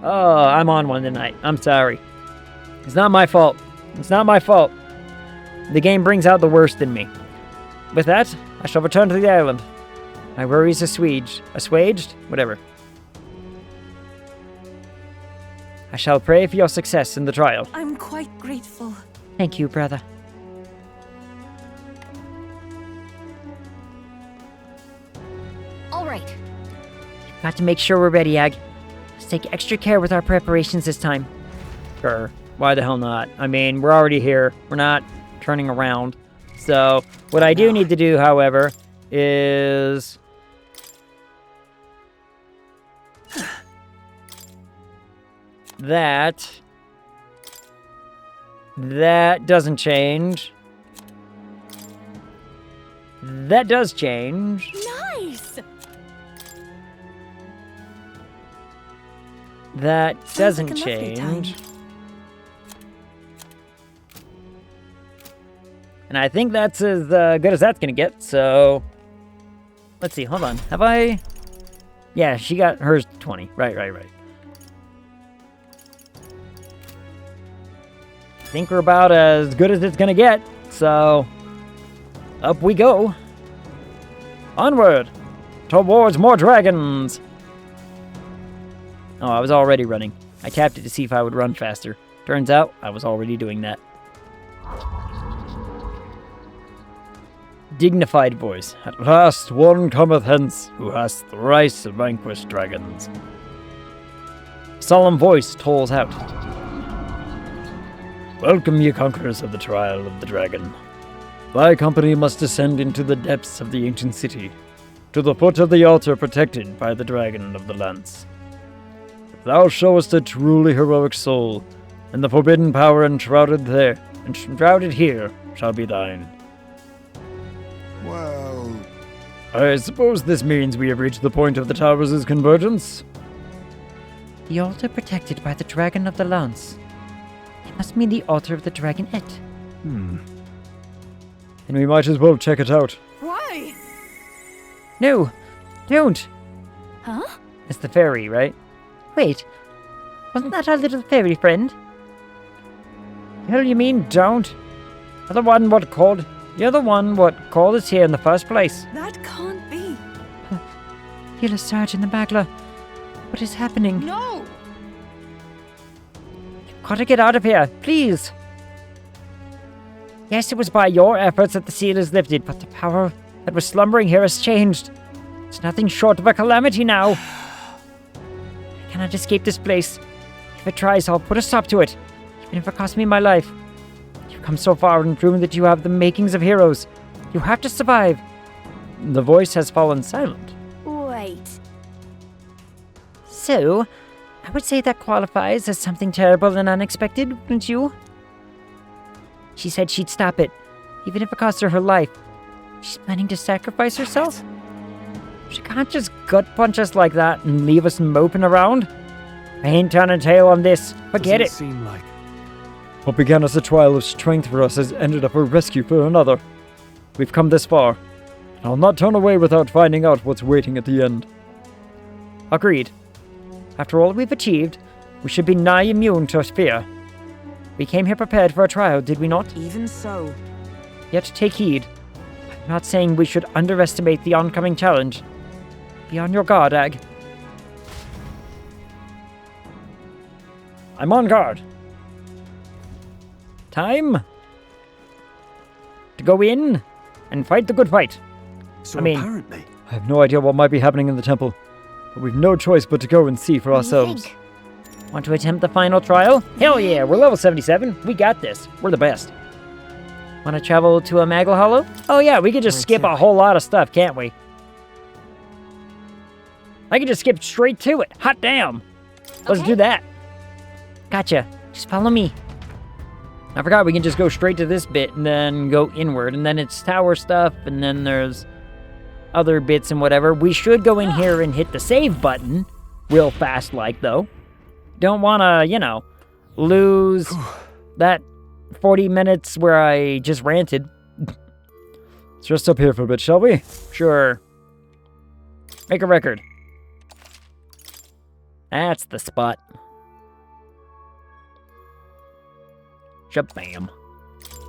Oh, I'm on one tonight. I'm sorry. It's not my fault. It's not my fault. The game brings out the worst in me. With that, I shall return to the island. My worries assuaged? Whatever. I shall pray for your success in the trial. I'm quite grateful. Thank you, brother. All right. Got to make sure we're ready, Ag. Let's take extra care with our preparations this time. Sure. Why the hell not? I mean, we're already here. We're not turning around. So, what I do need to do, however, is... That doesn't change. That does change. Nice. That doesn't Sounds like a lovely time. change. And I think that's as good as that's gonna get, so... Let's see, hold on. Have I... Yeah, she got hers 20. Right. I think we're about as good as it's gonna get, so... Up we go. Onward! Towards more dragons! Oh, I was already running. I tapped it to see if I would run faster. Turns out, I was already doing that. Dignified voice. At last one cometh hence, who has thrice vanquished dragons. Solemn voice tolls out. Welcome, ye conquerors of the trial of the dragon. Thy company must descend into the depths of the ancient city, to the foot of the altar protected by the dragon of the lance. If thou showest a truly heroic soul, then the forbidden power enshrouded here shall be thine. Well... I suppose this means we have reached the point of the towers' convergence? The altar protected by the dragon of the lance. It must mean the altar of the dragonette. Then we might as well check it out. Why? No, don't. Huh? It's the fairy, right? Wait, wasn't that our little fairy friend? Hell, you mean don't? You're the one what called us here in the first place. That can't be. Feel a surge in the Magla. What is happening? No. Gotta get out of here, please. Yes, it was by your efforts that the seal is lifted, but the power that was slumbering here has changed. It's nothing short of a calamity now. I cannot escape this place. If it tries, I'll put a stop to it, even if it costs me my life. You've come so far and proven that you have the makings of heroes. You have to survive. The voice has fallen silent. Wait. So, I would say that qualifies as something terrible and unexpected, wouldn't you? She said she'd stop it, even if it cost her her life. She's planning to sacrifice herself? She can't just gut punch us like that and leave us moping around. I ain't turning tail on this. Forget it. Seem like What began as a trial of strength for us has ended up a rescue for another. We've come this far. I'll not turn away without finding out what's waiting at the end. Agreed. After all we've achieved, we should be nigh immune to fear. We came here prepared for a trial, did we not? Even so. Yet take heed. I'm not saying we should underestimate the oncoming challenge. Be on your guard, Ag. I'm on guard. Time to go in and fight the good fight. so. I mean- Apparently, I have no idea what might be happening in the temple, but we've no choice but to go and see for What do you ourselves. think? Want to attempt the final trial? Hell yeah, we're level 77. We got this. We're the best. Want to travel to a Maggle Hollow? Oh yeah, we could just skip a whole lot of stuff, can't we? I could just skip straight to it. Hot damn. Let's Okay. do that. Gotcha. Just follow me. I forgot we can just go straight to this bit and then go inward, and then it's tower stuff, and then there's other bits and whatever. We should go in here and hit the save button real fast like, though. Don't want to, lose that 40 minutes where I just ranted. Let's rest up here for a bit, shall we? Sure. Make a record. That's the spot. Shabam.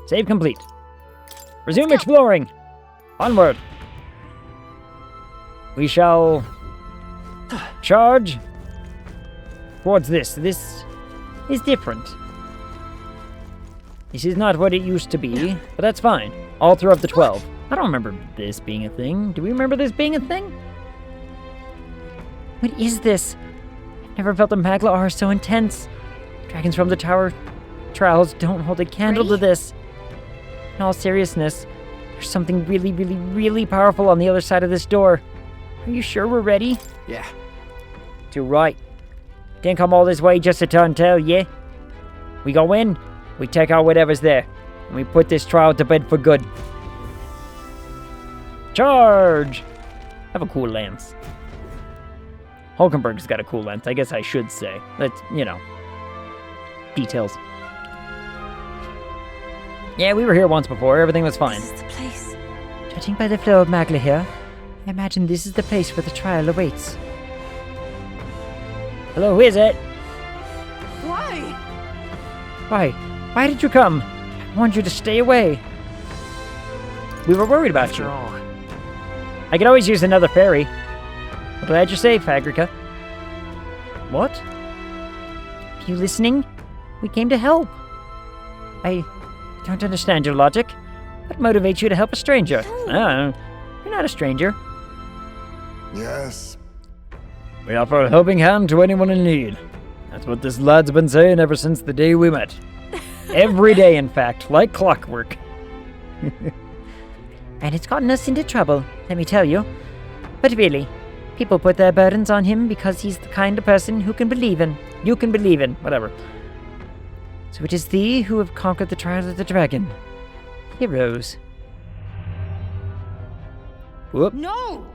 Save complete. Resume exploring. Onward. We shall charge towards this. This is different. This is not what it used to be, but that's fine. Altar of the 12. I don't remember this being a thing. Do we remember this being a thing? What is this? I've never felt a Magla R so intense. Dragons from the tower trials don't hold a candle to Ready? this. In all seriousness, there's something really, really, really powerful on the other side of this door. Are you sure we're ready? Yeah. Too right. Didn't come all this way just to turn tail, yeah? We go in, we take out whatever's there, and we put this trial to bed for good. Charge! Have a cool lance. Hulkenberg's got a cool lance, I guess I should say. That's, details. Yeah, we were here once before, everything was fine. This is the place. Judging by the flow of Magla here, I imagine this is the place where the trial awaits. Hello, who is it? Why? Why? Why did you come? I warned you to stay away. We were worried about After you. all, I could always use another ferry. I'm glad you're safe, Agrica. What? Are you listening? We came to help. I don't understand your logic. What motivates you to help a stranger? Oh, you're not a stranger. Yes. We offer a helping hand to anyone in need. That's what this lad's been saying ever since the day we met. Every day, in fact, like clockwork. And it's gotten us into trouble, let me tell you. But really, people put their burdens on him because he's the kind of person who can believe in. You can believe in, whatever. So it is thee who have conquered the trial of the dragon. Heroes. Whoop. No!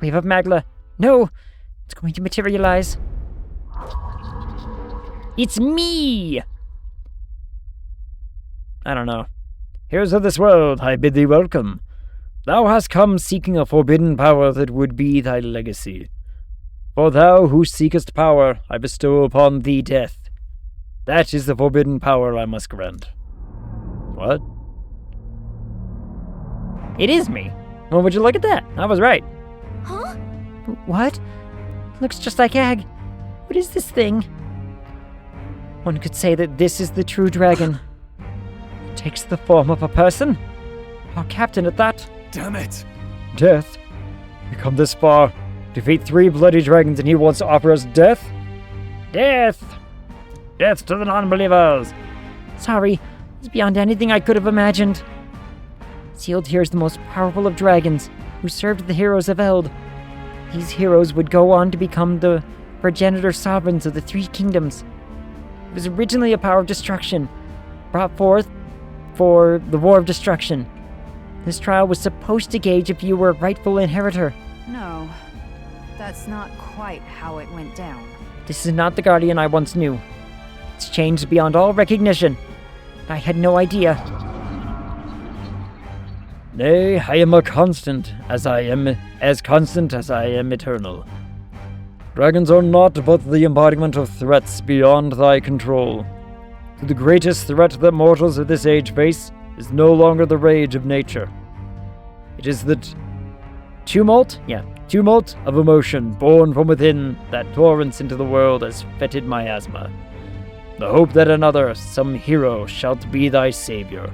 Wave of Magla. No! It's going to materialize. It's me! I don't know. Heroes of this world, I bid thee welcome. Thou hast come seeking a forbidden power that would be thy legacy. For thou who seekest power, I bestow upon thee death. That is the forbidden power I must grant. What? It is me. Well, would you look at that? I was right. Huh? What? Looks just like Ag. What is this thing? One could say that this is the true dragon. It takes the form of a person. Our captain at that. damn it! Death? We come this far, defeat 3 bloody dragons, and he wants to offer us death? Death! Death to the non-believers! Sorry, it's beyond anything I could have imagined. Sealed here is the most powerful of dragons, who served the heroes of Eld. These heroes would go on to become the progenitor sovereigns of the three kingdoms. It was originally a power of destruction, brought forth for the War of Destruction. This trial was supposed to gauge if you were a rightful inheritor. No, that's not quite how it went down. This is not the Guardian I once knew. It's changed beyond all recognition. I had no idea. Nay, I am constant as I am eternal. Dragons are not but the embodiment of threats beyond thy control. The greatest threat that mortals of this age face is no longer the rage of nature. It is the tumult of emotion born from within that torrents into the world as fetid miasma. The hope that another, some hero, shalt be thy savior.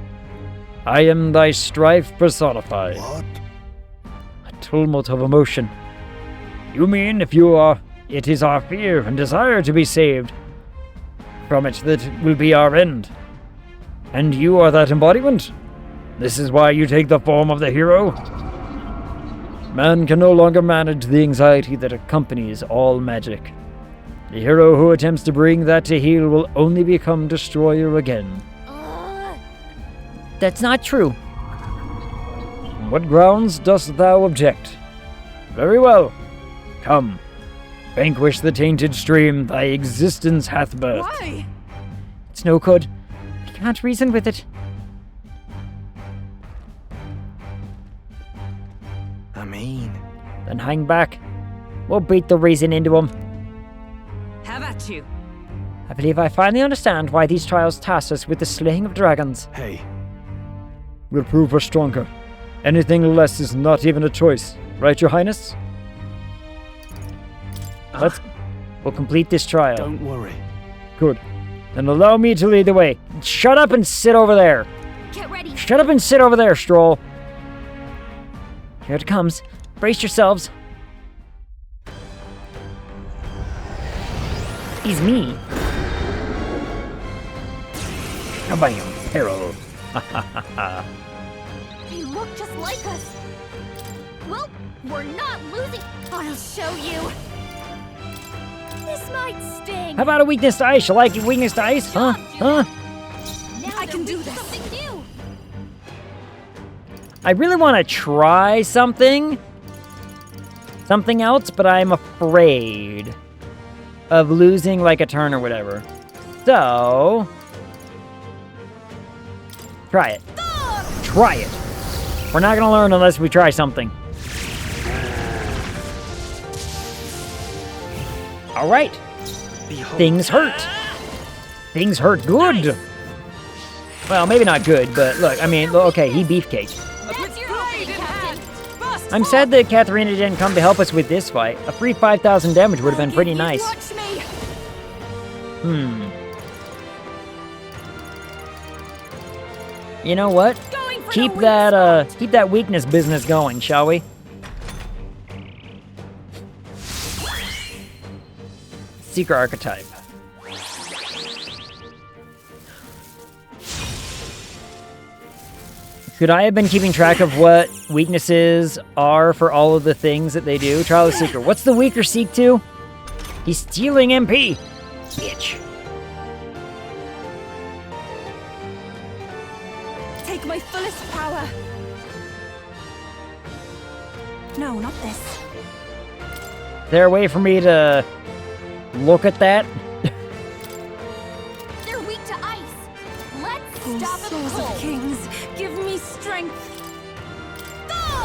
I am thy strife personified. What? A tumult of emotion. You mean it is our fear and desire to be saved from it that will be our end. And you are that embodiment? This is why you take the form of the hero? Man can no longer manage the anxiety that accompanies all magic. The hero who attempts to bring that to heel will only become destroyer again. That's not true. On what grounds dost thou object? Very well. Come. Vanquish the tainted stream thy existence hath birthed. Why? It's no good. I can't reason with it. I mean, Then hang back. We'll beat the reason into him. Have at you. I believe I finally understand why these trials task us with the slaying of dragons. Hey, We'll prove we're stronger. Anything less is not even a choice. Right, Your Highness? We'll complete this trial. don't worry. Good. Then allow me to lead the way. Shut up and sit over there. Get ready. Shut up and sit over there, Stroll. Here it comes. Brace yourselves. He's me. Kabam, peril. They look just like us. Well, we're not losing. I'll show you. This might sting. How about a weakness dice? You like weakness dice? Huh? Huh? Now I can do this. Something new. I really want to try something else, but I'm afraid of losing like a turn or whatever. So, try it. Try it. We're not gonna learn unless we try something. All right. Things hurt. Things hurt good. Well, maybe not good, but look, I mean, okay, he beefcake. That's your opening, Captain. I'm sad that Katharina didn't come to help us with this fight. A free 5,000 damage would have been pretty nice. Watch me. You know what? Going for Keep the that weakness business going, shall we? Seeker archetype. Could I have been keeping track of what weaknesses are for all of the things that they do? Trial of Seeker. What's the weaker seek to? He's stealing MP. Bitch. Take my fullest power. No, not this. Is there a way for me to look at that? They're weak to ice. Let's Oh, stop them souls of cold. kings, give me strength.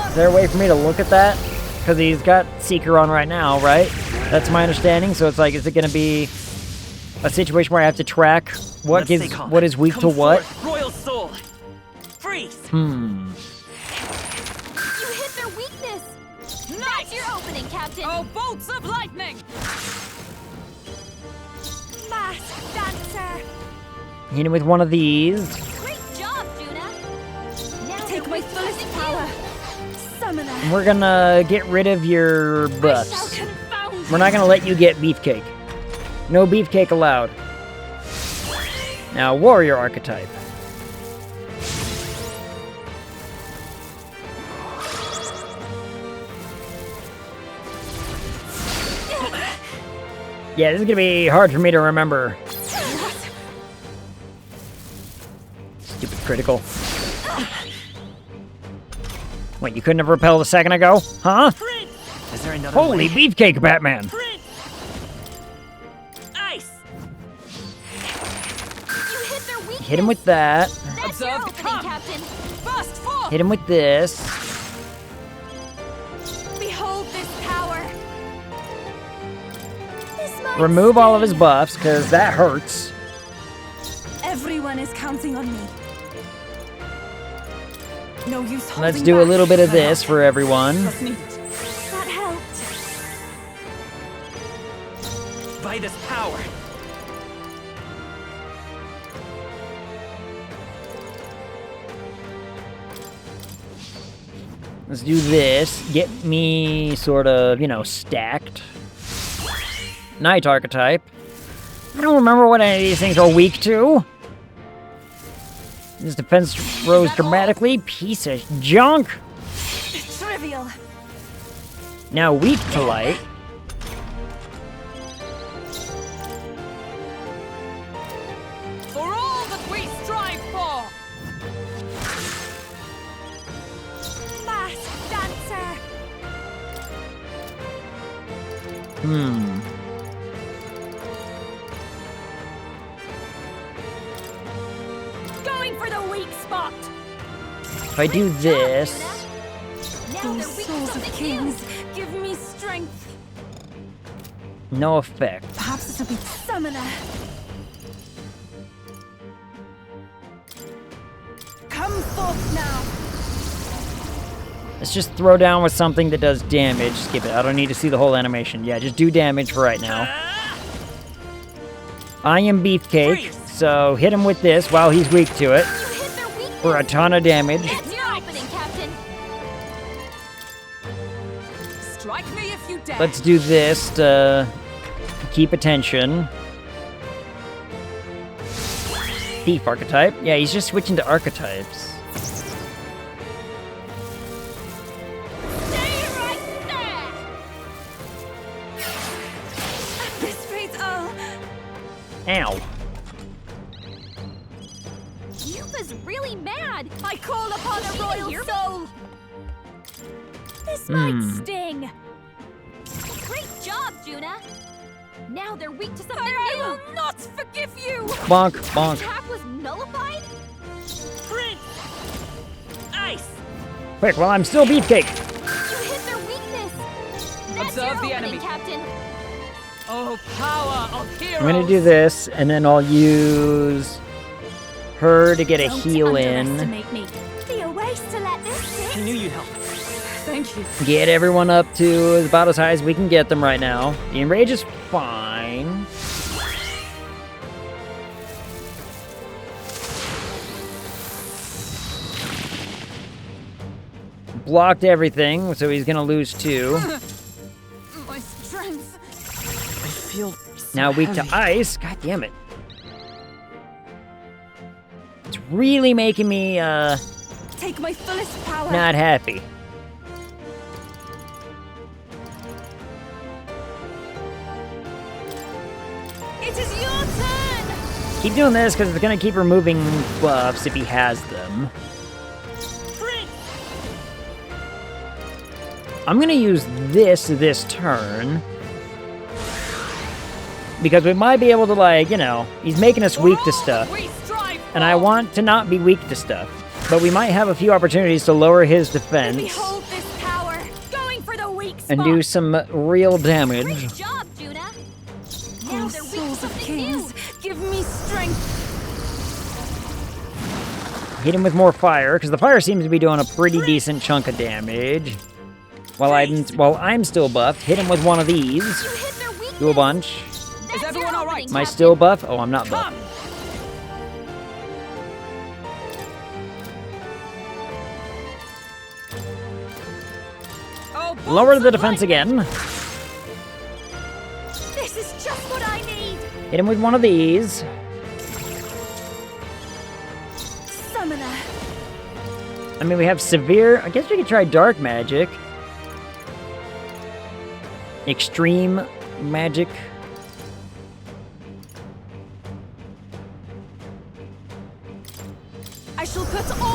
Is there a way for me to look at that? Because he's got Seeker on right now, right? That's my understanding. So it's like, is it going to be a situation where I have to track what is weak to what? Royal soul. Freeze. You hit their weakness. That's your opening, Captain. Oh, bolts of lightning. Masked dancer. Hit him with one of these. Great job, Juna. Now Take they're my weak to fullest something power. new. Summoner. And we're gonna get rid of your I shall buffs. confound We're not gonna let you get beefcake. No beefcake allowed. Now, warrior archetype. Yeah, this is gonna be hard for me to remember. Stupid critical. Wait, you couldn't have repelled a second ago? Huh? Is there another Holy way? beefcake, Batman! Ice! You hit their weakness! Hit him with that. That's your opening, Captain! Burst forth! Hit him with this. Behold this power! This might Remove all of his sting. buffs, because that hurts. Everyone is counting on me. No use holding Let's do a back. little bit of this for everyone. That helped. By this power. Let's do this. Get me sort of, stacked. Night archetype. I don't remember what any of these things are weak to. His defense rose dramatically. Piece of junk. Trivial. Now weak to light. For all that we strive for! Fast dancer. Going for the weak spot. If I do this, Now Those they're weak to souls of something kings. new. Give me strength. no effect. Perhaps it'll be Summoner. Come forth now. Let's just throw down with something that does damage. Skip it. I don't need to see the whole animation. Yeah, just do damage for right now. I am Beefcake, so hit him with this while he's weak to it You hit their weakness. for a ton of damage. That's your opening, Captain. Strike me if you dare! Let's do this to keep attention. Thief archetype. Yeah, he's just switching to archetypes. Stay right there. This fate all. Ow. Yuba's really mad. I call upon a royal soul. This might sting. Great job, Juna. Now they're weak to something new. I will not forgive you. Bonk, bonk. Attack was nullified. Prince! Ice! Quick, while I'm still Beefcake. You hit their weakness. That's Observe your the opening, enemy. Captain. Oh, power of heroes! I'm gonna do this, and then I'll use her to get a Don't heal in. underestimate me. Be a waste to let this sit. I knew you'd help. Thank you. Get everyone up to about as high as we can get them right now. The enrage is fine. Blocked everything, so he's gonna lose 2. My strength. I feel so Now weak to heavy. ice. God damn it. It's really making me Take my fullest power. not happy. It is your turn. Keep doing this because it's gonna keep removing buffs if he has them. I'm gonna use this turn. Because we might be able to, like, he's making us weak to stuff. We strive And I want to not be weak to stuff. But we might have a few opportunities to lower his defense Behold this power. Going for the weak spot. and do some real Great damage. job, Juna. Now Oh, they're weak to souls of something new. kings. Give me strength. Hit him with more fire, because the fire seems to be doing a pretty decent chunk of damage. While I'm still buffed, hit him with one of these. You hit their weakness. Do a bunch. That's everyone your all right? opening, Am I Captain. still buff? Oh, I'm not buff. Come! Oh, Lower the defense again. This is just what I need. Hit him with one of these. Summoner. I mean, we have severe. I guess we could try dark magic. Extreme magic.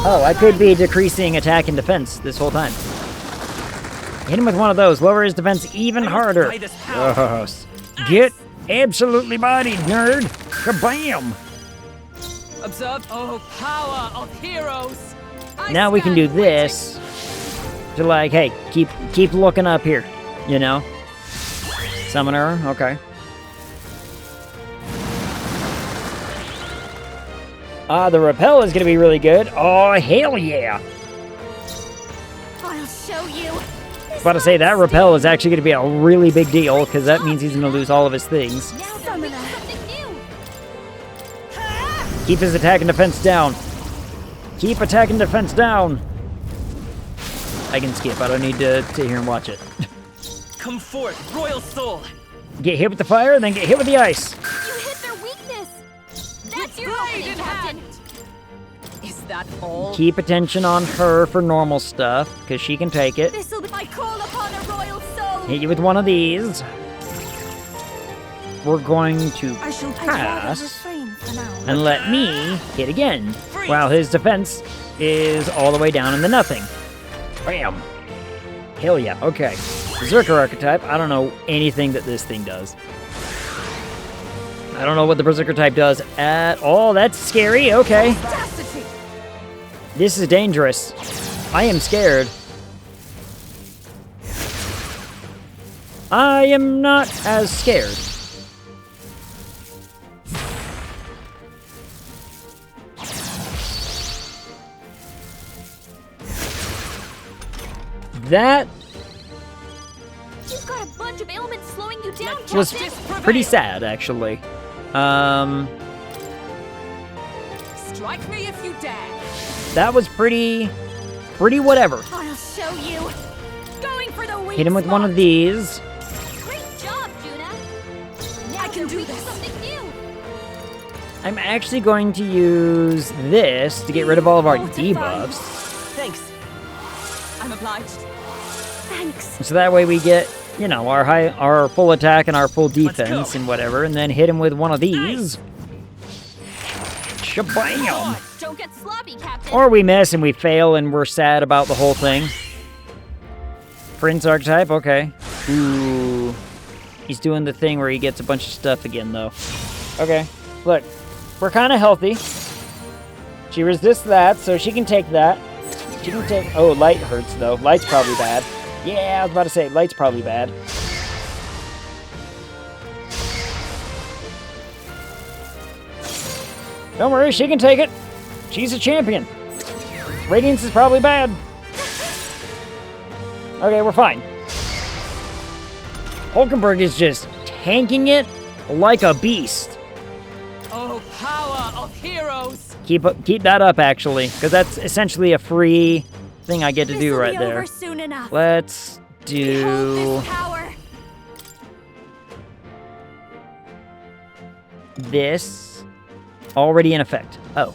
Oh, I could be decreasing attack and defense this whole time. Hit him with one of those. Lower his defense even harder. Yes. Get absolutely bodied, nerd. Kabam! Observe. Oh, power of heroes. Now we can do this. To like, hey, keep looking up here. You know? Summoner, okay. The repel is gonna be really good. Oh, hell yeah! I'll show you. About to say, that repel is actually gonna be a really big deal, because that means he's gonna lose all of his things. Now summoner. Something new. Keep his attack and defense down. Keep attack and defense down. I can skip. I don't need to sit here and watch it. Come forth, royal soul. Get hit with the fire, and then get hit with the ice. You hit their weakness. That's your opening, Captain. Is that all? Keep attention on her for normal stuff, because she can take it. This'll be. I call upon a royal soul. Hit you with one of these. We're going to I shall pass refrain for now. and let me hit again, while his defense is all the way down in the nothing. Bam. Hell yeah, okay. Berserker archetype, I don't know anything that this thing does. I don't know what the Berserker type does at all. That's scary, okay. This is dangerous. I am scared. I am not as scared. That You've got a bunch of ailments slowing you down, was Captain. pretty sad, actually. Strike me if you dare. That was pretty whatever. I'll show you. Going for the weak Hit him with one of these. Great job, Juna. Now I can do this. Something new. I'm actually going to use this to get rid of all of our debuffs. Thanks. I'm obliged. Thanks. So that way we get, you know, our full attack and our full defense and whatever, and then hit him with one of these. Shabam! Don't get sloppy, Captain. Or we miss and we fail and we're sad about the whole thing. Prince archetype, okay. Ooh. He's doing the thing where he gets a bunch of stuff again, though. Okay, look. We're kind of healthy. She resists that, so she can take that. She can take... Oh, light hurts, though. Light's probably bad. Yeah, I was about to say, light's probably bad. Don't worry, she can take it. She's a champion. Radiance is probably bad. Okay, we're fine. Hulkenberg is just tanking it like a beast. Oh, power of heroes. Keep that up, actually, because that's essentially a free thing I get to do right there. Soon enough. Let's do... Behold this power. This. Already in effect. Oh.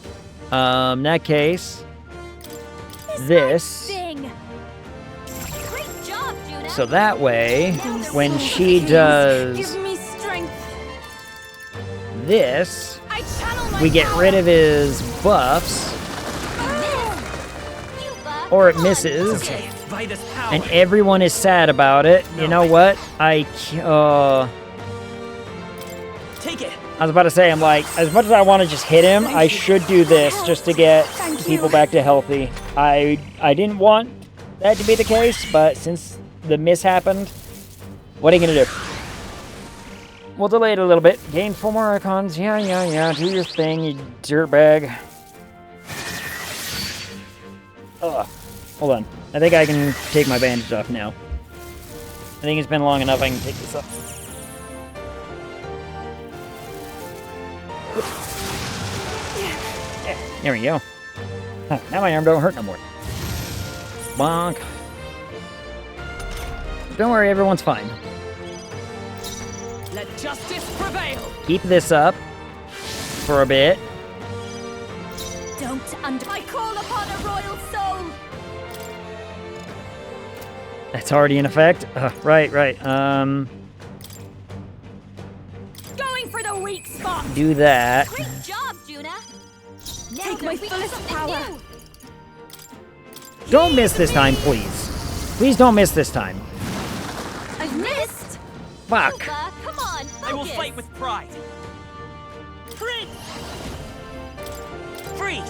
In that case... This. Sing. Great job, Juna. So that way, when she does Give me strength. this, I channel my we get power. rid of his buffs, or it misses, By this power. and everyone is sad about it. You know what? Take it. I was about to say, I'm like, as much as I want to just hit him, I should do this just to get people back to healthy. I didn't want that to be the case, but since the miss happened, what are you gonna do? We'll delay it a little bit. Gain 4 more icons. Yeah. Do your thing, you dirtbag. Ugh. Hold on. I think I can take my bandage off now. I think it's been long enough I can take this off. Yeah, there we go. Huh, now my arm don't hurt no more. Bonk. Don't worry, everyone's fine. Let justice prevail. Keep this up for a bit. Don't I call upon a royal soul. That's already in effect. Right. Going for the weak spot. Do that. Great job, Juna. Now Take my we get fullest something power. new. Don't miss this time, please. Please don't miss this time. I've missed. Fuck. Nova, come on, focus. I will fight with pride. Freeze! Freeze!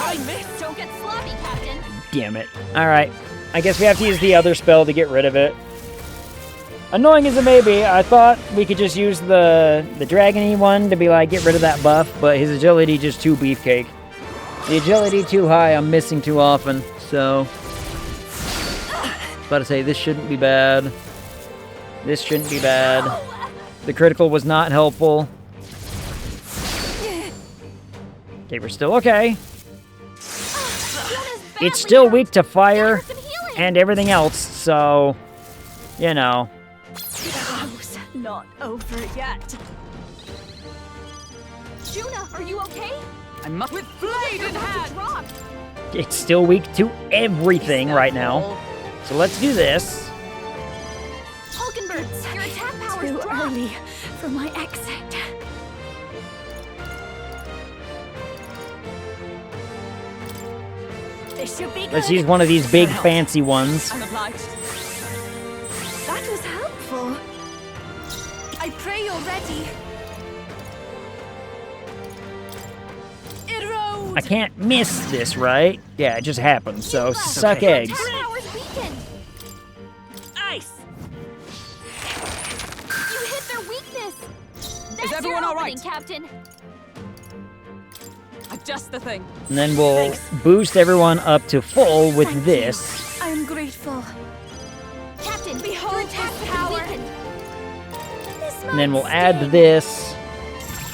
I missed! Don't get sloppy, Captain. Damn it. Alright. I guess we have to use the other spell to get rid of it. Annoying as it may be, I thought we could just use the dragony one to be like, get rid of that buff, but his agility just too beefcake. The agility too high, I'm missing too often, so... About to say, this shouldn't be bad. This shouldn't be bad. The critical was not helpful. Okay, we're still okay. It's still weak to fire and everything else, so... You know. Show's not over yet. Juna, are you okay? I must with blade in hand. Drop. It's still weak to everything right now. So let's do this. Hulkenbergs, your attack power's Too dropped. early for my exit. This should be good. Let's use one of these big fancy ones. I'm obliged. That was helpful. I pray you're ready. It rose. I can't miss this, right? Yeah, it just happens, so suck eggs. Attack power's weakened. Ice! You hit their weakness. That's everyone your all right? opening, Captain. Just the thing. And then we'll boost everyone up to full with Thank this. I am grateful. Captain, behold your attack power. And then we'll add this.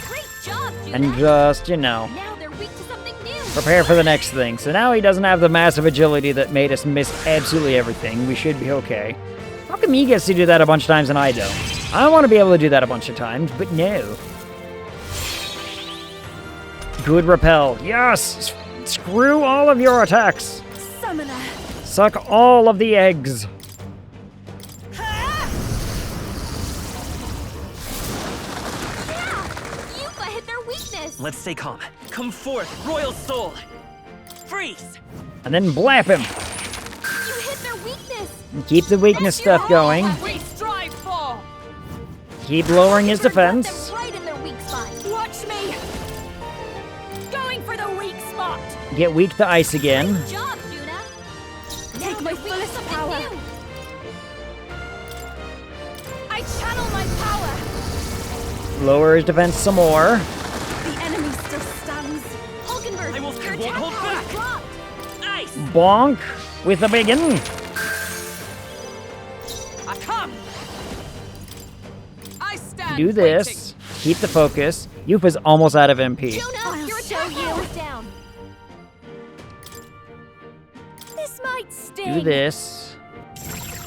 Great job, Juna. And just, you know, Now they're weak to something new. prepare for the next thing. So now he doesn't have the massive agility that made us miss absolutely everything. We should be okay. How come he gets to do that a bunch of times and I don't? I want to be able to do that a bunch of times, but no. Good repel. Yes! Screw all of your attacks. Summoner. Suck all of the eggs. Yeah! Yuka hit their weakness. Let's stay calm. Come forth, royal soul! Freeze! And then blap him. You hit their weakness. And keep the weakness stuff going. We strive for. Keep lowering his Hulkenberg got them defense. right in their weak spot. Watch me. Going for the weak spot. Get weak to ice again. Good job, Juna. Take my fullest power. I channel my power. Lower his defense some more. The enemy still stands. Hulkenberg, I will your won't attack hold power back. is dropped. Ice! Bonk with the biggin. I come. I stand. Do this. Keep the focus. Yupa's almost out of MP. Juna, your attack power is down. This might sting. Do this.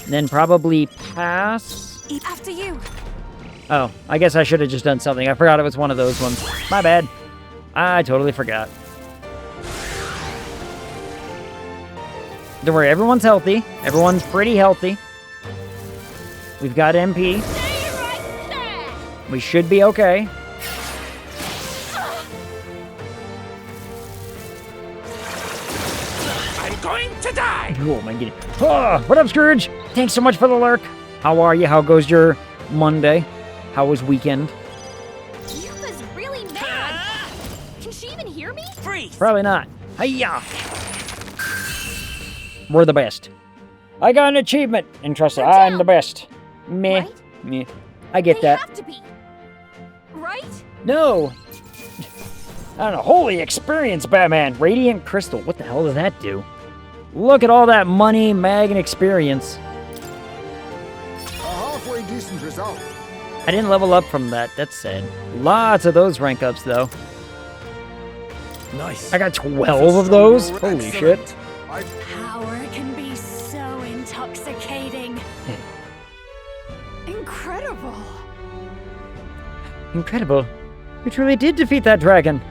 Then probably pass. After you. Oh, I guess I should have just done something. I forgot it was one of those ones. My bad. I totally forgot. Don't worry, everyone's healthy. Everyone's pretty healthy. We've got MP. Stay right there. We should be okay. I'm going to die! Oh my goodness. Oh, what up, Scrooge? Thanks so much for the lurk. How are you? How goes your Monday? How was weekend? Yuka's really mad. Can she even hear me? Freeze! Probably not. Hiya! We're the best. I got an achievement, and trust me, They're I'm down. the best. Meh. Right? Meh. I get They that. have to be. Right? No! I don't know. Holy experience, Batman! Radiant Crystal. What the hell does that do? Look at all that money, mag, and experience. A halfway decent result. I didn't level up from that. That's sad. Lots of those rank ups, though. Nice. I got 12 of those? Holy shit. Power can be so intoxicating. Incredible. Incredible. We truly did defeat that dragon.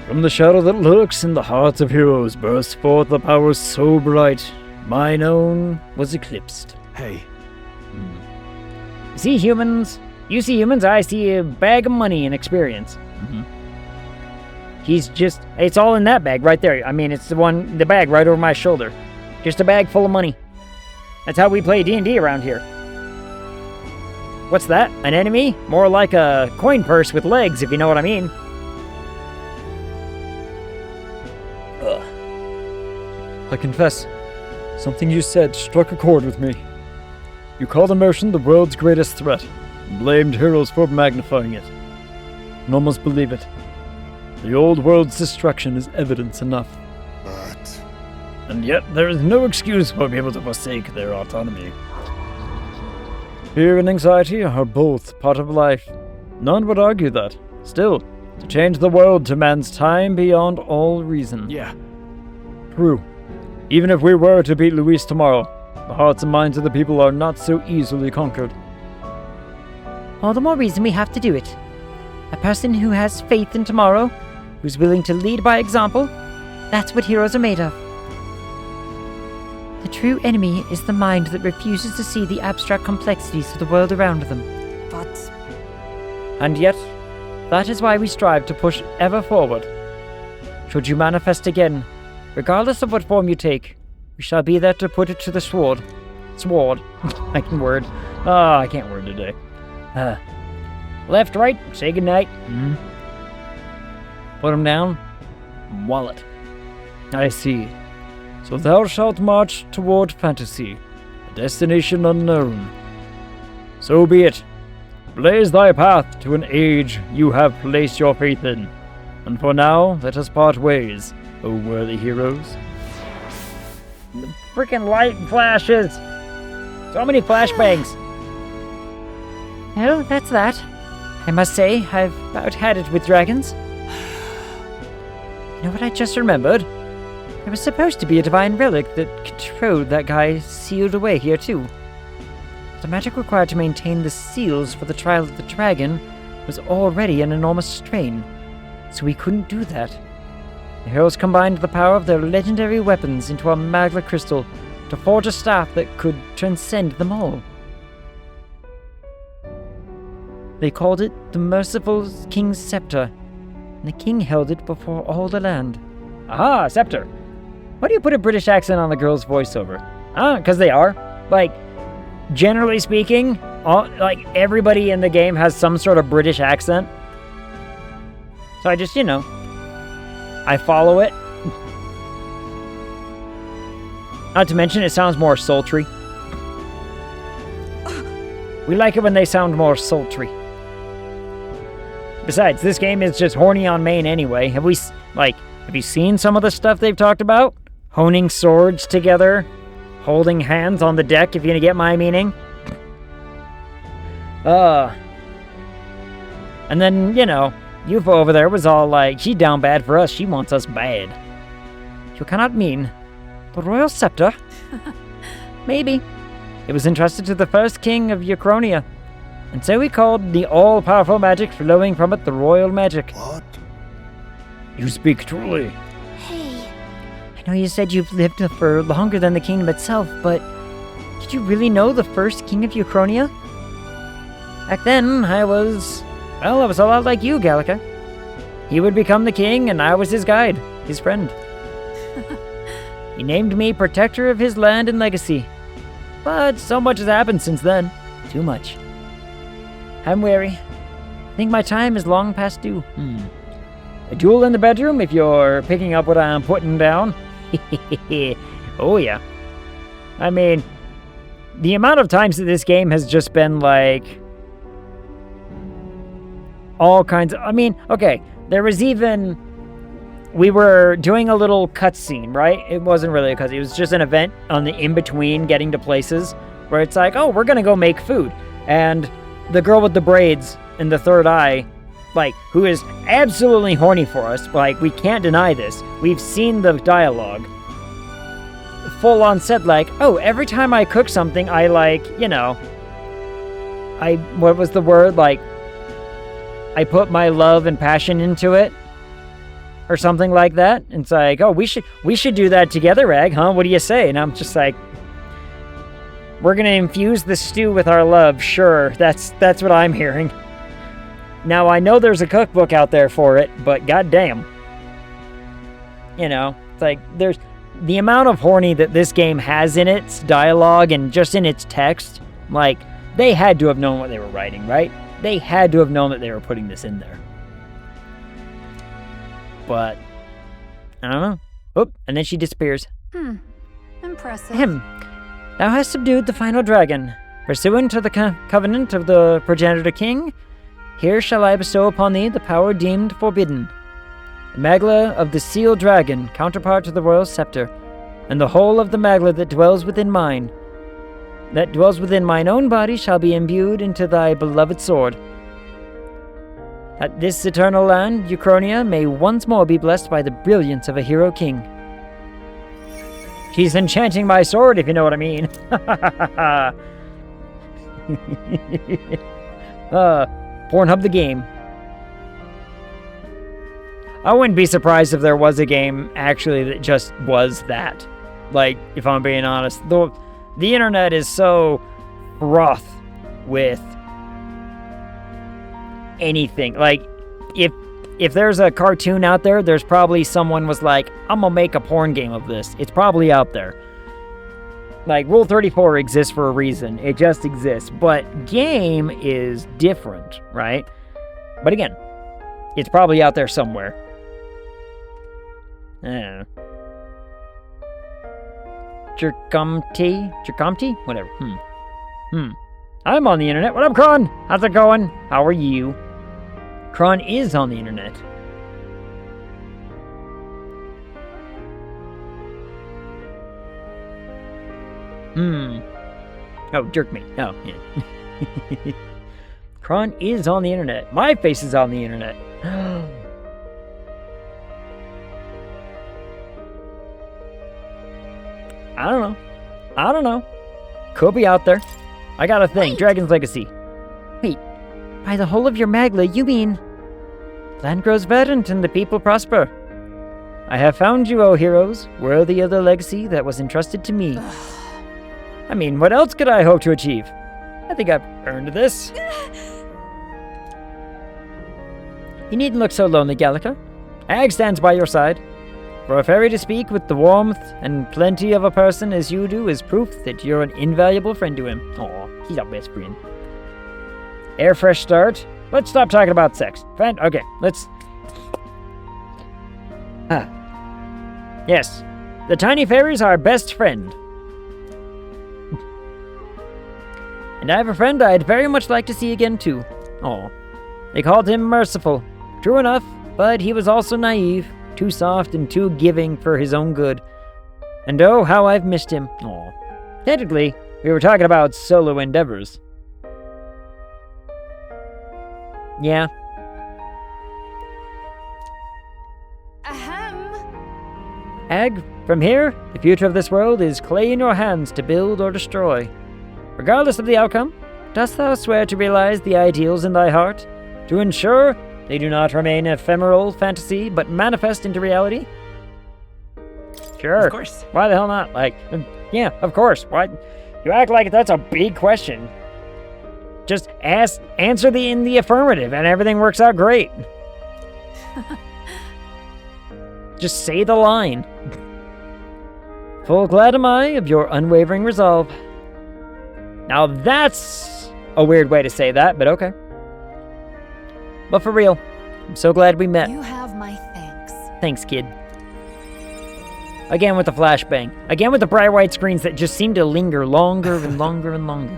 From the shadow that lurks in the hearts of heroes burst forth a power so bright, mine own was eclipsed. Hey, See humans? You see humans, I see a bag of money and experience. He's just, it's all in that bag right there. I mean, it's the bag right over my shoulder. Just a bag full of money. That's how we play D&D around here. What's that? An enemy? More like a coin purse with legs, if you know what I mean. Ugh. I confess, something you said struck a chord with me. You called emotion the world's greatest threat, and blamed heroes for magnifying it. I can almost believe it. The old world's destruction is evidence enough. But... And yet there is no excuse for people to forsake their autonomy. Fear and anxiety are both part of life. None would argue that. Still, to change the world demands time beyond all reason. Yeah. True. Even if we were to beat Luis tomorrow, the hearts and minds of the people are not so easily conquered. All the more reason we have to do it. A person who has faith in tomorrow, who's willing to lead by example, that's what heroes are made of. The true enemy is the mind that refuses to see the abstract complexities of the world around them. But... And yet, that is why we strive to push ever forward. Should you manifest again, regardless of what form you take, we shall be there to put it to the sword. I can word. I can't word today. Left, right, say goodnight. Put him down. Wallet. I see. So thou shalt march toward fantasy, a destination unknown. So be it. Blaze thy path to an age you have placed your faith in. And for now, let us part ways, O worthy heroes. The freaking light flashes. So many flashbangs. Well, that's that. I must say, I've about had it with dragons. You know what I just remembered? There was supposed to be a divine relic that controlled that guy sealed away here too. The magic required to maintain the seals for the trial of the dragon was already an enormous strain, so we couldn't do that. The heroes combined the power of their legendary weapons into a magla crystal to forge a staff that could transcend them all. They called it the Merciful King's Scepter, and the king held it before all the land. Aha, scepter. Why do you put a British accent on the girl's voiceover? Because they are. Like, generally speaking, everybody in the game has some sort of British accent. So I just, I follow it. Not to mention, it sounds more sultry. We like it when they sound more sultry. Besides, this game is just horny on main anyway. Have you seen some of the stuff they've talked about? Honing swords together, holding hands on the deck, if you get my meaning. And then, Yufa over there was all like, she down bad for us, she wants us bad. You cannot mean the royal scepter? Maybe. It was entrusted to the first king of Euchronia, and so he called the all-powerful magic flowing from it the royal magic. What? You speak truly. Hey. I know you said you've lived for longer than the kingdom itself, but did you really know the first king of Euchronia? Back then, I was a lot like you, Gallica. He would become the king, and I was his guide, his friend. He named me protector of his land and legacy. But so much has happened since then. Too much. I'm weary. I think my time is long past due. A duel in the bedroom, if you're picking up what I'm putting down. Oh, yeah. I mean, the amount of times that this game has just been like... all kinds of... okay, there was even... we were doing a little cutscene, right? It wasn't really a cutscene. It was just an event on the in-between getting to places where it's like, oh, we're gonna go make food. And the girl with the braids and the third eye, who is absolutely horny for us, we can't deny this. We've seen the dialogue. Full on said, oh, every time I cook something, I what was the word? I put my love and passion into it. Or something like that. It's like, oh, we should do that together, Rag, huh? What do you say? And I'm just like, we're gonna infuse the stew with our love, sure. That's what I'm hearing. Now, I know there's a cookbook out there for it, but goddamn. You know, it's like there's the amount of horny that this game has in its dialogue and just in its text. Like, they had to have known what they were writing, right? They had to have known that they were putting this in there. But, I don't know. Oop, and then she disappears. Impressive. Thou hast subdued the final dragon. Pursuant to the covenant of the progenitor king, here shall I bestow upon thee the power deemed forbidden. The magla of the sealed dragon, counterpart to the royal scepter, and the whole of the magla that dwells within mine own body shall be imbued into thy beloved sword. That this eternal land, Euchronia, may once more be blessed by the brilliance of a hero king. She's enchanting my sword, if you know what I mean. Pornhub the game. I wouldn't be surprised if there was a game, actually, that just was that. Like, if I'm being honest. The internet is so rough with anything. Like, if there's a cartoon out there, there's probably someone was like, I'm gonna make a porn game of this. It's probably out there. Like, Rule 34 exists for a reason. It just exists. But game is different, right? But again, it's probably out there somewhere. I don't know. Jercomty? Whatever. I'm on the internet. What up, Kron? How's it going? How are you? Kron is on the internet. Oh, jerk me. Oh, yeah. Kron is on the internet. My face is on the internet. I don't know. Could be out there. I got a thing. Dragon's Legacy. Wait, by the whole of your magla, you mean... Land grows verdant and the people prosper. I have found you, O heroes, worthy of the legacy that was entrusted to me. I mean, what else could I hope to achieve? I think I've earned this. You needn't look so lonely, Gallica. Ag stands by your side. For a fairy to speak with the warmth and plenty of a person as you do is proof that you're an invaluable friend to him. Aw, he's our best friend. Air fresh start. Let's stop talking about sex. Okay, let's... Yes, the tiny fairy's our best friend. And I have a friend I'd very much like to see again, too. Aw. They called him merciful. True enough, but he was also naive. Too soft and too giving for his own good. And oh, how I've missed him. Aw. Technically, we were talking about solo endeavors. Yeah. Ag, from here, the future of this world is clay in your hands to build or destroy. Regardless of the outcome, dost thou swear to realize the ideals in thy heart, to ensure they do not remain ephemeral fantasy, but manifest into reality? Sure. Of course. Why the hell not? Like, yeah, of course. Why? You act like that's a big question. Just answer in the affirmative, and everything works out great. Just say the line. Full glad am I of your unwavering resolve. Now that's a weird way to say that, but okay. But for real, I'm so glad we met. You have my thanks. Thanks, kid. Again with the flashbang. Again with the bright white screens that just seem to linger longer and longer and longer.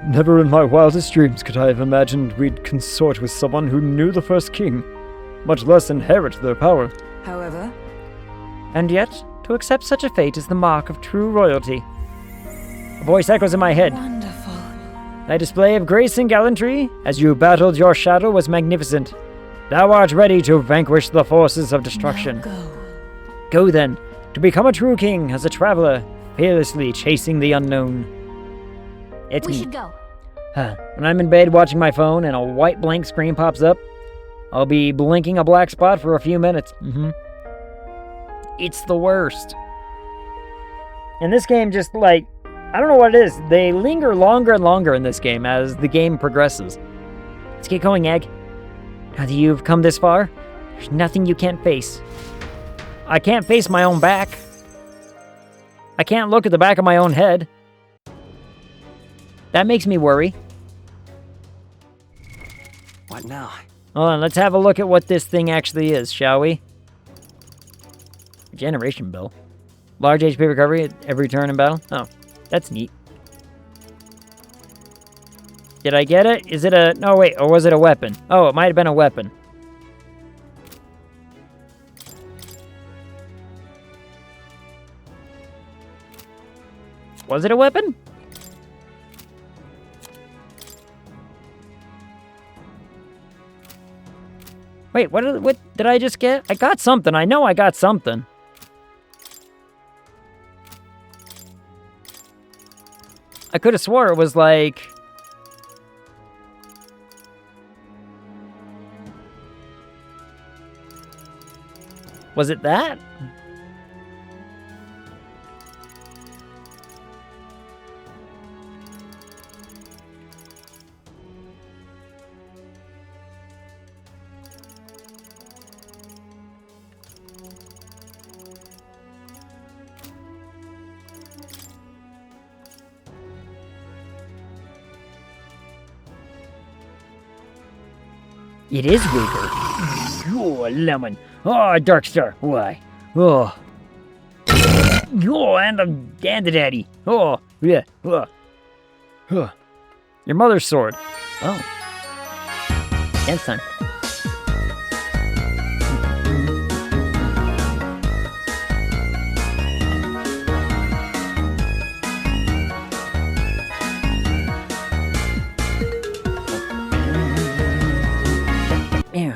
Never in my wildest dreams could I have imagined we'd consort with someone who knew the first king, much less inherit their power. However, and yet, to accept such a fate is the mark of true royalty. A voice echoes in my head. Wonderful. Thy display of grace and gallantry, as you battled your shadow, was magnificent. Thou art ready to vanquish the forces of destruction. Now go. Go then, to become a true king as a traveler, fearlessly chasing the unknown. It's We me. should go. When I'm in bed watching my phone and a white blank screen pops up, I'll be blinking a black spot for a few minutes. It's the worst. And this game just, like, I don't know what it is. They linger longer and longer in this game as the game progresses. Let's get going, Egg. Now that you've come this far, There's nothing you can't face. I can't face my own back. I can't look at the back of my own head. That makes me worry. What now? Hold on, let's have a look at what this thing actually is, shall we? Regeneration bill. Large HP recovery at every turn in battle. Oh, that's neat. Did I get it? Is it a... No, wait. Or was it a weapon? Oh, it might have been a weapon. Was it a weapon? Wait, what did I just get? I got something. I know I got something. I could have swore it was like... Was it that? It is weaker. Oh, lemon. Oh, dark star. Why? Oh. Oh, and the daddy. Oh, yeah. Oh. Oh. Your mother's sword. Oh. Dance time.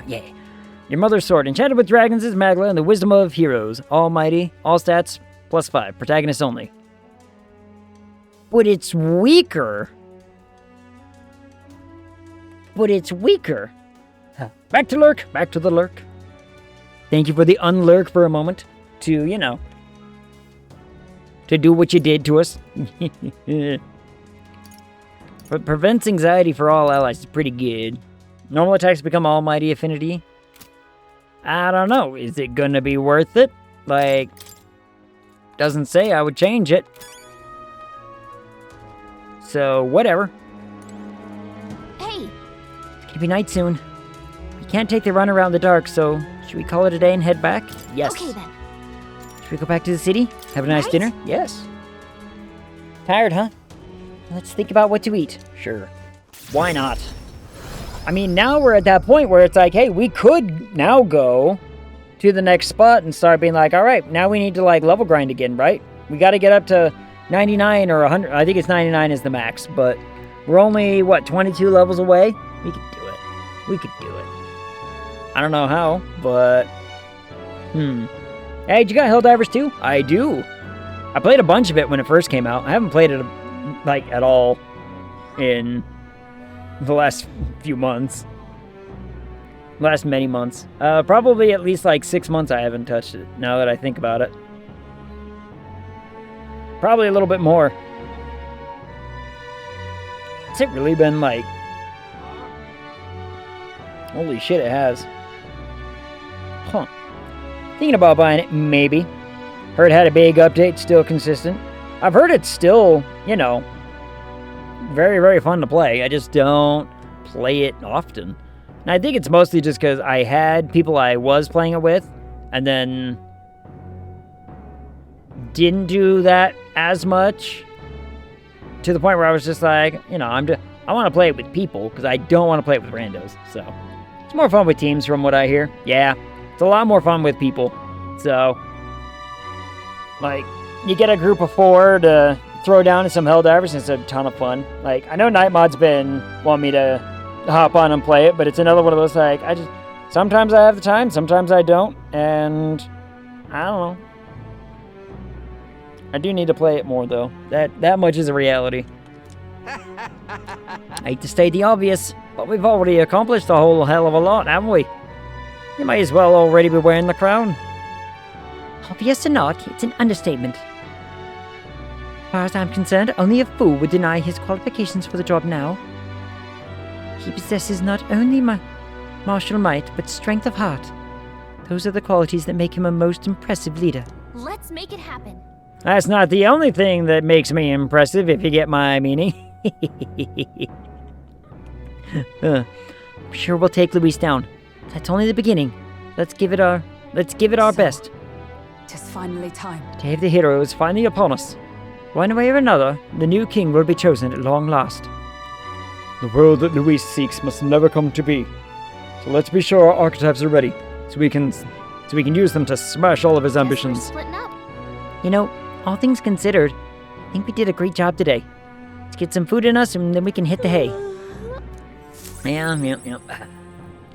Yeah. Your mother's sword, enchanted with dragons, is Magla and the wisdom of heroes. Almighty, all stats, +5, protagonist only. But it's weaker. Back to lurk, back to the lurk. Thank you for the unlurk for a moment. To, you know, to do what you did to us. But prevents anxiety for all allies is pretty good. Normal attacks become almighty affinity. I don't know. Is it gonna be worth it? Like, doesn't say I would change it. So, whatever. Hey! It's gonna be night soon. We can't take the run around the dark, so should we call it a day and head back? Yes. Okay then. Should we go back to the city? Have a nice dinner? Yes. Tired, huh? Let's think about what to eat. Sure. Why not? I mean, now we're at that point where it's like, hey, we could now go to the next spot and start being like, all right, now we need to like level grind again, right? We got to get up to 99 or 100. I think it's 99 is the max, but we're only, what, 22 levels away? We could do it. I don't know how, but... Hey, you got Helldivers too? I do. I played a bunch of it when it first came out. I haven't played it, like, at all in the last few months. Last many months. Probably at least, like, 6 months I haven't touched it, now that I think about it. Probably a little bit more. Has it really been, like... Holy shit, it has. Huh. Thinking about buying it, maybe. Heard it had a big update, still consistent. I've heard it's still, you know, very, very fun to play. I just don't play it often. And I think it's mostly just because I had people I was playing it with, and then didn't do that as much, to the point where I was just like, you know, I want to play it with people, because I don't want to play it with randos, so. It's more fun with teams from what I hear. Yeah, it's a lot more fun with people. So, like, you get a group of 4 to throw down some Helldivers, and it's a ton of fun. Like, I know Nightmod's been wanting me to hop on and play it, but it's another one of those, like, sometimes I have the time, sometimes I don't, and I don't know. I do need to play it more, though. That much is a reality. I hate to state the obvious, but we've already accomplished a whole hell of a lot, haven't we? You might as well already be wearing the crown. Obvious or not, it's an understatement. As far as I'm concerned, only a fool would deny his qualifications for the job now. He possesses not only martial might, but strength of heart. Those are the qualities that make him a most impressive leader. Let's make it happen. That's not the only thing that makes me impressive, if you get my meaning. I'm sure we'll take Luis down. That's only the beginning. Let's give it our best. Tis finally time. Day of the hero is finally upon us. One way or another, the new king will be chosen at long last. The world that Luis seeks must never come to be. So let's be sure our archetypes are ready, so we can use them to smash all of his ambitions. Guess we're splitting up. You know, all things considered, I think we did a great job today. Let's get some food in us and then we can hit the hay. Yeah.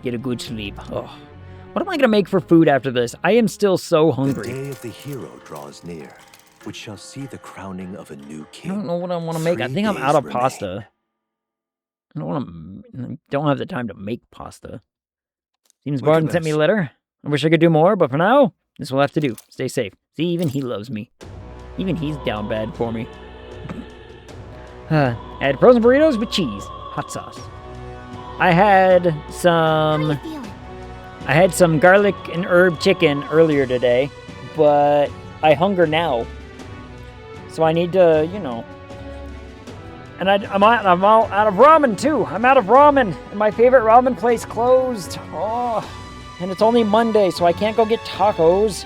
Get a good sleep. Oh. What am I gonna make for food after this? I am still so hungry. The day of the hero draws near, which shall see the crowning of a new king. I don't know what I want to make. I think I'm out of pasta. I don't have the time to make pasta. Seems Barton sent me a letter. I wish I could do more, but for now, this will have to do. Stay safe. See, even he loves me. Even he's down bad for me. I had frozen burritos with cheese, hot sauce. I had some garlic and herb chicken earlier today, but I hunger now. So I need to, And I'm all out of ramen too. I'm out of ramen, and my favorite ramen place closed. Oh, and it's only Monday, so I can't go get tacos.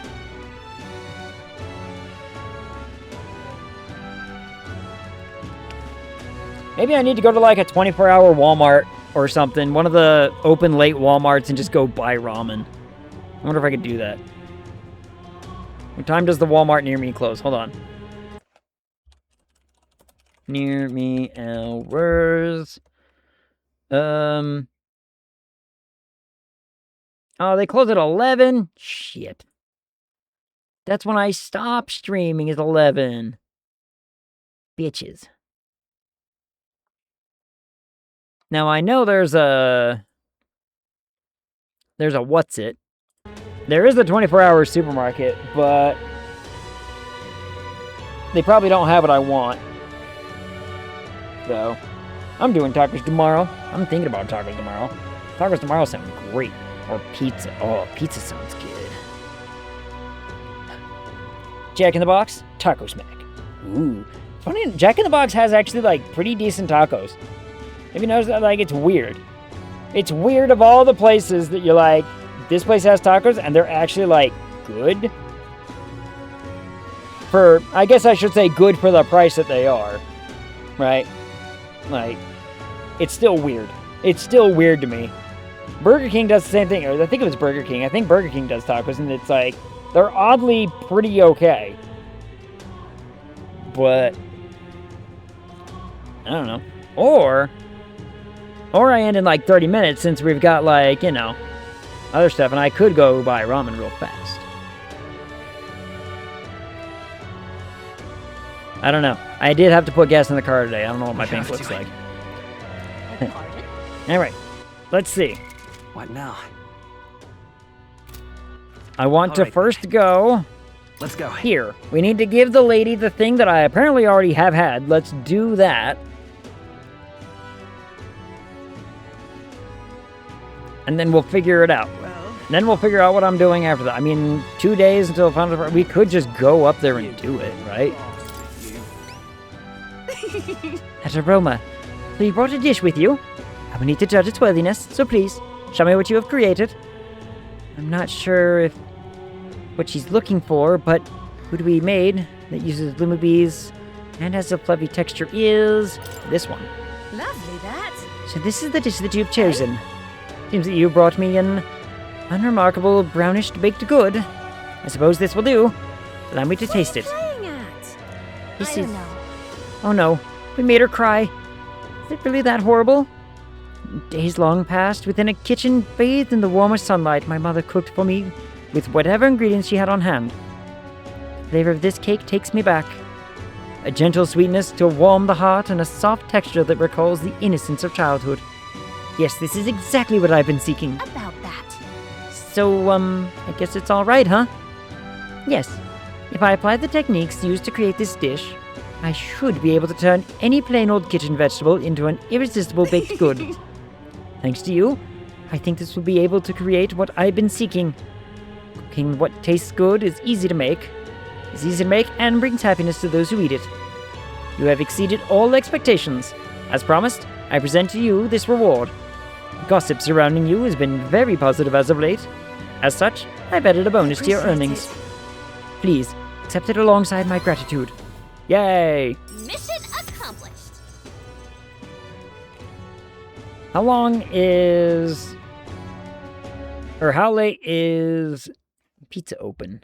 Maybe I need to go to like a 24-hour Walmart or something, one of the open late Walmarts, and just go buy ramen. I wonder if I could do that. What time does the Walmart near me close? Hold on. Near me hours. Oh, they close at 11? Shit. That's when I stop streaming, is 11. Bitches. Now I know there's a what's it. There is a 24-hour supermarket, but they probably don't have what I want. So, I'm doing tacos tomorrow. I'm thinking about tacos tomorrow. Tacos tomorrow sound great. Or pizza. Oh, pizza sounds good. Jack in the Box, Taco Smack. Ooh. Funny, Jack in the Box has actually, like, pretty decent tacos. Have you noticed that? Like, it's weird. It's weird of all the places that you're like, this place has tacos, and they're actually, like, good. I guess I should say good for the price that they are. Right? Like, it's still weird. It's still weird to me. Burger King does the same thing. Or I think it was Burger King. I think Burger King does tacos, and it's like, they're oddly pretty okay. But, I don't know. Or I end in like 30 minutes since we've got like, other stuff, and I could go buy ramen real fast. I don't know. I did have to put gas in the car today. I don't know what my bank looks like. Alright, let's see. What now? I want to first go... Let's go. Here. We need to give the lady the thing that I apparently already have had. Let's do that. And then we'll figure it out. Then we'll figure out what I'm doing after that. I mean, 2 days until final. We could just go up there and do it, right? That aroma. So you brought a dish with you? I will need to judge its worthiness, so please, show me what you have created. I'm not sure if what she's looking for, but food we made that uses Luma bees and has a fluffy texture is this one. Lovely, that. So this is the dish that you've chosen. Seems that you brought me an unremarkable brownish baked good. I suppose this will do. Allow me to taste it. This is... Oh no, we made her cry. Is it really that horrible? Days long passed within a kitchen bathed in the warmest sunlight my mother cooked for me with whatever ingredients she had on hand. The flavor of this cake takes me back. A gentle sweetness to warm the heart and a soft texture that recalls the innocence of childhood. Yes, this is exactly what I've been seeking. About that. So, I guess it's all right, huh? Yes. If I apply the techniques used to create this dish, I should be able to turn any plain old kitchen vegetable into an irresistible baked good. Thanks to you, I think this will be able to create what I've been seeking. Cooking what tastes good is easy to make. It's easy to make and brings happiness to those who eat it. You have exceeded all expectations. As promised, I present to you this reward. Gossip surrounding you has been very positive as of late. As such, I've added a bonus to your earnings. Please, accept it alongside my gratitude. Yay! Mission accomplished. How long is... Or how late is pizza open?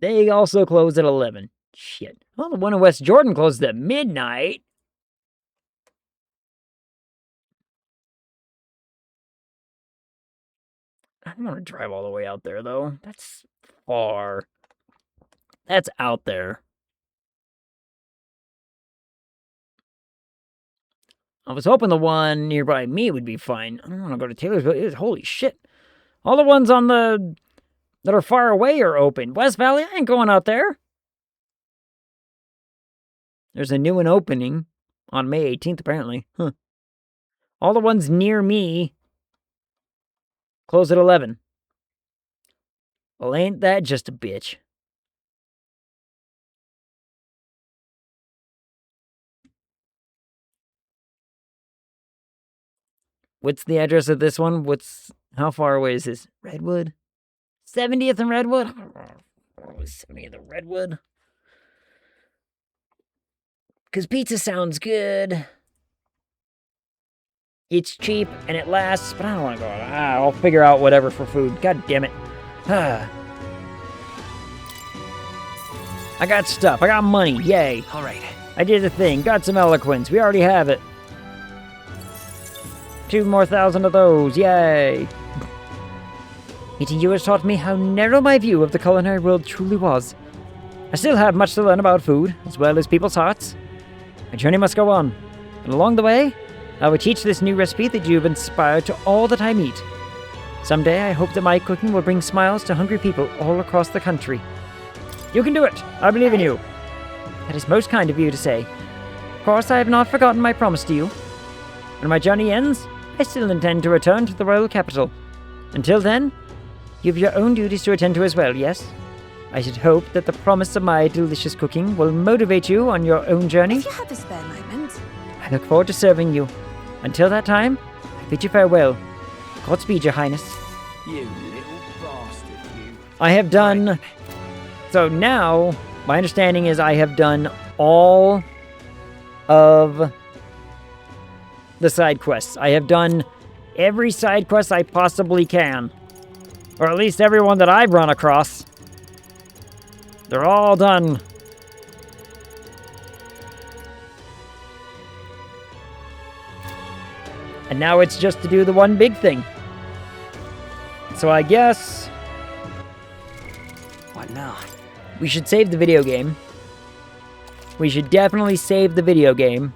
They also close at 11. Shit. Well, the one in West Jordan closed at midnight. I don't want to drive all the way out there, though. That's far. That's out there. I was hoping the one nearby me would be fine. I don't want to go to Taylorsville. Holy shit. All the ones on the... that are far away are open. West Valley, I ain't going out there. There's a new one opening on May 18th, apparently. Huh. All the ones near me close at 11. Well, ain't that just a bitch? What's the address of this one? How far away is this? Redwood? 70th and Redwood? 70th and Redwood? Because pizza sounds good. It's cheap and it lasts, but I don't want to go out. I'll figure out whatever for food. God damn it. I got stuff. I got money. Yay. All right. I did a thing. Got some eloquence. We already have it. 2,000 more of those. Yay. Meeting you has taught me how narrow my view of the culinary world truly was. I still have much to learn about food, as well as people's hearts. My journey must go on, and along the way, I will teach this new recipe that you have inspired to all that I meet. Someday, I hope that my cooking will bring smiles to hungry people all across the country. You can do it! I believe in you! That is most kind of you to say. Of course, I have not forgotten my promise to you. When my journey ends, I still intend to return to the royal capital. Until then, you have your own duties to attend to as well, yes? I should hope that the promise of my delicious cooking will motivate you on your own journey. If you have a spare moment. I look forward to serving you. Until that time, I bid you farewell. Godspeed, Your Highness. You little bastard, you. I have done... So now, my understanding is I have done all of the side quests. I have done every side quest I possibly can. Or at least everyone that I've run across. They're all done. And now it's just to do the one big thing. So I guess... What now? We should save the video game. We should definitely save the video game.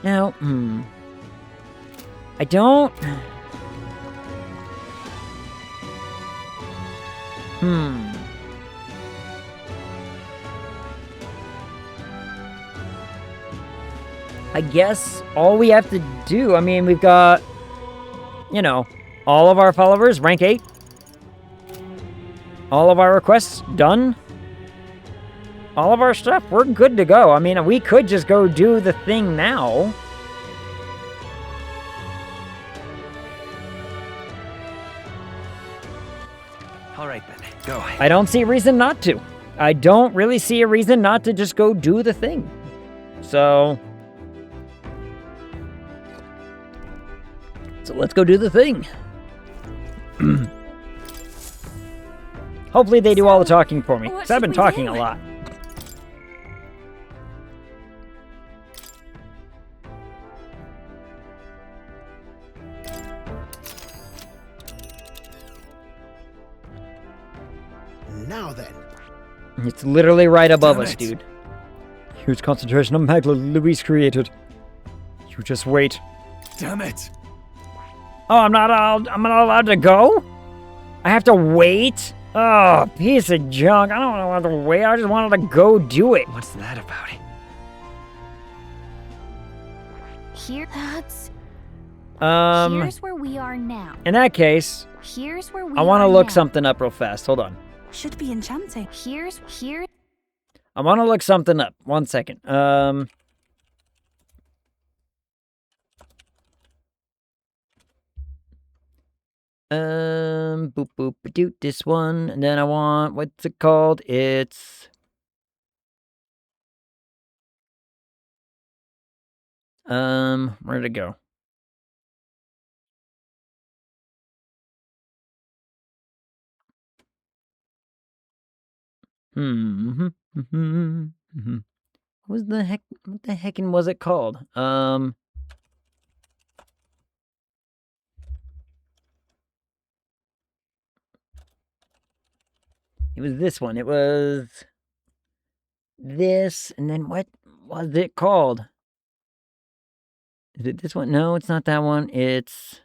Now, I don't... I guess all we have to do, I mean, we've got, you know, all of our followers, rank 8. All of our requests done. All of our stuff, we're good to go. I mean, we could just go do the thing now. All right, then. Go. I don't see a reason not to. I don't really see a reason not to just go do the thing. So let's go do the thing. Hopefully they do all the talking for me, because I've been talking a lot. Now then. It's literally right above us, dude. Huge concentration of magma Luis created. You just wait. Damn it! Oh, I'm not allowed to go? I have to wait? Oh, piece of junk. I don't want to wait. I just wanted to go do it. What's that about? Here, that's... Here's where we are now. In that case, Here's where we I want to are look now. something up real fast. Hold on. Should be enchanting. Here. I want to look something up. 1 second. Boop boop doot this one, and then I want, what's it called? It's where did it go? What the heckin' was it called? It was this one. It was this, and then what was it called? Is it this one? No, it's not that one. It's...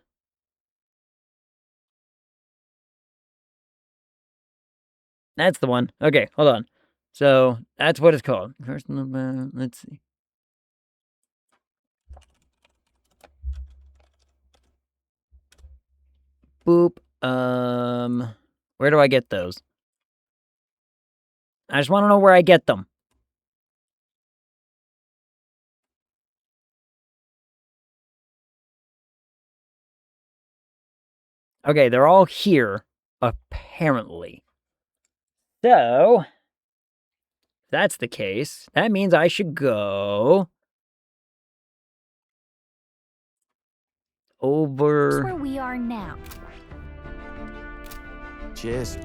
That's the one. Okay, hold on. So, that's what it's called. First, let's see. Boop. Where do I get those? I just want to know where I get them. Okay, they're all here, apparently. So, if that's the case, that means I should go over... Here's where we are now. Cheers.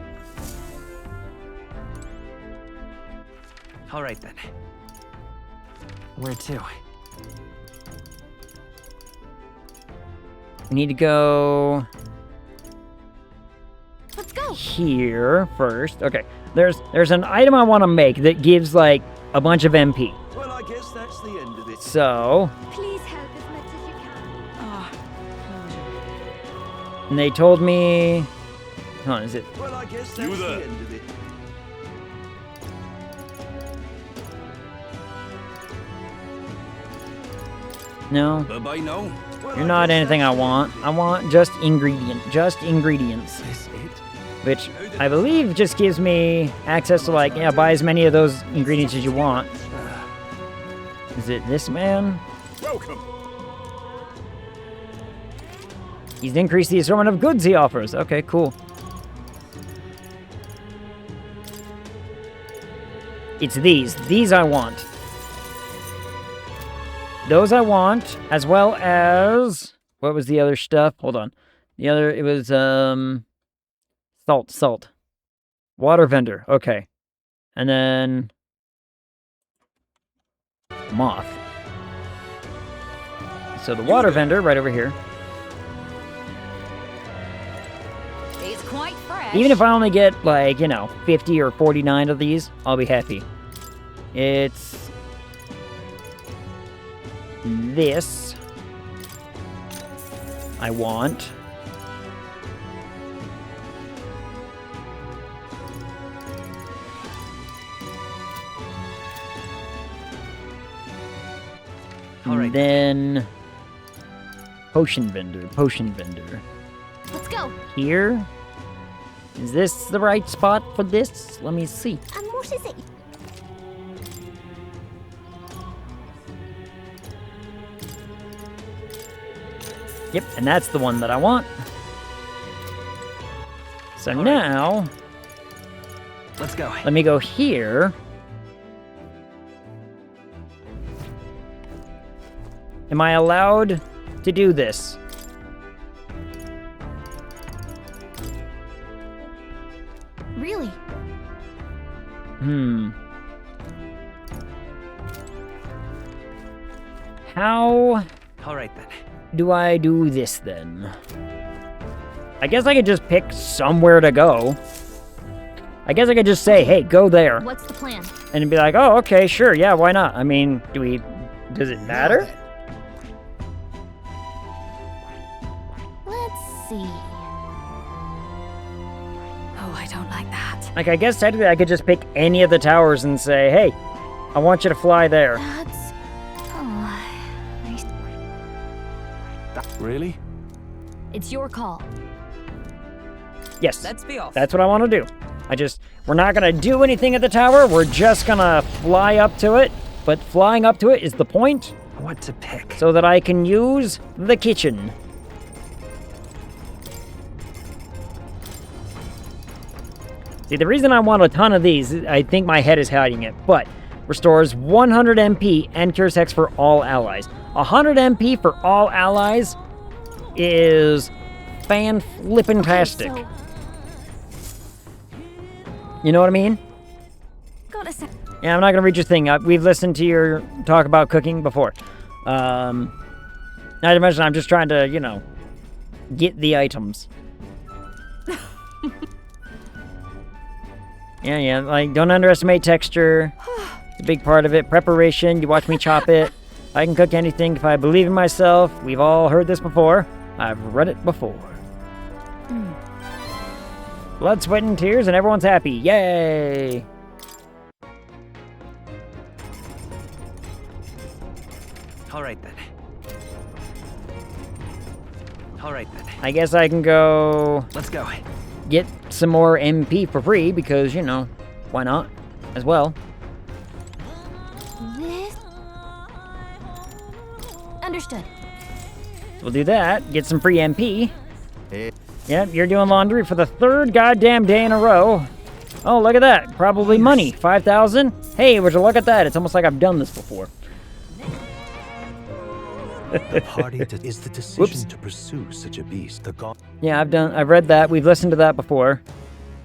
All right, then. Where to? I need to go... Let's go. Here first. Okay, there's an item I want to make that gives, like, a bunch of MP. Well, I guess that's the end of it. So... Please help as much as you can. And they told me... Hold on, is it... Well, I guess that's the end of it. No. Bye-bye now. You're not anything I want. I want just ingredients. Which I believe just gives me access to, like, yeah, buy as many of those ingredients as you want. Is it this man? Welcome. He's increased the assortment of goods he offers. Okay, cool. It's these. These I want. Those I want, as well as... What was the other stuff? Hold on. The other, it was, Salt. Water vendor. Okay. And then... Moth. So the water vendor, right over here. It's quite fresh. Even if I only get, like, 50 or 49 of these, I'll be happy. It's... this I want. All right. Then potion vendor. Let's go. Here? Is this the right spot for this? Let me see. And what is it? Yep, and that's the one that I want. So now, let's go. Let me go here. Am I allowed to do this? Really? How... All right, then. Do I do this, then? I guess I could just pick somewhere to go. I guess I could just say, hey, go there. What's the plan? And it'd be like, oh, okay, sure, yeah, why not? I mean, does it matter? Let's like that. Like, I guess technically I could just pick any of the towers and say, hey, I want you to fly there. That's... Oh... Really? It's your call. Yes. Let's be off. That's what I want to do. We're not gonna do anything at the tower, we're just gonna fly up to it. But flying up to it is the point. What to pick? So that I can use the kitchen. See, the reason I want a ton of these, I think my head is hiding it, but restores 100 MP and cures hex for all allies. 100 MP for all allies is fan-flippin-tastic. Okay, so... You know what I mean? Got a sec. Yeah, I'm not gonna read your thing up. We've listened to your talk about cooking before. Not to mention, I'm just trying to, you know, get the items. Yeah, like, don't underestimate texture. It's a big part of it. Preparation, you watch me chop it. I can cook anything if I believe in myself. We've all heard this before. I've read it before. Blood, sweat, and tears, and everyone's happy. Yay! Alright then. Alright then. I guess I can go... Let's go. Get some more MP for free, because, you know, why not? As well. This... Understood. So we'll do that. Get some free MP. Yep, you're doing laundry for the 3rd goddamn day in a row. Oh, look at that. Probably money. 5,000? Hey, would you look at that? It's almost like I've done this before. The party is the decision to pursue such a beast. The god. Yeah, I've read that. We've listened to that before.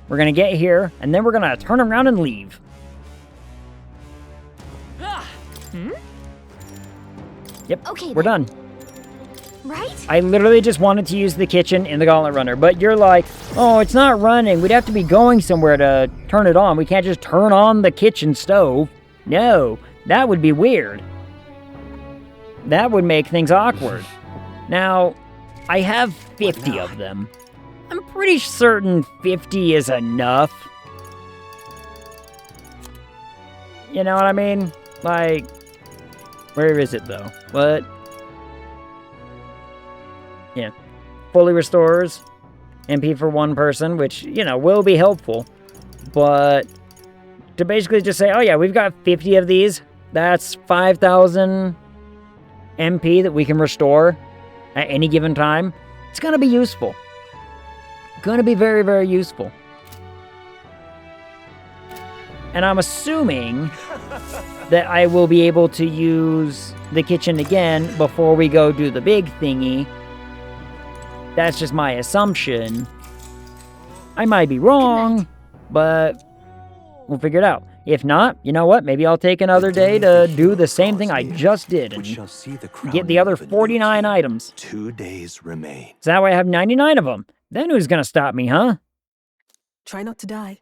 We're gonna get here, and then we're gonna turn around and leave. Yep, Okay, we're done. Right? I literally just wanted to use the kitchen in the Gauntlet Runner, but you're like, oh, it's not running. We'd have to be going somewhere to turn it on. We can't just turn on the kitchen stove. No, that would be weird. That would make things awkward. Now, I have 50 of them. I'm pretty certain 50 is enough. You know what I mean? Like, where is it though? What? Yeah. Fully restores MP for one person, which, you know, will be helpful. But to basically just say, oh yeah, we've got 50 of these. That's 5,000 MP that we can restore at any given time. It's going to be useful. Going to be very, very useful. And I'm assuming that I will be able to use the kitchen again before we go do the big thingy. That's just my assumption. I might be wrong, but we'll figure it out. If not, you know what? Maybe I'll take another day to do the same thing I just did and get the other 49 items. 2 days remain. So that way I have 99 of them. Then who's gonna stop me, huh? Try not to die.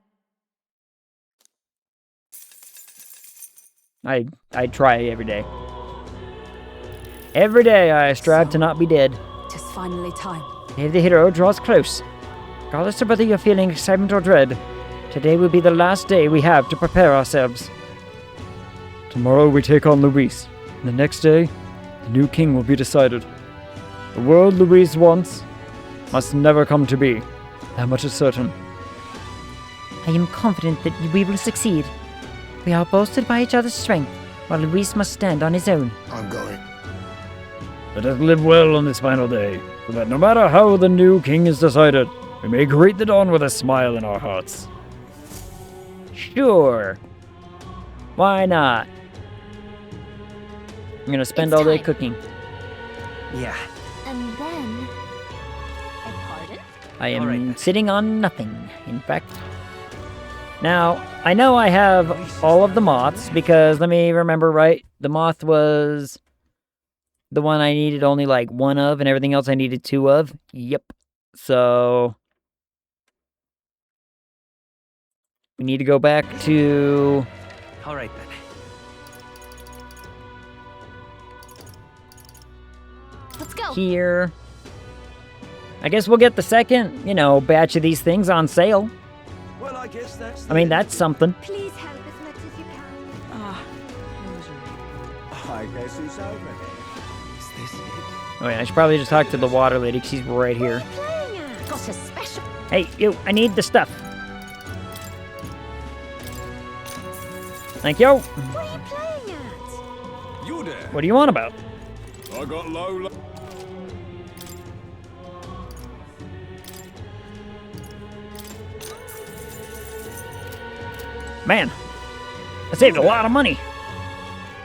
I try every day. Every day I strive to not be dead. Tis finally time. Day of the hero draws close. Regardless of whether you're feeling excitement or dread, today will be the last day we have to prepare ourselves. Tomorrow we take on Luis. And the next day, the new king will be decided. The world Luis wants must never come to be. That much is certain. I am confident that we will succeed. We are bolstered by each other's strength, while Luis must stand on his own. I'm going. Let us live well on this final day, so that no matter how the new king is decided, we may greet the dawn with a smile in our hearts. Sure. Why not? I'm gonna spend all day cooking. Yeah. And then... Pardon? I am sitting on nothing, in fact. Now, I know I have all of the moths, because let me remember right, the moth was the one I needed only like one of, and everything else I needed two of. Yep. So we need to go back to... Alright then. Let's go. Here. I guess we'll get the second, batch of these things on sale. Well, I guess that's I mean, that's something. Please help as much as you can. I guess it's over then. Is this it? Oh yeah, I should probably just talk to the water lady, because she's right here. Playing at? Got a special. Hey, you, I need the stuff. Thank you. What are you playing at? You there? What do you want about? I got low. Man, I saved a lot of money.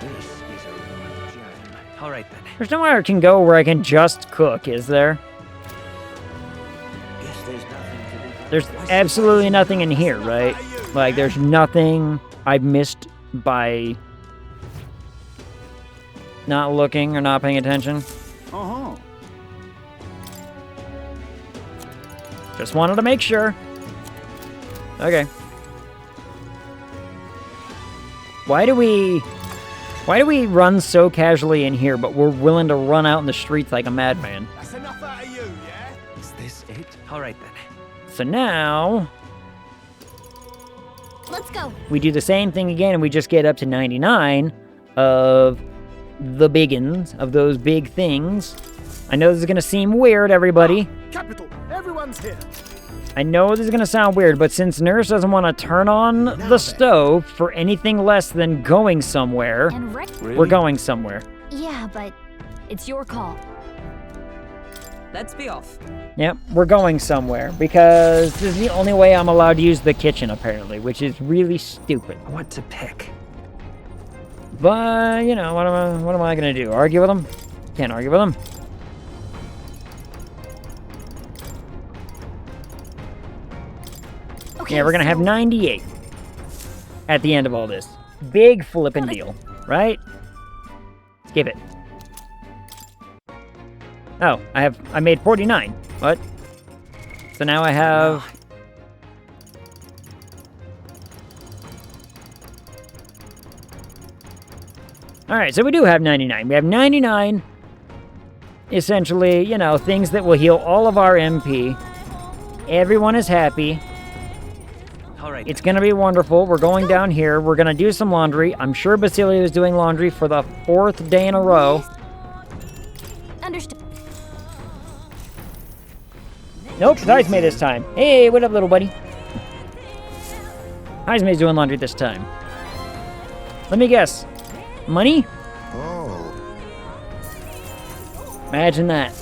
This is a right jam. All right then. There's nowhere I can go where I can just cook, is there? Guess there's nothing to be done. There's absolutely nothing in here, right? Like, there's nothing I've missed by not looking or not paying attention. Uh-huh. Just wanted to make sure. Okay. Why do we run so casually in here, but we're willing to run out in the streets like a madman? That's enough out of you, yeah? Is this it? All right then. So now Let's go. we do the same thing again, and we just get up to 99 of the biggins, of those big things. I know this is gonna seem weird, everybody. Capital. Everyone's here. I know this is gonna sound weird, but since Nurse doesn't want to turn on the stove for anything less than going somewhere, And we're going somewhere. Yeah, but it's your call. Let's be off. Yep, we're going somewhere, because this is the only way I'm allowed to use the kitchen, apparently, which is really stupid. What to pick? But, you know, what am I gonna do? Argue with them? Can't argue with them. Okay, Yeah, we're gonna have 98 at the end of all this. Big flippin' deal, right? Skip it. Oh, I made 49. What? So now I have... Alright, so we do have 99. We have 99, essentially, you know, things that will heal all of our MP. Everyone is happy. All right. It's gonna be wonderful. We're going down here. We're gonna do some laundry. I'm sure Basilia is doing laundry for the 4th day in a row. Understood. Nope, Heismay this time. Hey, what up, little buddy? Heismay's doing laundry this time. Let me guess. Money? Oh. Imagine that.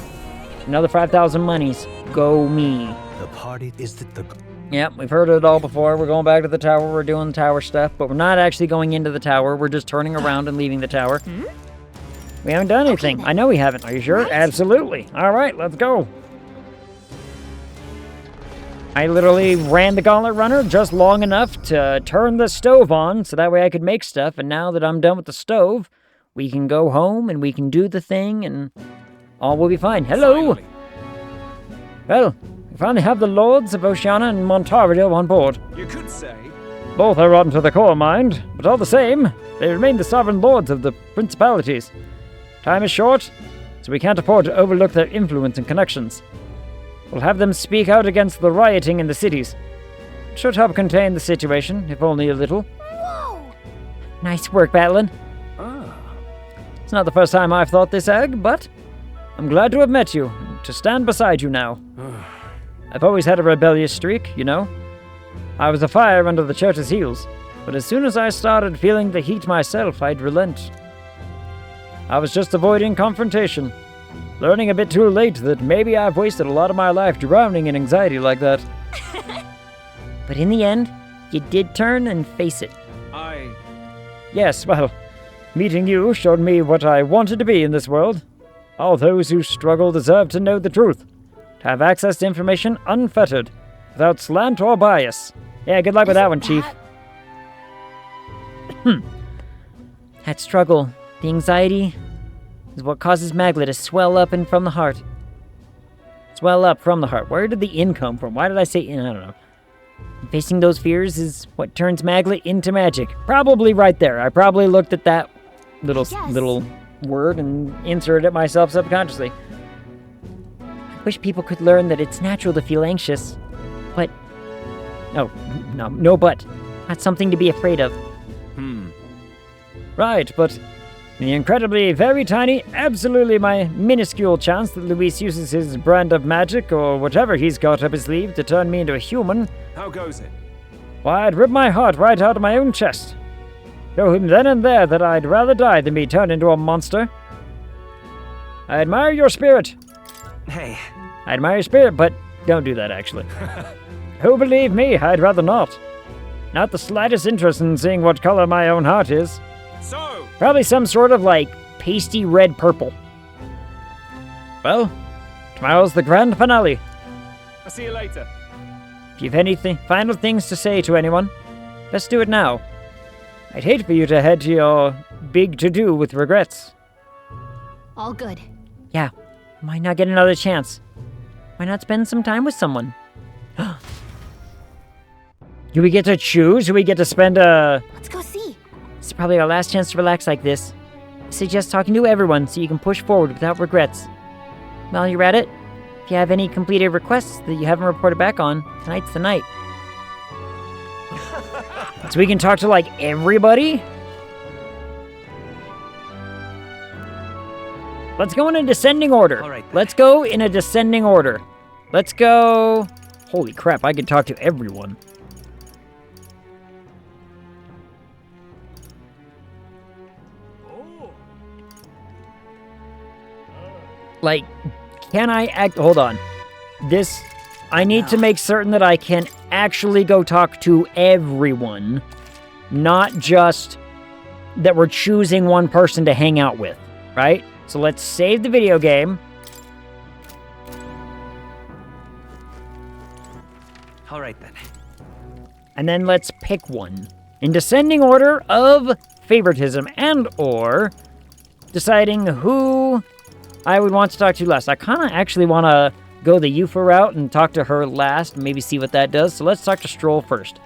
Another 5,000 monies. Go me. The party is the Yep, we've heard it all before. We're going back to the tower. We're doing tower stuff, but we're not actually going into the tower. We're just turning around and leaving the tower. We haven't done anything. Okay, I know we haven't. Are you sure? Right. Absolutely. All right, let's go. I literally ran the gauntlet runner just long enough to turn the stove on so that way I could make stuff, and now that I'm done with the stove, we can go home and we can do the thing and all will be fine. Hello! Finally. Well, we finally have the Lords of Oceana and Montario on board. You could say. Both are rotten to the core, mind, but all the same, they remain the sovereign lords of the principalities. Time is short, so we can't afford to overlook their influence and connections. We'll have them speak out against the rioting in the cities. It should help contain the situation, if only a little. Whoa! Nice work, Battling. It's not the first time I've thought this, Egg, but I'm glad to have met you, and to stand beside you now. I've always had a rebellious streak, you know. I was a fire under the church's heels, but as soon as I started feeling the heat myself, I'd relent. I was just avoiding confrontation, learning a bit too late that maybe I've wasted a lot of my life drowning in anxiety like that. But in the end, you did turn and face it. Yes, well, meeting you showed me what I wanted to be in this world. All those who struggle deserve to know the truth, to have access to information unfettered, without slant or bias. Yeah, good luck with that one, Chief. That struggle, the anxiety, is what causes Magla to swell up and from the heart. Swell up from the heart. Where did the in come from? Why did I say in? I don't know. Facing those fears is what turns Magla into magic. Probably right there. I probably looked at that little word and inserted it myself subconsciously. I wish people could learn that it's natural to feel anxious, but No but. Not something to be afraid of. Right, but the incredibly very tiny, absolutely my minuscule chance that Luis uses his brand of magic or whatever he's got up his sleeve to turn me into a human. How goes it? Why, I'd rip my heart right out of my own chest. Show him then and there that I'd rather die than be turned into a monster. I admire your spirit. Hey. I admire your spirit, but don't do that, actually. Oh, believe me, I'd rather not. Not the slightest interest in seeing what color my own heart is. So? Probably some sort of, pasty red purple. Well, tomorrow's the grand finale. I'll see you later. If you've any final things to say to anyone, let's do it now. I'd hate for you to head to your big to-do with regrets. All good. Yeah, might not get another chance. Why not spend some time with someone? Do we get to choose who we get to spend Let's go see. This is probably our last chance to relax like this. I suggest talking to everyone so you can push forward without regrets. While you're at it, if you have any completed requests that you haven't reported back on, tonight's the night. So we can talk to, everybody? Let's go in a descending order. All right, then. Let's go in a descending order. Let's go... Holy crap, I can talk to everyone. Can I act... Hold on. I need to make certain that I can actually go talk to everyone. Not just that we're choosing one person to hang out with, right? So let's save the video game. All right, then. And then let's pick one. In descending order of favoritism and or deciding who I would want to talk to last. I kind of actually want to go the Yufa route and talk to her last and maybe see what that does. So let's talk to Stroll first.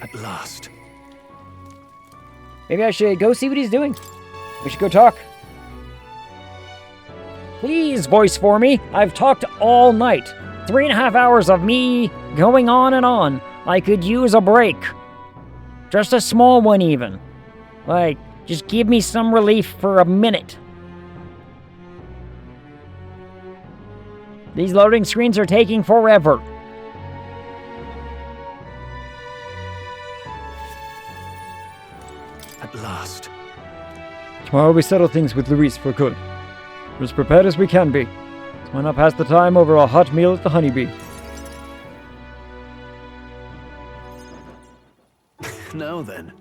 At last. Maybe I should go see what he's doing. We should go talk. Please voice for me. I've talked all night. 3.5 hours of me going on and on. I could use a break. Just a small one even. Just give me some relief for a minute. These loading screens are taking forever. At last. Tomorrow we settle things with Luis for good. We're as prepared as we can be. So why not pass the time over a hot meal at the Honeybee? Now then.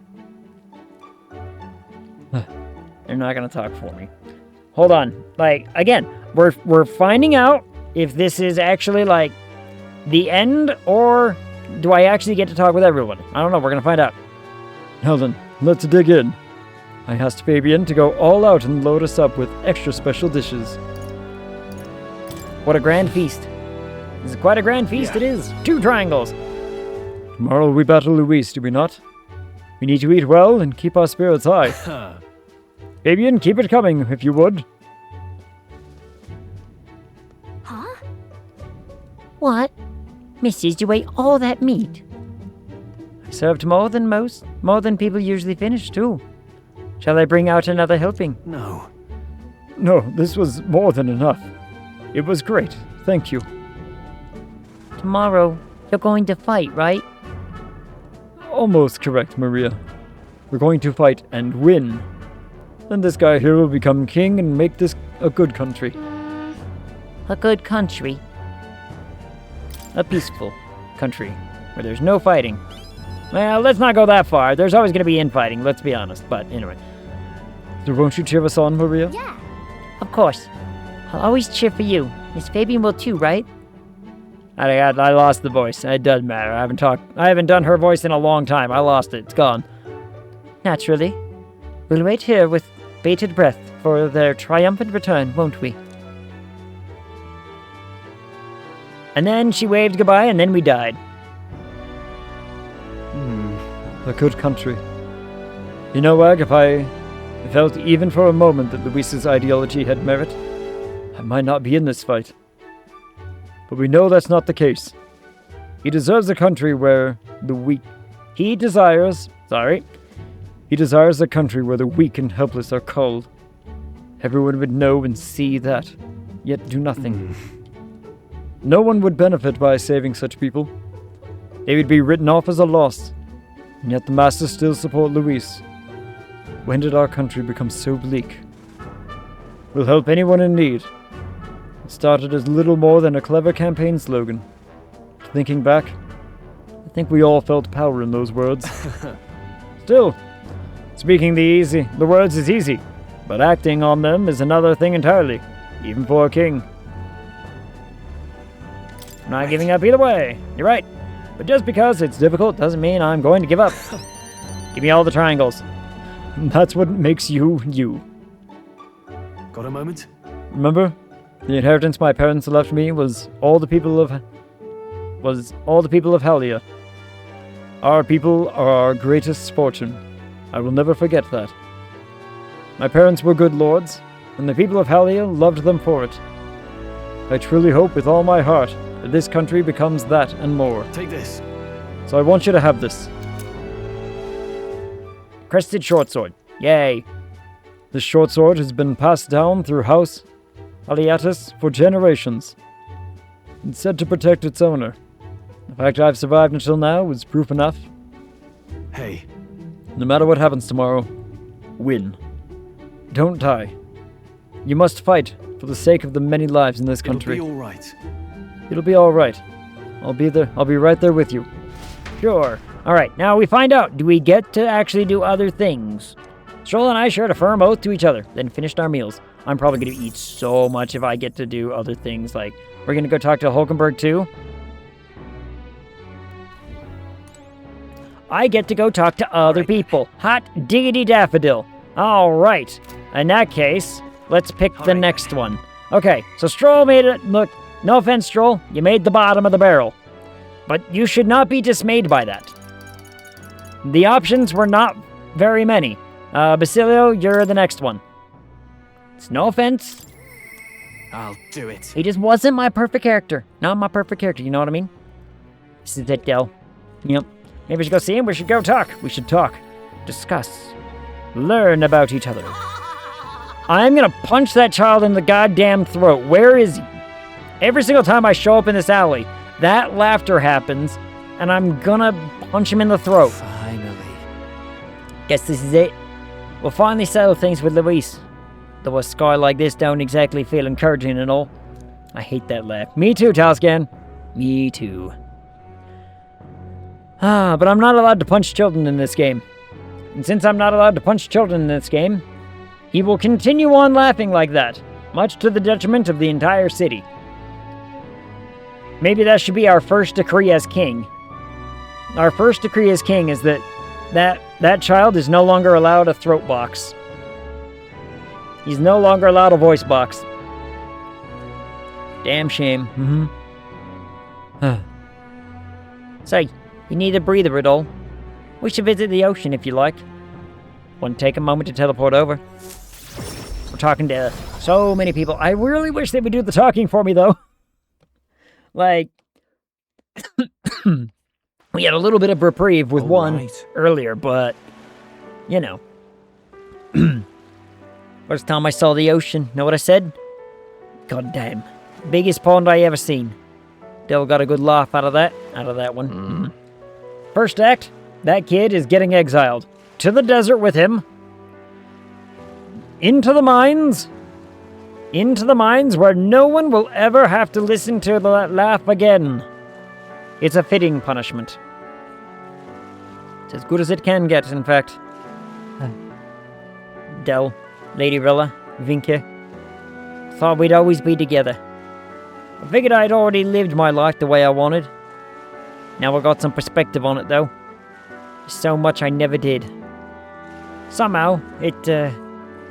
They're not gonna talk for me. Hold on. Again, we're finding out if this is actually the end, or do I actually get to talk with everyone? I don't know. We're gonna find out. Now then, let's dig in. I asked Fabian to go all out and load us up with extra special dishes. What a grand feast. This is quite a grand feast, It is. 2 triangles. Tomorrow we battle Luis, do we not? We need to eat well and keep our spirits high. Fabian, keep it coming, if you would. Huh? What? Missus, you ate all that meat? I served more than people usually finish, too. Shall I bring out another helping? No. No, this was more than enough. It was great, thank you. Tomorrow, you're going to fight, right? Almost correct, Maria. We're going to fight and win. Then this guy here will become king and make this a good country. A good country? A peaceful country, where there's no fighting. Well, let's not go that far. There's always going to be infighting, let's be honest. But anyway. So won't you cheer us on, Maria? Yeah. Of course. I'll always cheer for you. Miss Fabian will too, right? I lost the voice. It doesn't matter. I haven't done her voice in a long time. I lost it. It's gone. Naturally. We'll wait here with bated breath for their triumphant return, won't we? And then she waved goodbye, and then we died. A good country. You know, Wag, if I felt even for a moment that Luis's ideology had merit, I might not be in this fight. But we know that's not the case. He deserves a country where the weak... He desires a country where the weak and helpless are culled. Everyone would know and see that, yet do nothing. No one would benefit by saving such people. They would be written off as a loss, and yet the masters still support Luis. When did our country become so bleak? We'll help anyone in need. It started as little more than a clever campaign slogan. Thinking back, I think we all felt power in those words. Still, speaking the words is easy, but acting on them is another thing entirely, even for a king. I'm not giving up either way. You're right. But just because it's difficult doesn't mean I'm going to give up. Give me all the triangles. That's what makes you, you. Got a moment? Remember? The inheritance my parents left me was all the people of Halia. Our people are our greatest fortune. I will never forget that. My parents were good lords, and the people of Halia loved them for it. I truly hope with all my heart that this country becomes that and more. Take this. So I want you to have this. Crested short sword. Yay. This short sword has been passed down through House Aliatus for generations. It's said to protect its owner. The fact I've survived until now is proof enough. Hey. No matter what happens tomorrow, win. Don't die. You must fight for the sake of the many lives in this country. It'll be all right. It'll be all right. I'll be there. I'll be right there with you. Sure. All right, now we find out, do we get to actually do other things? Stroll and I shared a firm oath to each other, then finished our meals. I'm probably going to eat so much if I get to do other things, like, we're going to go talk to Hulkenberg too. I get to go talk to other people. Hot diggity daffodil. All right. In that case, let's pick the next one. Okay, so Stroll made it. Look, no offense, Stroll. You made the bottom of the barrel. But you should not be dismayed by that. The options were not very many. Basilio, you're the next one. It's no offense. I'll do it. He just wasn't my perfect character. Not my perfect character, you know what I mean? This is it, Del. Yep. Maybe we should go see him. We should go talk. We should talk. Discuss. Learn about each other. I'm gonna punch that child in the goddamn throat. Where is he? Every single time I show up in this alley, that laughter happens, and I'm gonna punch him in the throat. Finally. Guess this is it. We'll finally settle things with Luis. Though a scar like this don't exactly feel encouraging and all. I hate that laugh. Me too, Talscan. Me too. But I'm not allowed to punch children in this game. And since I'm not allowed to punch children in this game, he will continue on laughing like that, much to the detriment of the entire city. Maybe that should be our first decree as king. Our first decree as king is that child is no longer allowed a throat box. He's no longer allowed a voice box. Damn shame. Say, you need a breather at all? We should visit the ocean if you like. Want to take a moment to teleport over? We're talking to so many people. I really wish they would do the talking for me, though. Like, we had a little bit of reprieve with one earlier, but, you know. First time I saw the ocean, know what I said? God damn. Biggest pond I ever seen. Devil got a good laugh out of that one. First act, that kid is getting exiled. To the desert with him. Into the mines. Into the mines where no one will ever have to listen to that laugh again. It's a fitting punishment. It's as good as it can get, in fact. Del, Lady Rilla, Vinke. Thought we'd always be together. I figured I'd already lived my life the way I wanted. Now I got some perspective on it, though. There's so much I never did. Somehow, it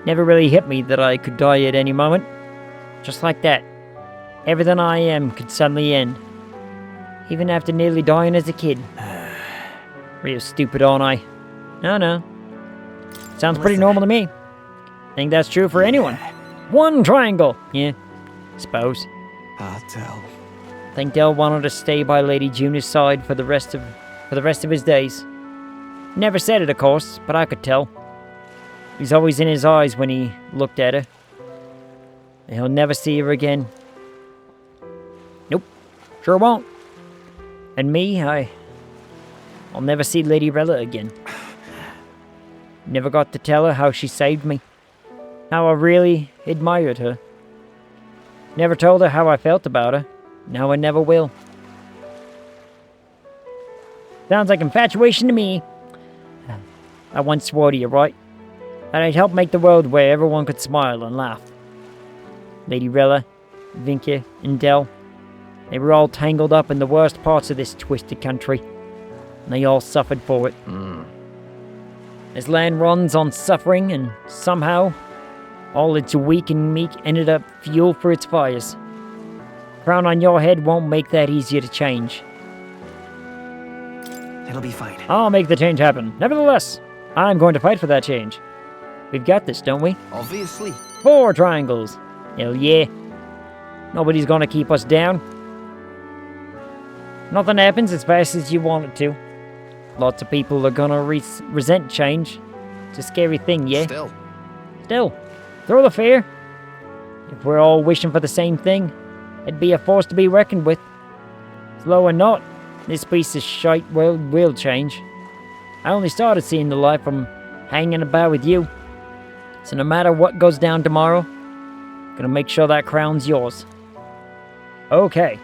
never really hit me that I could die at any moment. Just like that. Everything I am could suddenly end. Even after nearly dying as a kid. Real stupid, aren't I? No. Sounds pretty normal to me. Think that's true for anyone. One triangle. Yeah, suppose. Tell. I think Del wanted to stay by Lady Juna's side for the rest of his days. Never said it, of course, but I could tell. He's always in his eyes when he looked at her. And he'll never see her again. Nope, sure won't. And me, I'll never see Lady Rella again. Never got to tell her how she saved me. How I really admired her. Never told her how I felt about her. Now I never will. Sounds like infatuation to me. I once swore to you, right? That I'd help make the world where everyone could smile and laugh. Lady Rella, Vinka, and Del, they were all tangled up in the worst parts of this twisted country. And they all suffered for it. This land runs on suffering, and somehow, all its weak and meek ended up fuel for its fires. Crown on your head won't make that easier to change. It'll be fine. I'll make the change happen. Nevertheless, I'm going to fight for that change. We've got this, don't we? Obviously. 4 triangles. Hell yeah. Nobody's gonna keep us down. Nothing happens as fast as you want it to. Lots of people are gonna resent change. It's a scary thing, yeah? Still. Throw the fear. If we're all wishing for the same thing, it'd be a force to be reckoned with. Slow or not, this piece of shite world will change. I only started seeing the light from hanging about with you. So no matter what goes down tomorrow, I'm gonna make sure that crown's yours. Okay.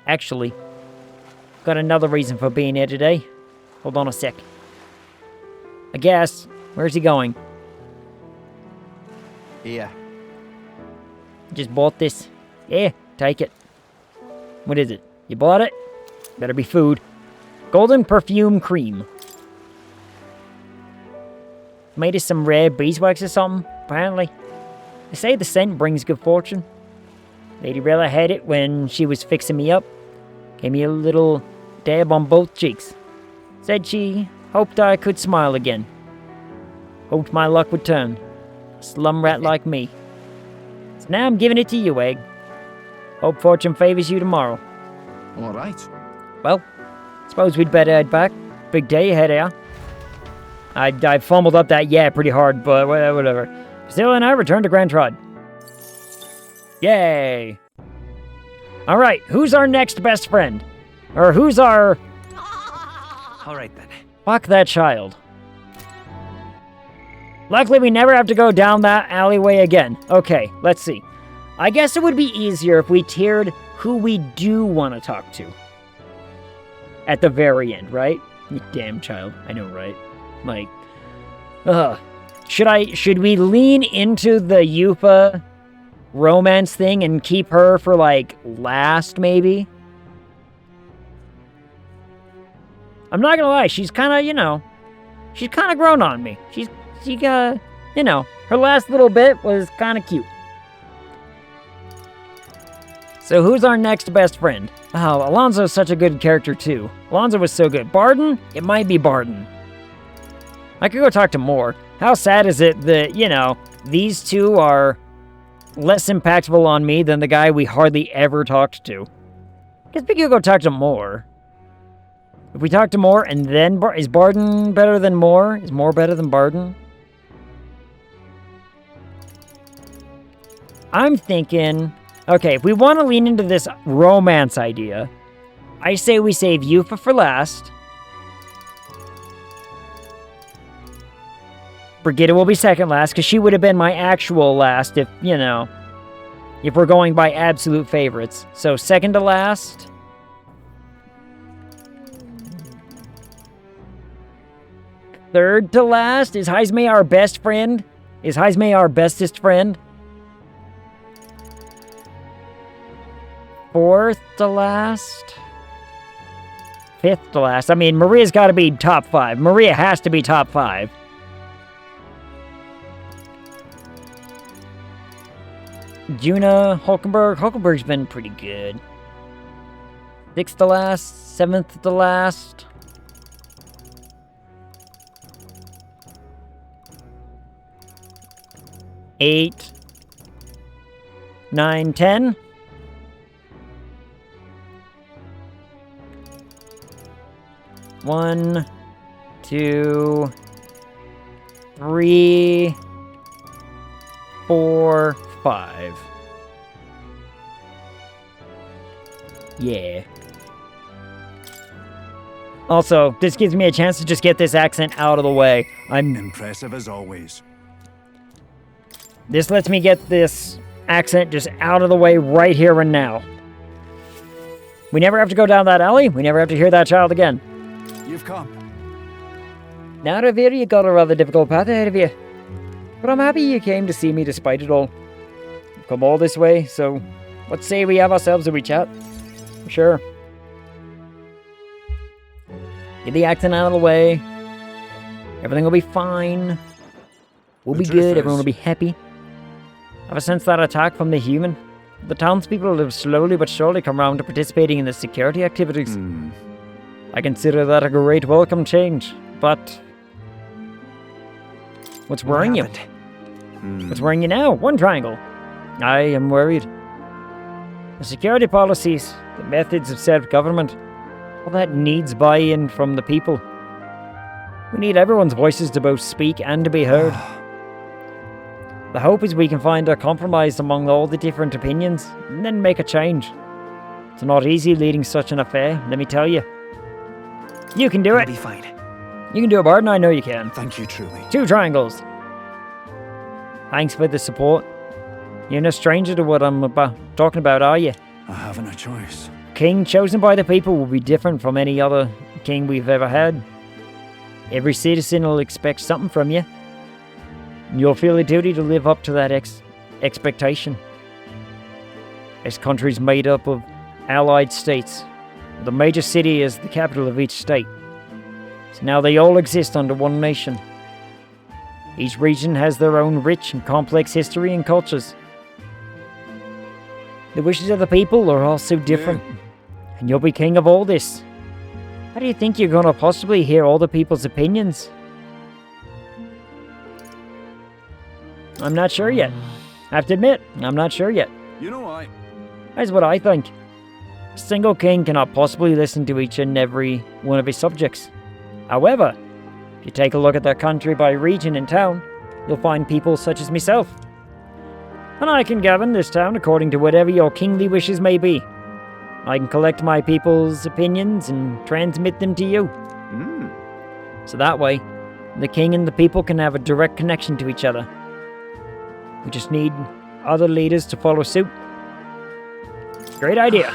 Actually, got another reason for being here today. Hold on a sec. I guess. Where's he going? Yeah. Just bought this. Yeah, take it. What is it? You bought it? Better be food. Golden perfume cream. Made us some rare beeswax or something, apparently. They say the scent brings good fortune. Lady Rella had it when she was fixing me up. Gave me a little dab on both cheeks. Said she hoped I could smile again. Hoped my luck would turn. A slum rat like me. So now I'm giving it to you, Egg. Hope fortune favors you tomorrow. Alright. Well, suppose we'd better head back. Big day ahead here. I fumbled up that yeah pretty hard, but whatever. Still and I return to Grand Trod. Yay! Alright, who's our next best friend? Or who's our... Alright then. Fuck that child. Luckily we never have to go down that alleyway again. Okay, let's see. I guess it would be easier if we tiered who we do want to talk to. At the very end, right? You damn child. I know, right? Like, should we lean into the Yupa romance thing and keep her for, like, last, maybe? I'm not gonna lie, she's kind of, you know, she's kind of grown on me. She you know, her last little bit was kind of cute. So who's our next best friend? Oh, Alonzo's such a good character, too. Alonzo was so good. Barden? It might be Barden. I could go talk to more. How sad is it that, you know, these two are less impactful on me than the guy we hardly ever talked to? Guess we could go talk to Moore. If we talk to Moore and then... is Barden better than Moore? Is Moore better than Barden? I'm thinking... Okay, if we want to lean into this romance idea, I say we save Yufa for last. Brigitte will be second last, because she would have been my actual last if, you know, if we're going by absolute favorites. So second to last. Third to last. Is Heismay our best friend? Is Heismay our bestest friend? Fourth to last? Fifth to last. I mean, Maria's got to be top 5. Maria has to be top 5. Juna, Hulkenberg. Hulkenberg's been pretty good. 6th to last. 7th to last. Eight. 9, 10. 1, 2, 3, 4, 5. Yeah. Also, this gives me a chance to just get this accent out of the way. I'm impressive as always. This lets me get this accent just out of the way right here and now. We never have to go down that alley. We never have to hear that child again. You've come. Now, Revere, you got a rather difficult path ahead of you. But I'm happy you came to see me despite it all. You've come all this way, so let's say we have ourselves a wee chat. Sure. Get the accent out of the way. Everything will be fine. We'll be good. Everyone will be happy. I have a sense that attack from the human. The townspeople have slowly but surely come round to participating in the security activities. I consider that a great welcome change, but... What's worrying you? What's worrying you now? One triangle. I am worried. The security policies, the methods of self-government, all that needs buy-in from the people. We need everyone's voices to both speak and to be heard. The hope is we can find a compromise among all the different opinions, and then make a change. It's not easy leading such an affair, let me tell you. You can do it! Be fine. You can do it, Barton, I know you can. Thank you, truly. 2 triangles. Thanks for the support. You're no stranger to what I'm talking about, are you? I haven't a choice. King chosen by the people will be different from any other king we've ever had. Every citizen will expect something from you. And you'll feel a duty to live up to that expectation. This country's made up of allied states. The major city is the capital of each state. So now they all exist under one nation. Each region has their own rich and complex history and cultures. The wishes of the people are all so different. And you'll be king of all this. How do you think you're gonna possibly hear all the people's opinions? I'm not sure yet. I have to admit, I'm not sure yet. You know why? That's what I think. A single king cannot possibly listen to each and every one of his subjects. However, if you take a look at their country by region and town, you'll find people such as myself. And I can govern this town according to whatever your kingly wishes may be. I can collect my people's opinions and transmit them to you. So that way, the king and the people can have a direct connection to each other. We just need other leaders to follow suit. Great idea.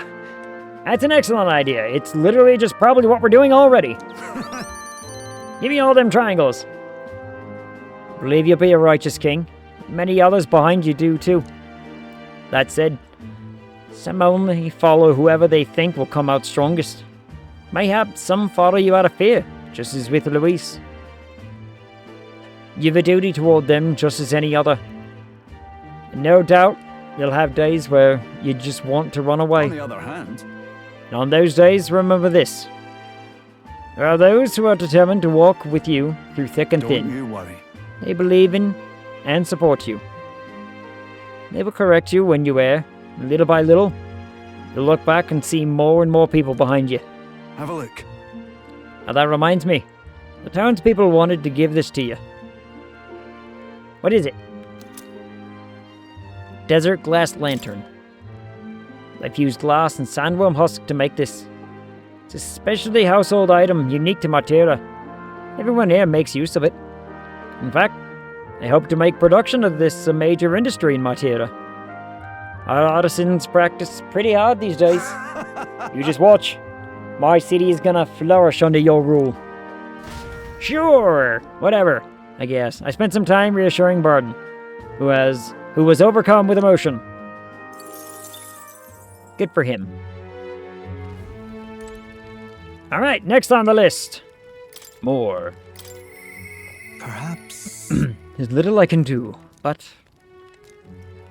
That's an excellent idea. It's literally just probably what we're doing already. Give me all them triangles. Believe you'll be a righteous king. Many others behind you do too. That said, some only follow whoever they think will come out strongest. Mayhap some follow you out of fear, just as with Luis. You've a duty toward them just as any other. And no doubt, you'll have days where you just want to run away. On the other hand... And on those days, remember this. There are those who are determined to walk with you through thick and thin. Don't you worry. They believe in and support you. They will correct you when you err. Little by little, you'll look back and see more and more people behind you. Have a look. Now that reminds me. The townspeople wanted to give this to you. What is it? Desert glass lantern. I've used glass and sandworm husk to make this. It's a specialty household item unique to Matera. Everyone here makes use of it. In fact, I hope to make production of this a major industry in Matera. Our artisans practice pretty hard these days. You just watch. My city is gonna flourish under your rule. Sure, whatever, I guess. I spent some time reassuring Barden, who was overcome with emotion. Good for him. Alright, next on the list. More. Perhaps... There's little I can do, but...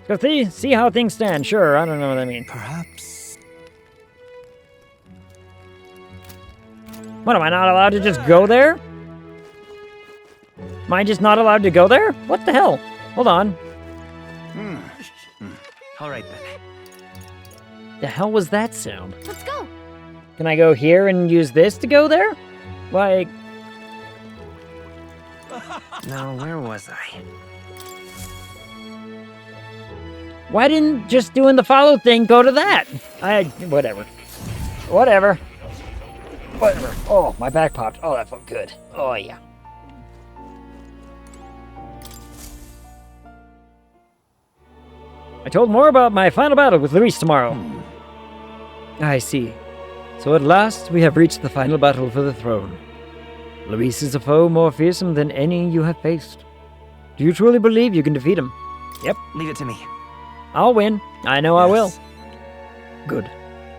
Go see how things stand, sure, I don't know what I mean. Perhaps... What, am I not allowed to just go there? Am I just not allowed to go there? What the hell? Hold on. Alright then. The hell was that sound? Let's go. Can I go here and use this to go there? Like, Now, where was I? why didn't just doing the follow thing go to that? Whatever. Whatever. Oh, my back popped. Oh, that felt good. Oh, yeah. I told more about my final battle with Luis tomorrow. I see. So at last, we have reached the final battle for the throne. Luis is a foe more fearsome than any you have faced. Do you truly believe you can defeat him? Yep, leave it to me. I'll win. I know I will. Good.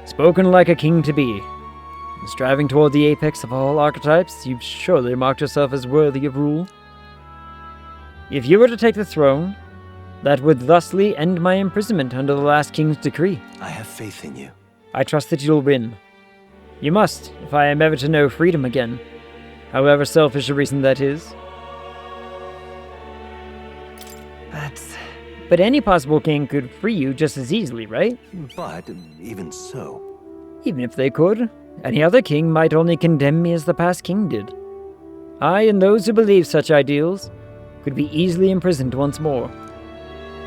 Spoken like a king to be. Striving toward the apex of all archetypes, you've surely marked yourself as worthy of rule. If you were to take the throne, that would thusly end my imprisonment under the last king's decree. I have faith in you. I trust that you'll win. You must, if I am ever to know freedom again, however selfish a reason that is. But any possible king could free you just as easily, right? But even so... Even if they could, any other king might only condemn me as the past king did. I and those who believe such ideals could be easily imprisoned once more.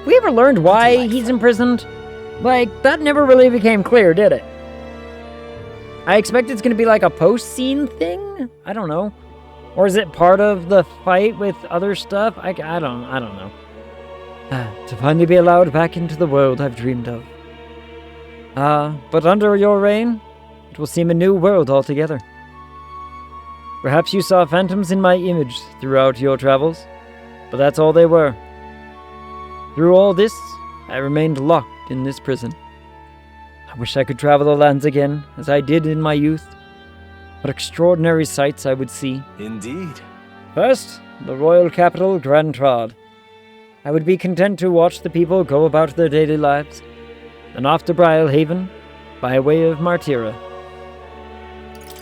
We ever learned why he's imprisoned? Like, that never really became clear, did it? I expect it's gonna be like a post-scene thing? I don't know. Or is it part of the fight with other stuff? I don't know. To finally be allowed back into the world I've dreamed of. But under your reign, it will seem a new world altogether. Perhaps you saw phantoms in my image throughout your travels, but that's all they were. Through all this, I remained locked in this prison. I wish I could travel the lands again, as I did in my youth. What extraordinary sights I would see. Indeed. First, the royal capital, Grand Trad. I would be content to watch the people go about their daily lives, and off to Brylehaven, by way of Martira.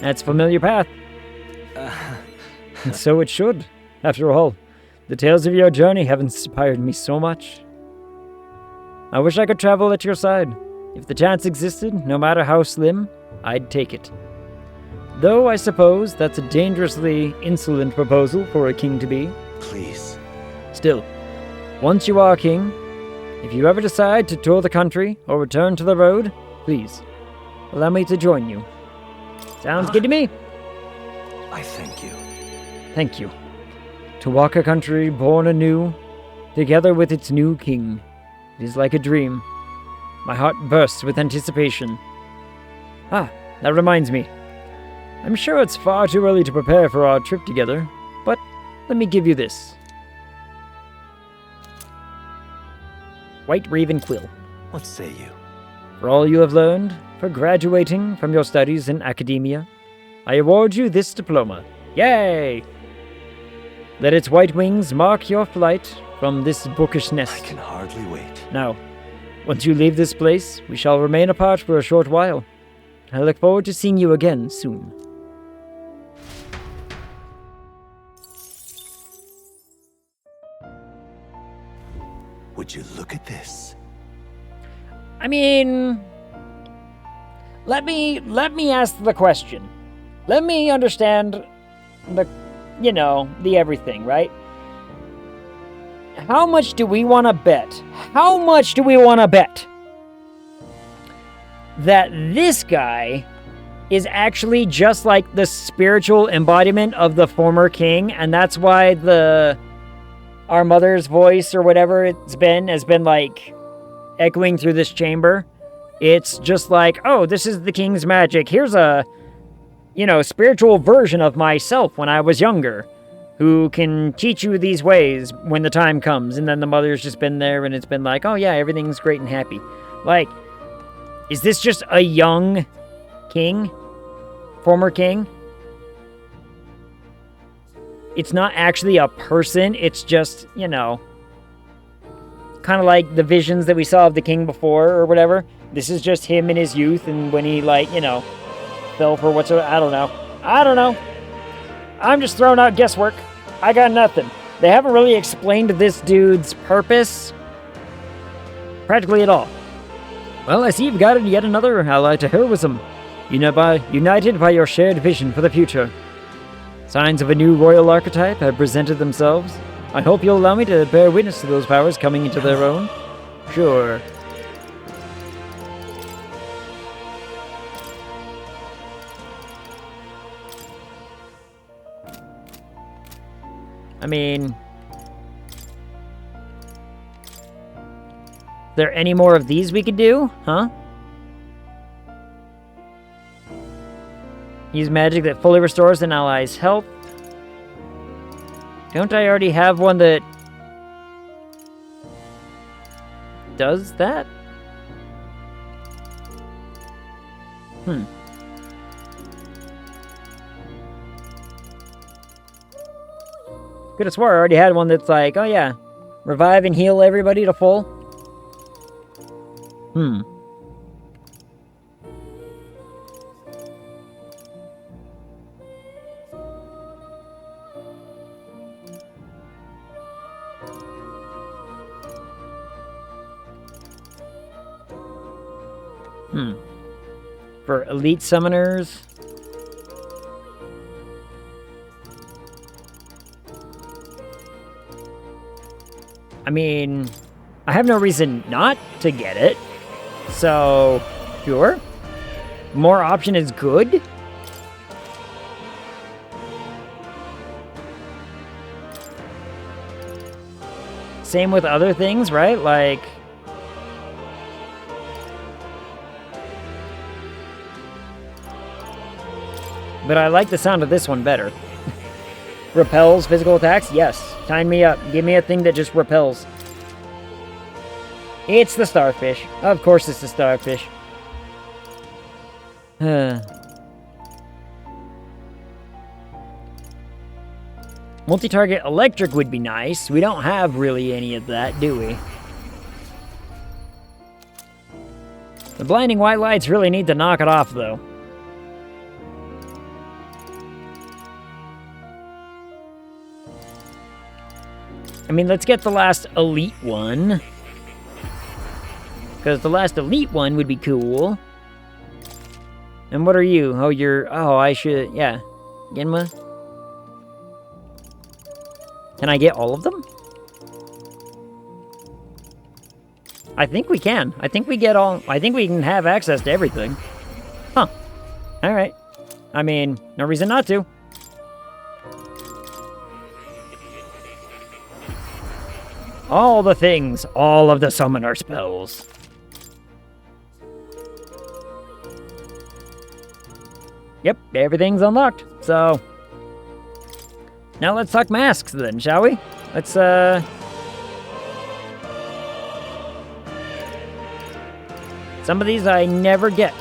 That's a familiar path. And so it should. After all, the tales of your journey have inspired me so much. I wish I could travel at your side. If the chance existed, no matter how slim, I'd take it. Though I suppose that's a dangerously insolent proposal for a king to be. Please. Still, once you are king, if you ever decide to tour the country or return to the road, please, allow me to join you. Sounds good to me. I thank you. Thank you. To walk a country born anew, together with its new king, it is like a dream. My heart bursts with anticipation. That reminds me. I'm sure it's far too early to prepare for our trip together, but let me give you this. White Raven Quill. What say you? For all you have learned, for graduating from your studies in academia, I award you this diploma. Yay! Let its white wings mark your flight from this bookish nest. I can hardly wait. Now, once you leave this place, we shall remain apart for a short while. I look forward to seeing you again soon. Would you look at this? I mean, let me ask the question. Let me understand the everything, right? How much do we want to bet? How much do we want to bet that this guy is actually just like the spiritual embodiment of the former king, and that's why our mother's voice or whatever it's been has been like echoing through this chamber? It's just like, oh, this is the king's magic. Here's a, spiritual version of myself when I was younger, who can teach you these ways when the time comes. And then the mother's just been there and it's been like, oh yeah, everything's great and happy. Like, is this just a young king? Former king? It's not actually a person, it's just, kind of like the visions that we saw of the king before or whatever. This is just him in his youth and when he, fell for whatsoever. I don't know. I'm just throwing out guesswork. I got nothing. They haven't really explained this dude's purpose practically at all. Well, I see you've got yet another ally to heroism. United by your shared vision for the future. Signs of a new royal archetype have presented themselves. I hope you'll allow me to bear witness to those powers coming into their own. Sure. I mean... there any more of these we could do? Huh? Use magic that fully restores an ally's health. Don't I already have one that does that? Could have swore I already had one that's like, oh yeah, revive and heal everybody to full. For elite summoners. I mean, I have no reason not to get it. So, sure. More option is good. Same with other things, right? Like... but I like the sound of this one better. Repels physical attacks? Yes. Sign me up. Give me a thing that just repels. It's the starfish. Of course it's the starfish. Multi-target electric would be nice. We don't have really any of that, do we? The blinding white lights really need to knock it off, though. I mean, let's get the last elite one. Because the last elite one would be cool. And what are you? Oh, you're... oh, I should... yeah. Genma? Can I get all of them? I think we can. I think we get all... I think we can have access to everything. Huh. Alright. I mean, no reason not to. All the things. All of the summoner spells. Yep, everything's unlocked. So... now let's talk masks then, shall we? Let's, some of these I never get.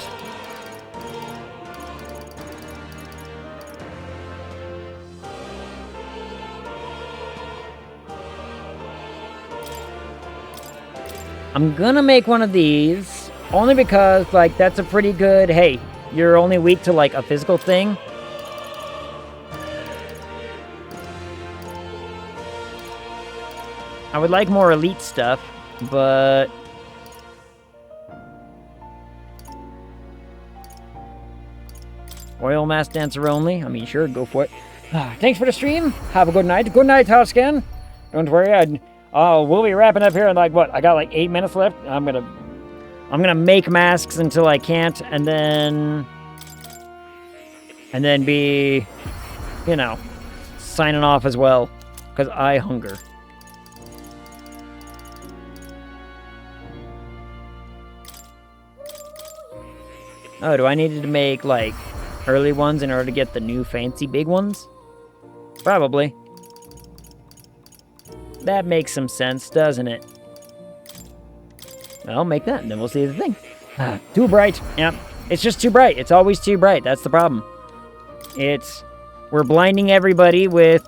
I'm gonna make one of these, only because, like, that's a pretty good, hey, you're only weak to, like, a physical thing. I would like more elite stuff, but... Oil Mask Dancer only? I mean, sure, go for it. Thanks for the stream. Have a good night. Good night, Toscan. Don't worry, we'll be wrapping up here in, like, what? I got, like, 8 minutes left. I'm gonna make masks until I can't, and then be, you know, signing off as well, because I hunger. Oh, do I need to make, like, early ones in order to get the new fancy big ones? Probably. That makes some sense, doesn't it? I'll make that, and then we'll see the thing. Too bright. Yep. It's just too bright. It's always too bright. That's the problem. We're blinding everybody with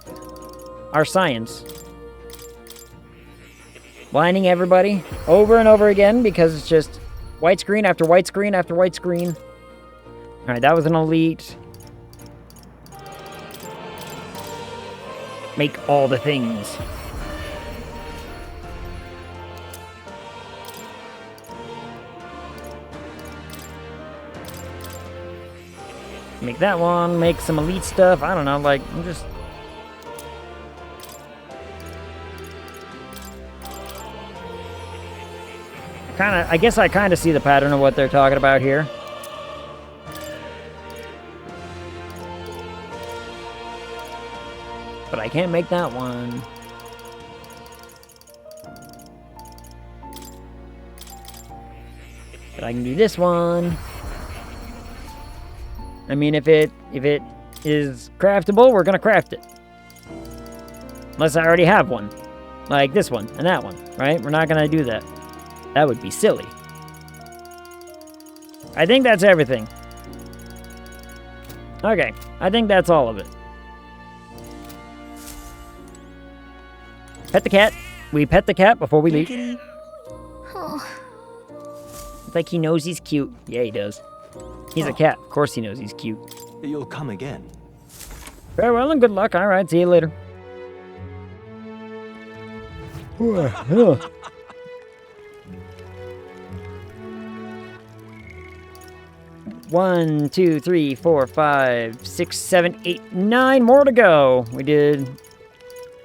our science. Blinding everybody over and over again because it's just white screen after white screen after white screen. Alright, that was an elite. Make all the things. Make that one, make some elite stuff. I don't know, like, I'm just... I guess I kind of see the pattern of what they're talking about here. But I can't make that one. But I can do this one. I mean, if it is craftable, we're gonna craft it. Unless I already have one. Like this one and that one, right? We're not gonna do that. That would be silly. I think that's everything. Okay, I think that's all of it. Pet the cat. We pet the cat before we leave. Oh. It's like he knows he's cute. Yeah, he does. He's a cat. Of course he knows he's cute. You'll come again. Farewell and good luck. All right, see you later. 1, 2, 3, 4, 5, 6, 7, 8, 9 more to go. We did...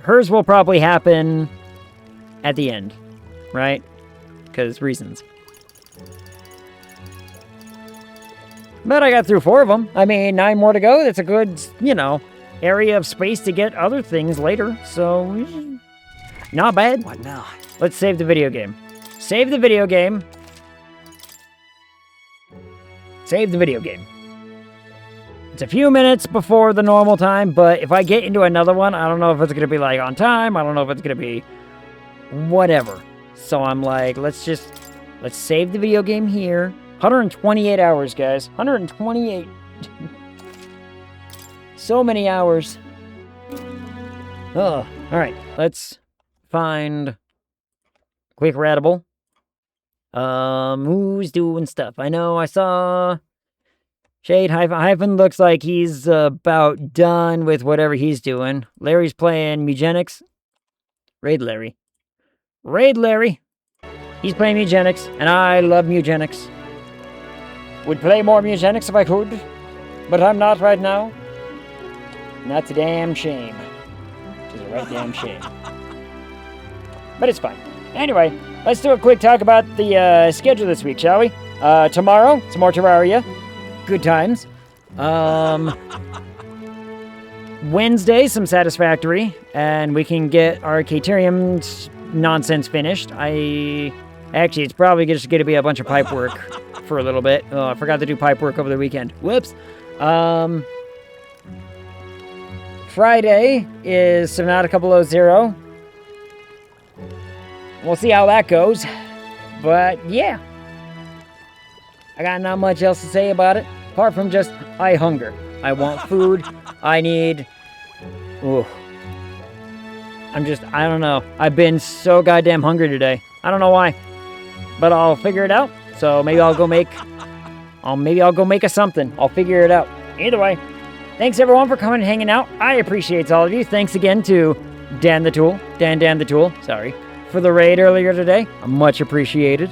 Hers will probably happen at the end, right? Because reasons. But I got through 4 of them. I mean, 9 more to go. That's a good, you know, area of space to get other things later. So, not bad. What now? Let's save the video game. Save the video game. Save the video game. It's a few minutes before the normal time, but if I get into another one, I don't know if it's going to be, like, on time. I don't know if it's going to be whatever. So I'm like, let's save the video game here. 128 hours, guys. 128. So many hours. Oh, all right. Let's find quick ratable. Who's doing stuff? I know I saw Shade Hyphen looks like he's about done with whatever he's doing. Larry's playing Mugenics. Raid Larry. He's playing Mugenics, and I love Mugenics. Would play more Mugenics if I could, but I'm not right now. And that's a damn shame. Which is a right damn shame. But it's fine. Anyway, let's do a quick talk about the schedule this week, shall we? Tomorrow, some more Terraria. Good times. Wednesday, some Satisfactory, and we can get our Caterium nonsense finished. Actually, it's probably just going to be a bunch of pipe work for a little bit. Oh, I forgot to do pipe work over the weekend. Whoops. Friday is Subnautica 0. We'll see how that goes. But, yeah. I got not much else to say about it. Apart from just, I hunger. I want food. I need... Ooh. I don't know. I've been so goddamn hungry today. I don't know why. But I'll figure it out. So maybe I'll go make... maybe I'll go make a something. I'll figure it out. Either way. Thanks everyone for coming and hanging out. I appreciate all of you. Thanks again to Dan the Tool. Dan the Tool. Sorry. For the raid earlier today. Much appreciated.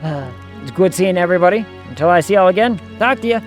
It's good seeing everybody. Until I see y'all again, talk to ya.